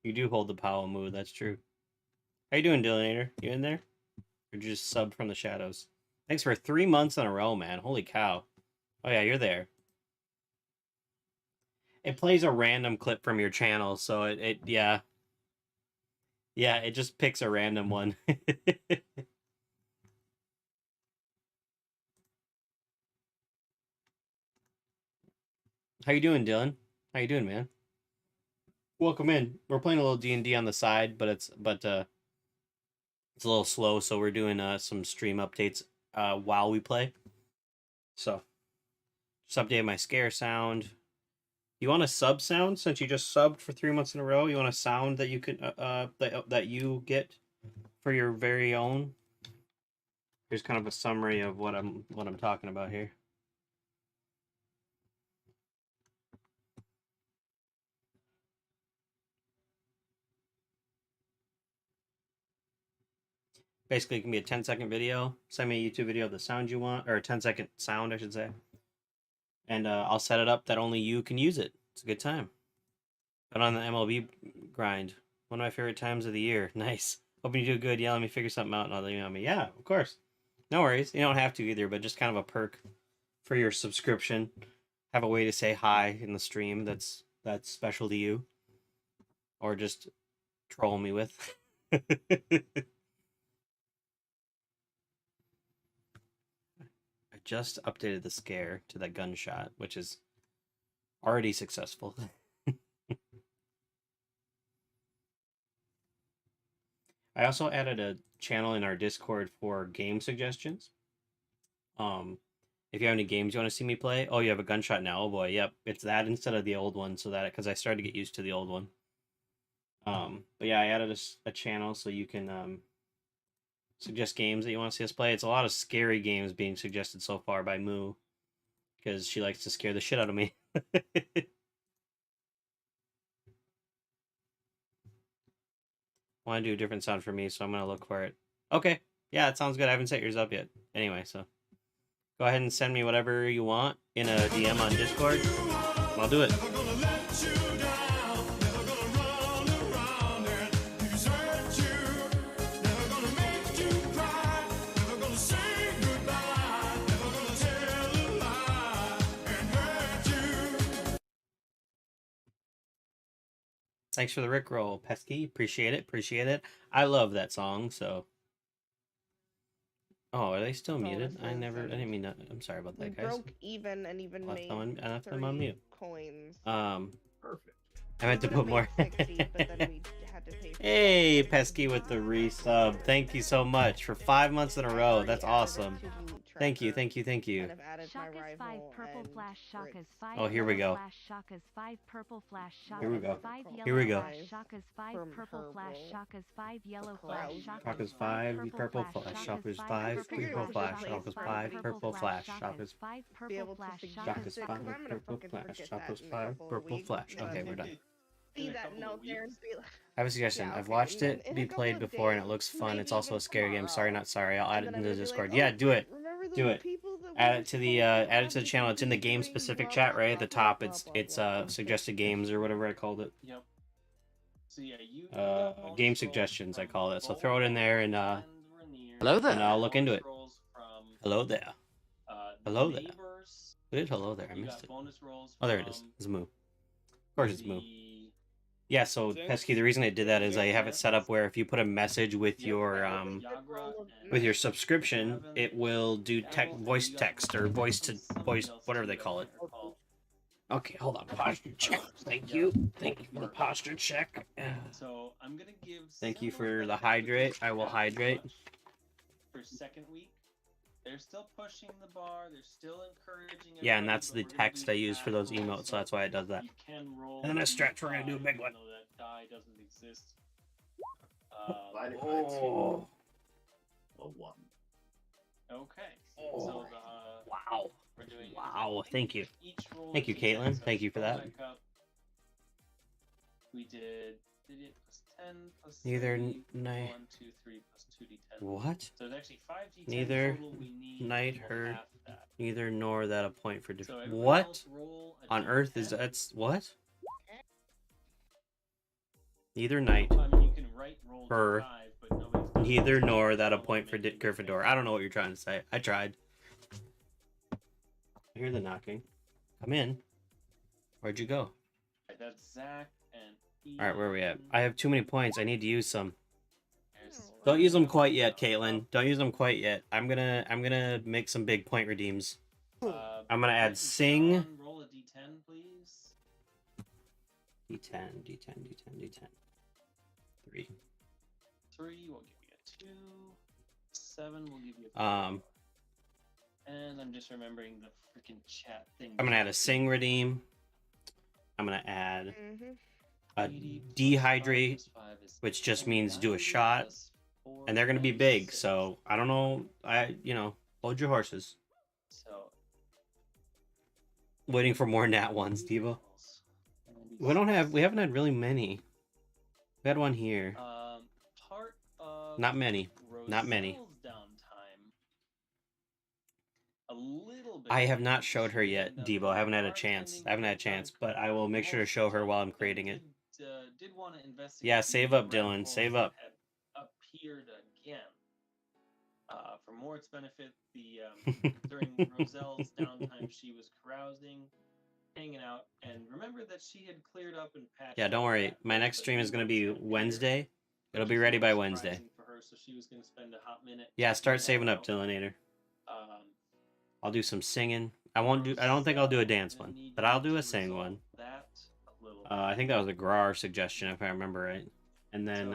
You do hold the power move, that's true. How you doing, Dylanator? You in there? Or just subbed from the shadows? Thanks for 3 months in a row, man. Holy cow. Oh yeah, you're there. It plays a random clip from your channel, so it yeah. Yeah, it just picks a random one. How you doing, Dylan? How you doing, man? Welcome in. We're playing a little D&D on the side, but it's a little slow, so we're doing some stream updates while we play. So, just update my scare sound. You want a sub sound since you just subbed for 3 months in a row? You want a sound that you can that you get for your very own? Here's kind of a summary of what I'm talking about here. Basically, it can be a 10-second video. Send me a YouTube video of the sound you want, or a 10-second sound, I should say. And I'll set it up that only you can use it. It's a good time. But on the MLB grind, one of my favorite times of the year. Nice. Hoping you do good. Yeah, let me figure something out and I'll email me. Yeah, of course. No worries. You don't have to either, but just kind of a perk for your subscription. Have a way to say hi in the stream that's special to you. Or just troll me with. just updated the scare to that gunshot, which is already successful. I also added a channel in our Discord for game suggestions. If you have any games you want to see me play, oh, you have a gunshot now. Oh boy, yep, it's that instead of the old one, so that because I started to get used to the old one. But yeah, I added a channel so you can suggest games that you want to see us play. It's a lot of scary games being suggested so far by Moo, because she likes to scare the shit out of me. Want to do a different sound for me, so I'm gonna look for it. Okay, yeah, it sounds good. I haven't set yours up yet. Anyway, so go ahead and send me whatever you want in a DM on Discord. I'll do it. Thanks for the Rickroll, Pesky. Appreciate it. Appreciate it. I love that song, so. Oh, are they still muted? I didn't mean that. I'm sorry about that, We guys. broke even and even Left made them on mute. coins. Perfect. I meant to We would've put more. made 60, but then we had to pay for Hey, that. Pesky with the resub. Thank you so much for 5 months in a row. That's awesome. Thank you, thank you, thank you. Kind of added my Shaka's 5 rival purple and flash, Shaka's Rick's 5 Oh, here we yellow go. flash, Shaka's 5 purple flash, Here we Shaka's go. 5 yellow Here we go. flash, Shaka's 5 From purple her flash, role. Shaka's 5 yellow crowd. flash, Shaka's 5 purple flash, Shaka's 5 purple flash, Shaka's 5 purple flash, Shaka's 5 Be able purple to flash, suggest Shaka's it, 'cause 5 I'm gonna purple fucking flash, forget Shaka's that in a 5 couple of purple weeks, flash. but Okay, we're done. see In a that couple note of there and weeks. be like, I have a suggestion. Yeah, I've okay, watched in it a be couple played of before and it days, looks fun. It's maybe also a even scary game. Sorry, tomorrow. not sorry. I'll add it And into then the I'm gonna be Discord. like, Yeah, oh, do it. remember Do those it. people that we Add were it to the supposed to add it to the have channel. It's in the be game doing specific blah, chat blah, right at blah, the blah, top. blah, It's blah, it's blah. suggested games or whatever I called it. Yep. So yeah, you got bonus Game rolls suggestions I from call it. So Bolt throw it in there and Rainier. Hello there. and I'll look into Bonus it. rolls from, Hello there. uh, Hello there. Neighbors. Who did hello there? I You missed got it. bonus rolls Oh, there it is. from It's Moo. Of course it's Moo. the- Yeah, so Pesky, the reason I did that is I have it set up where if you put a message with your Yagra and with your subscription, Gavin, it will do Apple, and voice you got text or one voice from to somebody voice else whatever too, they I call it. can't recall. Okay, hold on. Posture check. Thank you. Thank you for the posture check. So I'm gonna give. Thank you similar for the benefits to hydrate. this I will chat hydrate. for second week. They're still pushing the bar. They're still encouraging. Yeah, and everybody, that's but the we're gonna text do I use for those die rolls, emotes, so that's why it does that. You can roll. And then a stretch, we're gonna do a big even one. though that die doesn't exist. Divided by Oh, a 1. Okay. Oh. So wow. we're doing. Wow, thank you. Each roll Thank you, is 10, Caitlin. so Thank you for scroll that. back up. We did it plus 10 plus Neither 3, night. 1, 2, 3 plus 2d10. What? So there's actually 5d10 Neither total we need. night equal her- half that. Neither nor that a point for So different. everybody What else roll a on earth is D10. that's what? Neither night, I mean, you can write roll her, d5, but nobody's done neither it, so nor I that a don't point wanna for make it Gryffindor. fair. I don't know what you're trying to say. I tried. I hear the knocking. Come in. Where'd you go? Alright, that's Zach and All right, where are we at? Ian. I have too many points. I need to use some. There's Don't use them Freya. quite yet, Caitlin. Don't use them quite yet. I'm gonna make some big point redeems. I'm gonna add Brett and sing. Sean, roll a d10, please. D10, D10, D10, D10. 3. 3 will give you a 2. 7 will give you a 4. And I'm just remembering the freaking chat thing. I'm gonna add a sing redeem. I'm gonna add Mm-hmm. a 80 plus dehydrate, 5 plus 5 is which just 10, means do a 90 shot, plus 4 and they're gonna be is big. 6. So I don't know. Hold your horses. So Waiting for more nat ones, Devo. We haven't had really many. We had one here. Part of Not many. Not many. Roselle's downtime, a little bit. I have not showed her yet, Debo. I haven't had a chance. I haven't had a chance, but I will make sure to show her while I'm creating it. Did want to investigate. Yeah, save up, the Dylan. red Save holes up. that had appeared again. For Mort's benefit, during Roselle's downtime, she was carousing, hanging out, and remember that she had cleared up and patched. Yeah, don't up worry. that My hole, next but stream is gonna Mort's be gonna be here, Wednesday. It'll which be is ready a by little Wednesday. surprising for her, so she was going to spend a hot minute. Yeah, checking start that saving up, out. Dylanator. I'll do some singing. I don't think I'll do a dance one, but I'll do a sing one. That a little I think that was a Grar suggestion, if I remember right. And then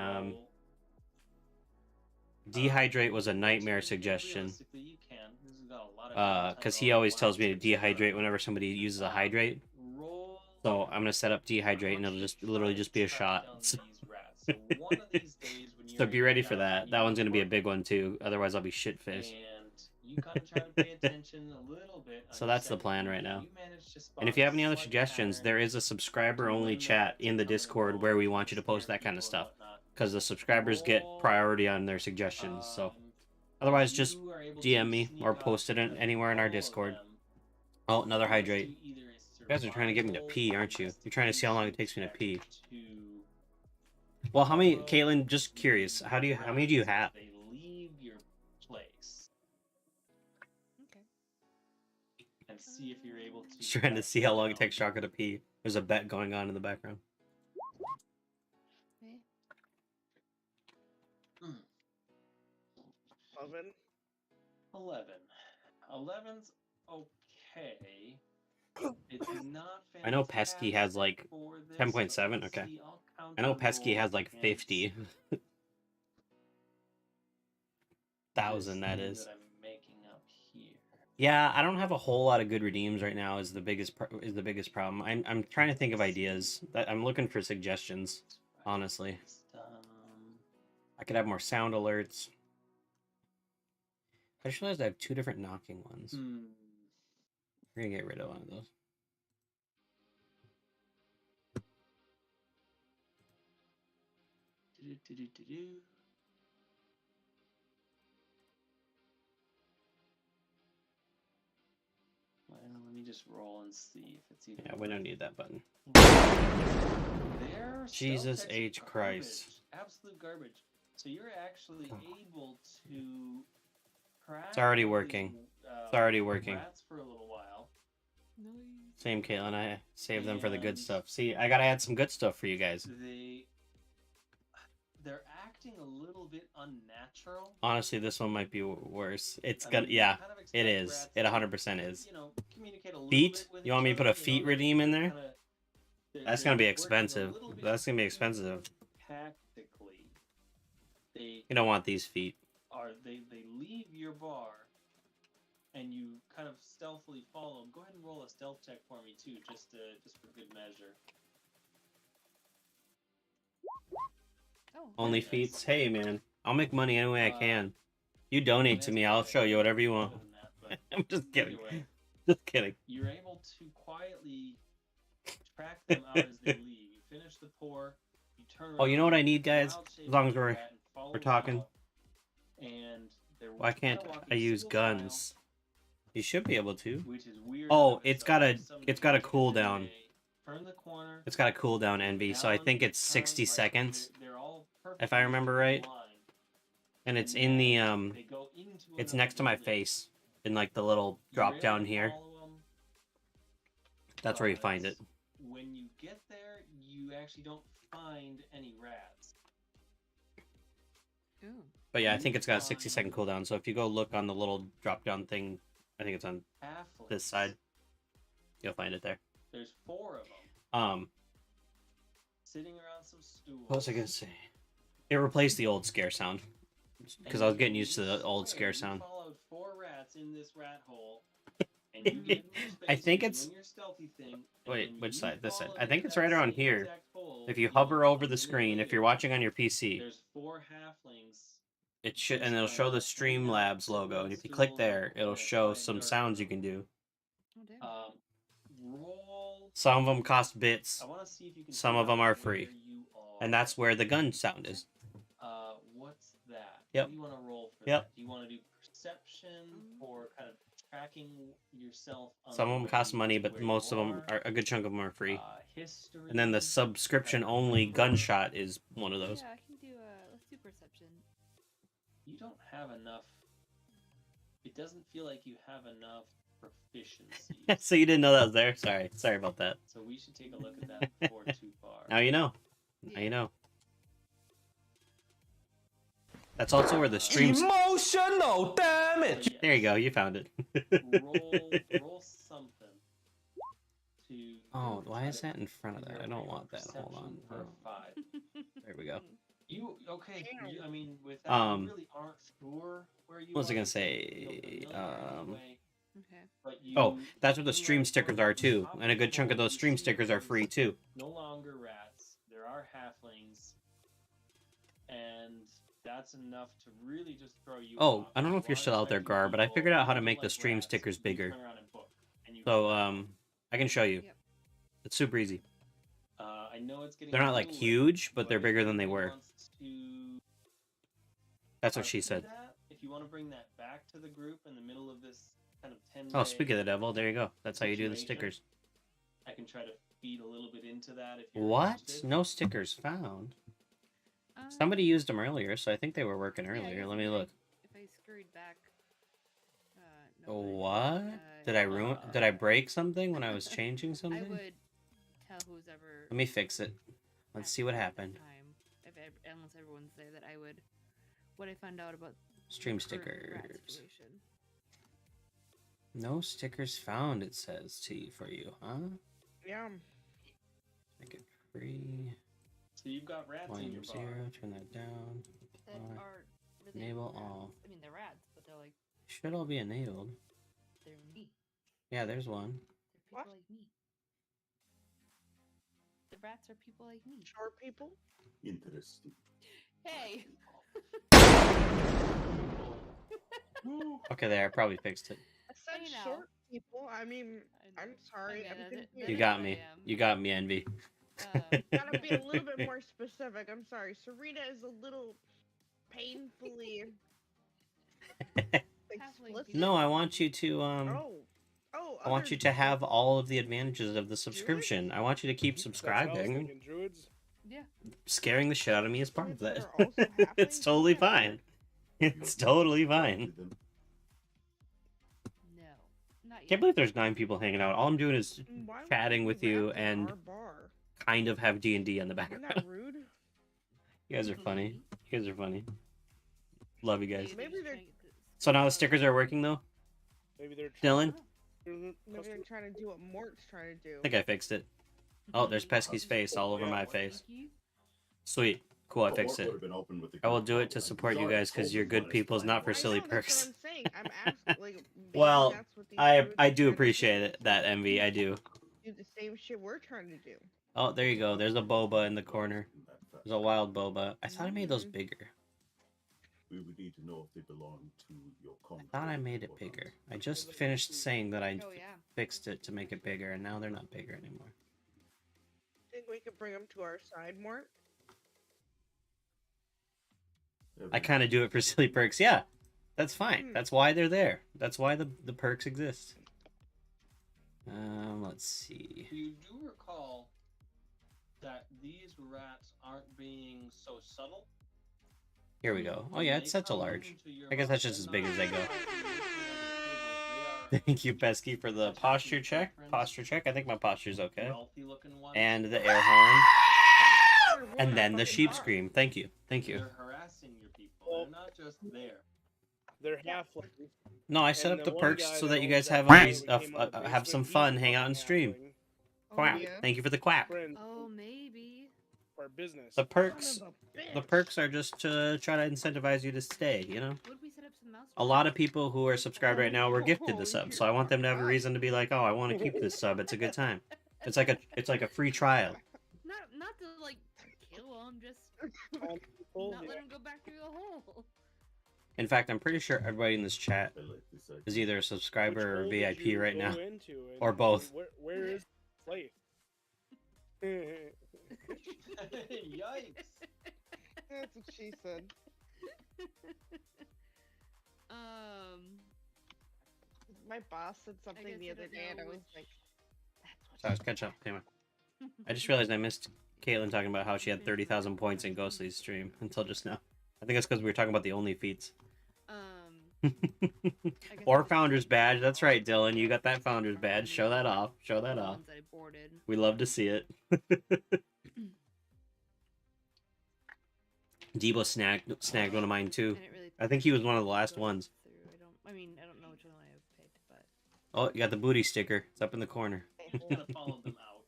dehydrate was a nightmare suggestion. realistically, you can. This has got a lot of content Because he already. always Why tells don't me you to dehydrate whenever somebody uses a hydrate. roll So I'm gonna set up dehydrate, and it'll just literally just be a shot. down these rats. So one of these days when So you're be in ready your for that. downtime, That you one's gonna be a work, big one too. Otherwise, I'll be shitfish. and you kind of try to pay attention a little bit. on So your that's the second plan unit. right now. You manage to spot And if you have any a other slight suggestions, pattern there is a subscriber-only chat in the Discord where we want you to post that kind of stuff. Because the subscribers get priority on their suggestions. So otherwise, just DM me or post it anywhere in our Discord. Oh, another hydrate. You guys are trying to get me to pee, aren't you? You're trying to see how long it takes me to pee. Well, how many, Caitlin? Just curious. How many do you have? They leave your place. Okay. And see if you're able to. Just trying to see how long it takes Shaka to pee. There's a bet going on in the background. Okay. 11. 11. 11's okay. It's not I know Pesky has like 10.7. Okay. I know Pesky has like 50. 1,000, that is. I'm making up here. Yeah, I don't have a whole lot of good redeems right now. Is the biggest problem. I'm trying to think of ideas. I'm looking for suggestions. Honestly, I could have more sound alerts. I just realized I have 2 different knocking ones. We're gonna get rid of one of those. Well, let me just roll and see if it's even. Yeah, we don't need that button. Their Jesus stealth checks H. are Christ. garbage, absolute garbage. So you're actually able to. It's already working. It's already working. Rats for a little while. Same, Caitlin. I saved them for the good stuff. See, I gotta add some good stuff for you guys. They're acting a little bit unnatural. Honestly, this one might be worse. It's I gonna, mean, yeah, kind of it expect is. rats It to, 100% is. Communicate a little Feet? bit with You want me to each put a other, feet redeem in there? That's gonna be they're working a expensive. little bit That's gonna be expensive. Tactically, they You don't want these feet. they leave your bar, and you kind of stealthily follow them. Go ahead and roll a stealth check for me too, just for good measure. Oh. Only nice. feet? Hey, man. I'll make money any way I can. You donate to me, I'll show you whatever you want. Better than that, but I'm just kidding. anyway, Just kidding. you're able to quietly track them out as they leave. You finish the pour. You turn. Oh, you know what I around, need, guys? wild-shaped As long as rat we're and follow them talking. out, and they're Why can't kinda walking I use single file, guns? You should be able to. which is weird. Oh, in it's itself. got a Some it's got a games, cooldown. they turn the corner, It's got a cooldown, Envy. So I down, think it's turn, 60 like, seconds, they're all if I remember perfectly right. aligned, And it's and in the then they go into it's another next to my building. face, in like the little You're drop able down to here. follow 'em, That's where you find it. but when you get there, you actually don't find any rats. Ooh. But yeah, I think it's got a 60-second cooldown. So if you go look on the little drop down thing, I think it's on Halflings. this side. You'll find it there. There's 4 of them sitting around some stools. What was I gonna say? It replaced the old scare sound because I was getting used to the old scare sound. You followed 4 rats in this rat hole. And you get in their I space, think you're it's- doing your stealthy thing, and Wait, when which you side? This side. follow I think it's that right around same here. exact hole, If you know, hover over a the minute screen, if later, you're watching on your PC, there's 4 halflings. it should, and it'll show the Streamlabs logo. And if you click there, it'll show some sounds you can do. Oh, damn. Roll. Some of them cost bits, I want to see if you can. some figure of them out are where free, you are. and that's where the gun sound is. What's that? Yep. What do you want to roll for Yep. that? Do you want to do perception or kind of tracking yourself? Some of them cost money, but where most you of them are, a good chunk of them are free. History. And then the subscription-only gunshot is one of those. Yeah, I can do let's do perception. You don't have enough. It doesn't feel like you have enough proficiency. So you didn't know that was there? Sorry about that. So we should take a look at that before too far. Now you know. Now you know. That's also where the streams. Emotional damage. Damn it! But yes, There you go. You found it. roll something to. Oh, why try is to that in front of that? figure I out don't what want that. Hold on. perception for a 5. There we go. You okay? You, I mean, with that, Um, you really aren't sure where you What was I are. gonna You say? feel familiar anyway, Okay. but Oh, you that's what the in stream that stickers group, are too, top and a of the good chunk of hole, those you stream see stickers are there's free too. no longer rats. There are halflings, and that's enough to really just throw you Oh, off. I don't know You if you're aren't still out there, expecting Gar, but I people figured out how to moving make the like stream rats, stickers and you bigger. turn around and book, and you So go. I can show you. Yep. It's super easy. I know it's getting They're not a like little huge, late, but they're if bigger than they anybody were. wants to That's what she part said. through that, if you want to bring that back to the group in the middle of this kind of 10 Oh, speak of the devil, there you go. That's how you do the situation, stickers. I can try to feed a little bit into that if you're What? interested. No stickers found. Somebody used them earlier, so I think they were working Yeah, I earlier. guess Let me if look. If I scurried back. What? Did I ruin? Did I break something when I was changing I something? would tell who's ever. Let me fix it. Let's see what happened. Unless everyone's there, that I would. What I found out about Stream the current rat stickers. situation. No stickers found, it says for you, huh? Yeah. Make it free. So you've got rats in Volume your 0, bar. turn that down. That Alright. are really Enable rats. all. I mean, they're rats, but they're like Should all be enabled. they're me. Yeah, there's one. They're people like me. The rats are people like me. Short people? Interesting. Hey. Okay, there, I probably fixed it. I said Hey, now. short people. I mean, I'm sorry. Okay, I'm that- confused. You got me. You got me, Envy. Gotta be a little bit more specific. I'm sorry. Serena is a little painfully explicit. No, I want you to I want other you to have all of the advantages of the subscription. I want you to keep That's what I was subscribing. thinking, druids. Yeah. Scaring the shit out of me is part of Druids that. are also It's halflings? totally fine. It's totally fine. No, not yet. Can't believe there's 9 people hanging out. All I'm doing is Why would chatting you with do you rats in and our bar? kind of have D&D in the Isn't background. that rude? You guys are funny. You guys are funny. Love you guys. Maybe they're So now the stickers are working though? Maybe they're Dylan? maybe they're trying to do what Mort's trying to do. I think I fixed it. Oh, there's Pesky's face all over my face. Sweet. Cool, I fixed it. I will do it to support you guys because you're good people, not for silly perks. I'm saying. I'm asking, like, maybe Well, that's what these I druids I are do trying to appreciate it, that envy. I do. do the same shit we're trying to do. Oh, there you go. There's a boba in the corner. There's a wild boba. I thought I made those bigger. We would need to know if they belong to your I thought I made it bigger. I just finished saying that I Oh, yeah. fixed it to make it bigger, and now they're not bigger anymore. Think we could bring them to our side, Mort? I kind of do it for silly perks. Yeah, that's fine. That's why they're there. That's why the perks exist. Let's see. You do recall that these rats aren't being so subtle. Here we go. Oh yeah, it's such a large. I guess that's just as big as they go. Thank you, Pesky, for the posture check. Posture check. I think my posture's okay. And the air horn. And then the sheep scream. Thank you. Thank you. They're harassing your people. They're not just there. They're halflings. No, I set And up the one perks guy so that that you owns guys that have bar, a, we came out of the have basement, some he's fun, a hang out fucking and stream. halfling. Quack. yeah. Thank you for the quack. Friend Oh, maybe. for our business. The perks, Son of a the bitch. perks are just to try to incentivize you to stay. You know, Would we set up some mouse? a lot of people who are subscribed right now were gifted the Oh, sub, you're so I want them to have a right. reason to be like, oh, I want to keep this sub. It's a good time. It's like a free trial. Not to like kill them, just People, not yeah. let them go back through the hole. In fact, I'm pretty sure everybody in this chat is either a subscriber or Which hole did VIP you right go now, into, and or both. Where is Slate? Yikes! That's what she said. My boss said something guess the I other don't day, and I know was which- like, So I was catching up. Anyway, I just realized I missed Caitlin talking about how she had 30,000 points in Ghostly's stream until just now. I think it's because we were talking about the only feats. Or Founder's Badge. That's right, Dylan. You got that Founder's Badge. Show that off. Show that the off. ones that I boarded. We love to see it. Debo snagged one of mine too. I didn't really I think he was one of the last go ones. through. I don't I mean, I don't know which one I have picked, but Oh, you got the booty sticker. It's up in the corner. You kind of followed them out.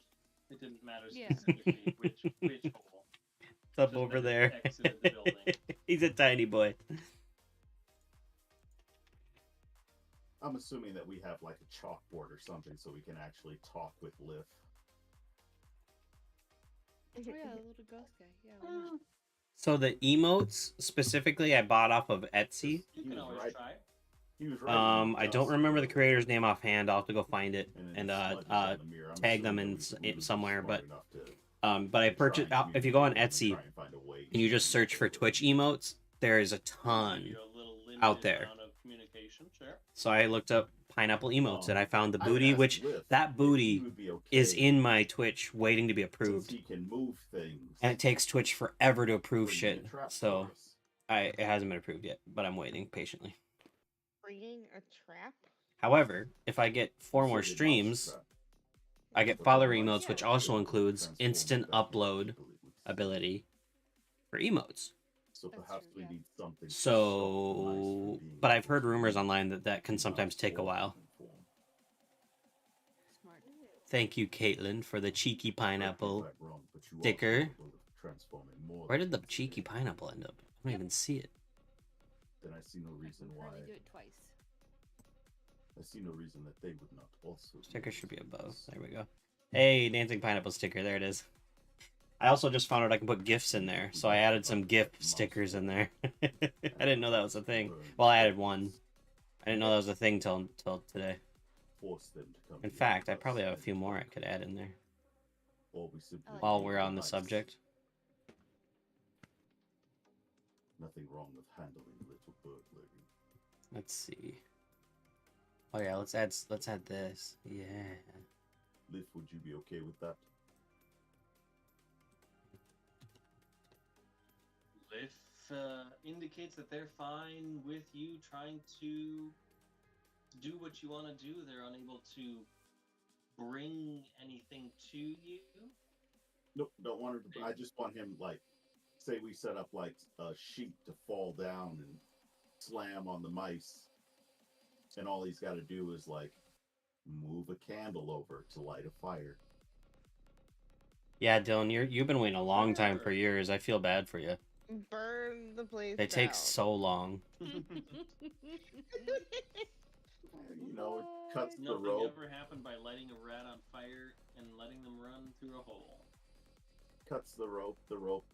It didn't matter Yeah. specifically which hole. It's up Just over that it there. exited the building. He's a tiny boy. I'm assuming that we have like a chalkboard or something so we can actually talk with Liv. oh yeah, the little ghost guy. Yeah. Why not? So the emotes specifically, I bought off of Etsy. You can always right. try. He was right. I don't remember the creator's name offhand. I'll have to go find it and tag them in somewhere. But I purchased if you go on Etsy and you just search for Twitch emotes, there is a ton out there. So I looked up pineapple emotes and I found the booty, which that booty is in my Twitch waiting to be approved. He can move things. And it takes Twitch forever to approve shit. So it hasn't been approved yet, but I'm waiting patiently. Bringing a trap? However, if I get 4 more streams, I get follower emotes, which also includes instant upload ability for emotes. So perhaps we need something. So, but I've heard rumors online that can sometimes take a while. Smart. Thank you, Caitlin, for the cheeky pineapple sticker. Where did the cheeky pineapple end up? I don't even see it. Then I see no reason why. They do it twice. I see no reason that they would not also. Sticker should be above. There we go. Hey, dancing pineapple sticker. There it is. I also just found out I can put GIFs in there, so I added some GIF stickers in there. I didn't know that was a thing. Well, I added one. I didn't know that was a thing till today. In fact, I probably have a few more I could add in there. While we're on the subject. Nothing wrong with handling little burglary. Let's see. Oh yeah, let's add this. Yeah. Liv, would you be okay with that? Liv indicates that they're fine with you trying to do what you want to do. They're unable to bring anything to you. Nope, don't want her to. I just want him, like, say we set up like a sheet to fall down and slam on the mice, and all he's got to do is like move a candle over to light a fire. Yeah, Dylan, you've been waiting a long time for yours. I feel bad for you. Burn the place It takes so long. You know, it cuts the Nothing rope. ever happened by lighting a rat on fire and letting them run through a hole. Cuts the rope. The rope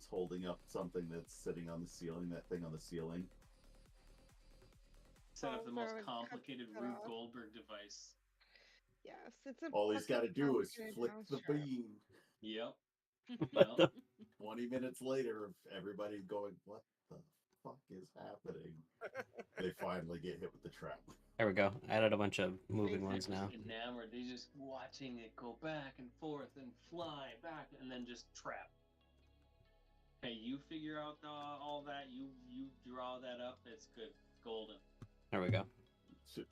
is holding up something that's sitting on the ceiling. That thing on the ceiling. Set up the most Goldberg complicated cuts it Rube off. Goldberg device. Yes, it's a. All he's got to fucking do is complicated flick the mousetrap. beam. Yep. What the- 20 minutes later, everybody's going, "What the fuck is happening?" They finally get hit with the trap. There we go. I added a bunch of moving ones now. Enamored. They just watching it go back and forth and fly back and then just trap. Hey, you figure out all that. You draw that up. It's good. Golden. There we go.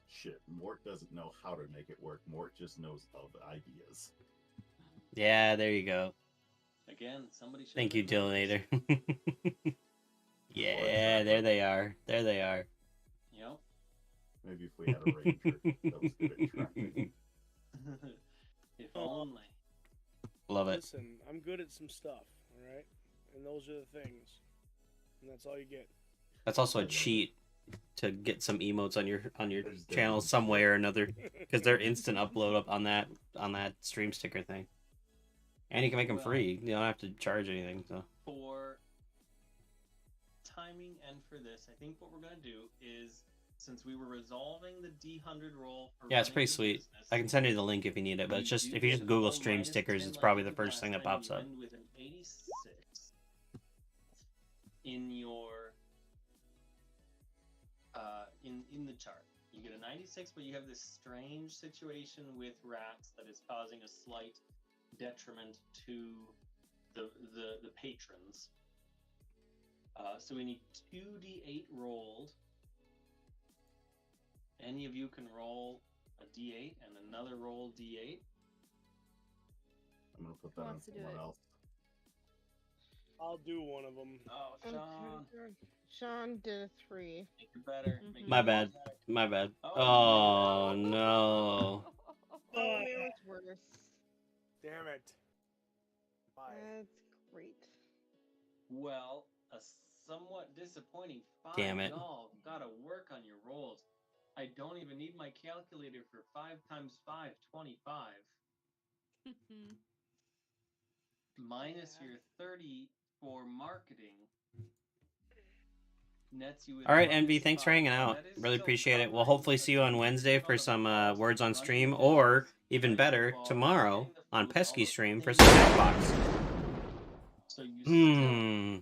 Shit, Mort doesn't know how to make it work. Mort just knows of ideas. Yeah, there you go. Again, somebody should. Thank you, Dillinator. Yeah, there they are. There they are. Yep. Maybe if we had a ranger that was good at trapping. If only. Love it. Listen, I'm good at some stuff, all right? And those are the things. And that's all you get. That's also a cheat to get some emotes on your channel some way or another, because they're instant upload up on that stream sticker thing. And you can make them free. You don't have to charge anything. So For timing and for this, I think what we're gonna do is, since we were resolving the D100 roll for yeah, it's running pretty the sweet. business, I can send you the link if you need it, but it's just if you just Google stream stickers, it's probably the first thing that pops up. With an 86 in your in the chart, you get a 96, but you have this strange situation with rats that is causing a slight detriment to the patrons. So we need 2d8 rolled. Any of you can roll a d8 and another roll d8. I'm gonna put Who that on wants to do someone it? else. I'll do one of them. Oh, Sean. Sean did a 3. Make it better. Make My it bad. better. My bad. Oh, Oh no. Oh, it was worse. Damn it. 5. That's great. Well, a somewhat disappointing 5. Damn it. Y'all gotta work on your rolls. I don't even need my calculator for 5 times 5, 25. Minus your 30 for marketing. Nets you with All right, minus Envy, thanks for 5. hanging out. That is Really still appreciate it. We'll covering hopefully see you on the Wednesday on for the some cost words of on running stream, the or business, even running better, the bar, tomorrow getting the on food, all Pesky those stream for things some that Jackbox. So you still Hmm.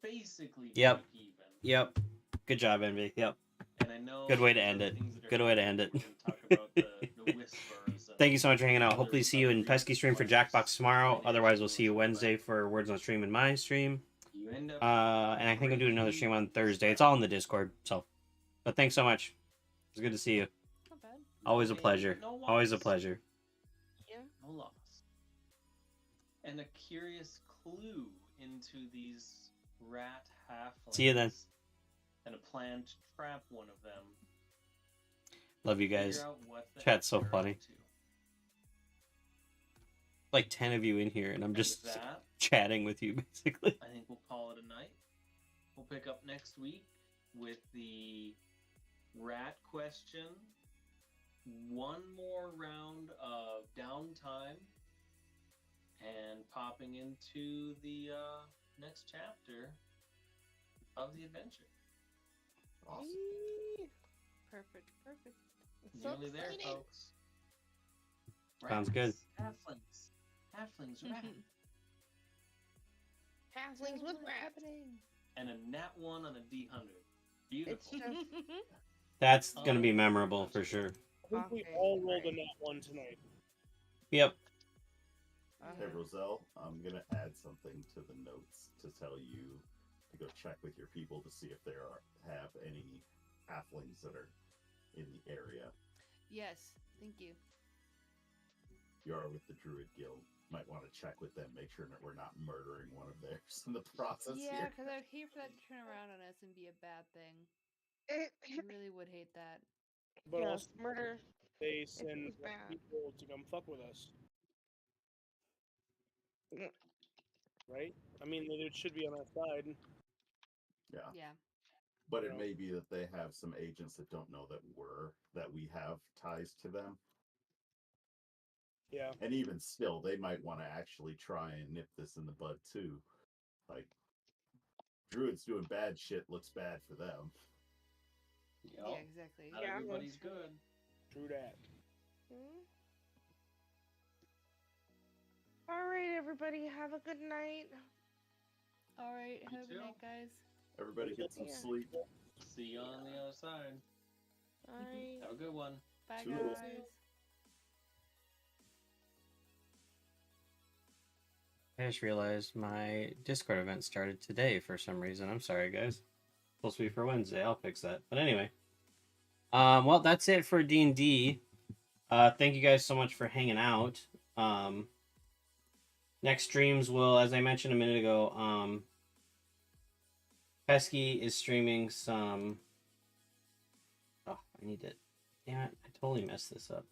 basically Yep. break even. Yep. Good job, Envy. Yep. And I know Good way to there's end other it. things that are Good way to happening. end it. We're going to talk about the whispers. And Thank you so much for hanging out. other- Hopefully see you other in Pesky stream for reasons Jackbox tomorrow. financial Otherwise, we'll see you influence, Wednesday for words on stream and my stream. but you end up And I think I'm doing another stream on Thursday. It's all in the Discord. So, but thanks so much. It's good to see you. Not bad. Always a No gain, pleasure. no Always a loss. pleasure. Yeah. No loss. And a curious clue into these rat halflings. See you then. And a plan to trap one of them. Love you Figure guys. out what the Chat's so heck they're funny. up to. Like 10 of you in here, and I'm And just with that, chatting with you, basically. I think we'll call it a night. We'll pick up next week with the rat question, one more round of downtime, and popping into the next chapter of the adventure. Awesome. Perfect. Perfect. It's so Nearly there, exciting. folks. Sounds good. Halflings. Halflings, rat. Halflings with rats. And a nat 1 on a D100. It's Beautiful. just That's going to be memorable for sure. I think we Okay, all rolled a great. nat 1 tonight. Yep. Hey, Roselle, I'm going to add something to the notes to tell you to go check with your people to see if there have any halflings that are in the area. Yes. Thank you. You are with the Druid Guild. Might want to check with them, make sure that we're not murdering one of theirs in the process Yeah, here. because I'd hate for that to turn around on us and be a bad thing. I really would hate that. But yes, also, murder. they It's send bad. people to come fuck with us. Yeah. Right? I mean, it should be on our side. Yeah. Yeah. But it Yeah. may be that they have some agents that don't know that we have ties to them. Yeah. And even still, they might want to actually try and nip this in the bud too. Like, Druids doing bad shit looks bad for them. Yep. Yeah, exactly. Not Yeah, everybody's good. True that. All right, everybody, have a good night. All right. Have a too. good night, guys. Everybody get some Yeah. sleep. See you on the other side. All right. Have a good one. Bye, Toodles. guys. I just realized my Discord event started today for some reason. I'm sorry, guys. Supposed to be for Wednesday. I'll fix that. But anyway. Well, that's it for D&D. Thank you guys so much for hanging out. Next streams will, as I mentioned a minute ago, Pesky is streaming some... Oh, I need it. Damn it, I totally messed this up.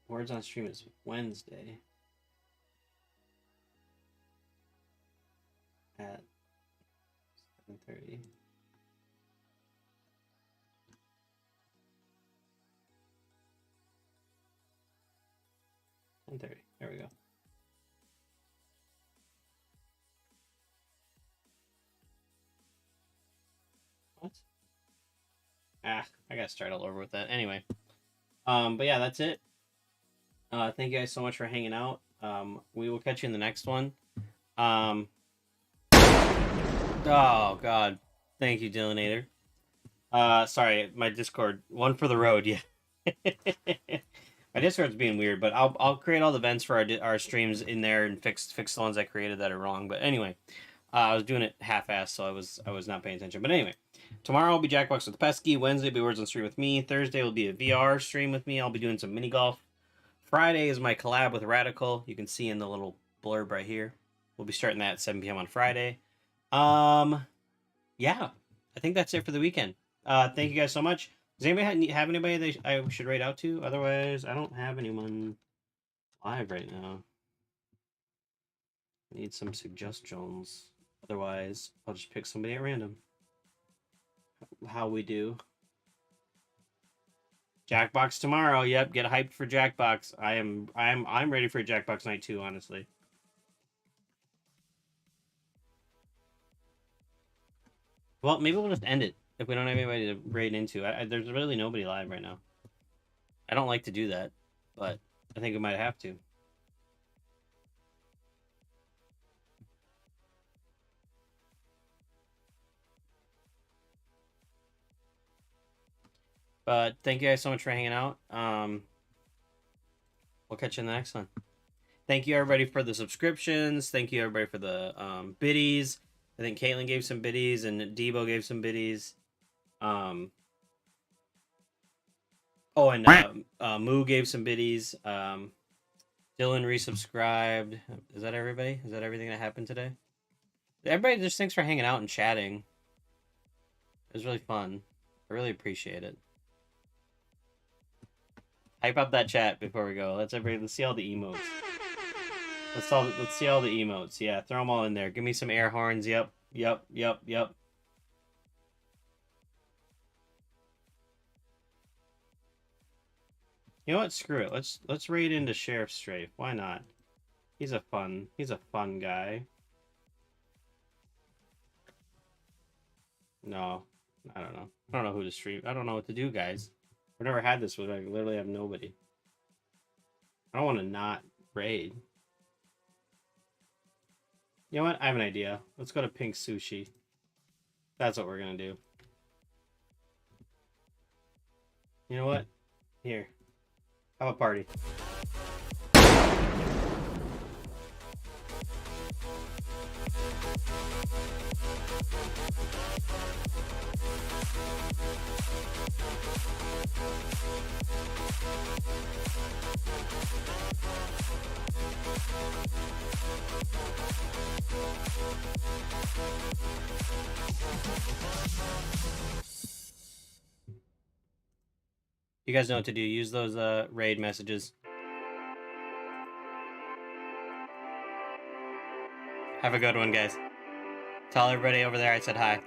Words on stream is Wednesday at 7:30. There we go. What? I gotta start all over with that. Anyway. But yeah, that's it. Thank you guys so much for hanging out. We will catch you in the next one. Oh God. Thank you, Dylanator. Sorry, my Discord. One for the road, yeah. My Discord's being weird, but I'll create all the events for our streams in there and fix the ones I created that are wrong. But anyway, I was doing it half-assed, so I was not paying attention. But anyway, tomorrow will be Jackbox with Pesky. Wednesday will be Words on Stream with me. Thursday will be a VR stream with me. I'll be doing some mini golf. Friday is my collab with Radical. You can see in the little blurb right here. We'll be starting that at 7 p.m. on Friday. Yeah, I think that's it for the weekend. Thank you guys so much. Does anybody have anybody that I should raid out to? Otherwise, I don't have anyone live right now. Need some suggestions. Otherwise, I'll just pick somebody at random. How we do. Jackbox tomorrow. Yep, get hyped for Jackbox. I'm ready for Jackbox night 2, honestly. Well, maybe we'll just end it if we don't have anybody to raid into. There's really nobody live right now. I don't like to do that, but I think we might have to. But thank you guys so much for hanging out. We'll catch you in the next one. Thank you everybody for the subscriptions. Thank you everybody for the biddies. I think Caitlin gave some biddies and Debo gave some biddies. Oh, and Moo gave some biddies. Dylan resubscribed. Is that everybody? Is that everything that happened today? Everybody just thanks for hanging out and chatting. It was really fun. I really appreciate it. Hype up that chat before we go. Let's see all the emotes. Let's see all the emotes. Yeah, throw them all in there. Give me some air horns. Yep. You know what? Screw it. Let's raid into Sheriff Strafe. Why not? He's a fun guy. No, I don't know. I don't know who to stream. I don't know what to do, guys. I've never had this with. I literally have nobody. I don't want to not raid. You know what? I have an idea. Let's go to Pink Sushi. That's what we're gonna do. You know what? Here. Have a party. You guys know what to do. Use those raid messages. Have a good one, guys. Tell everybody over there I said hi.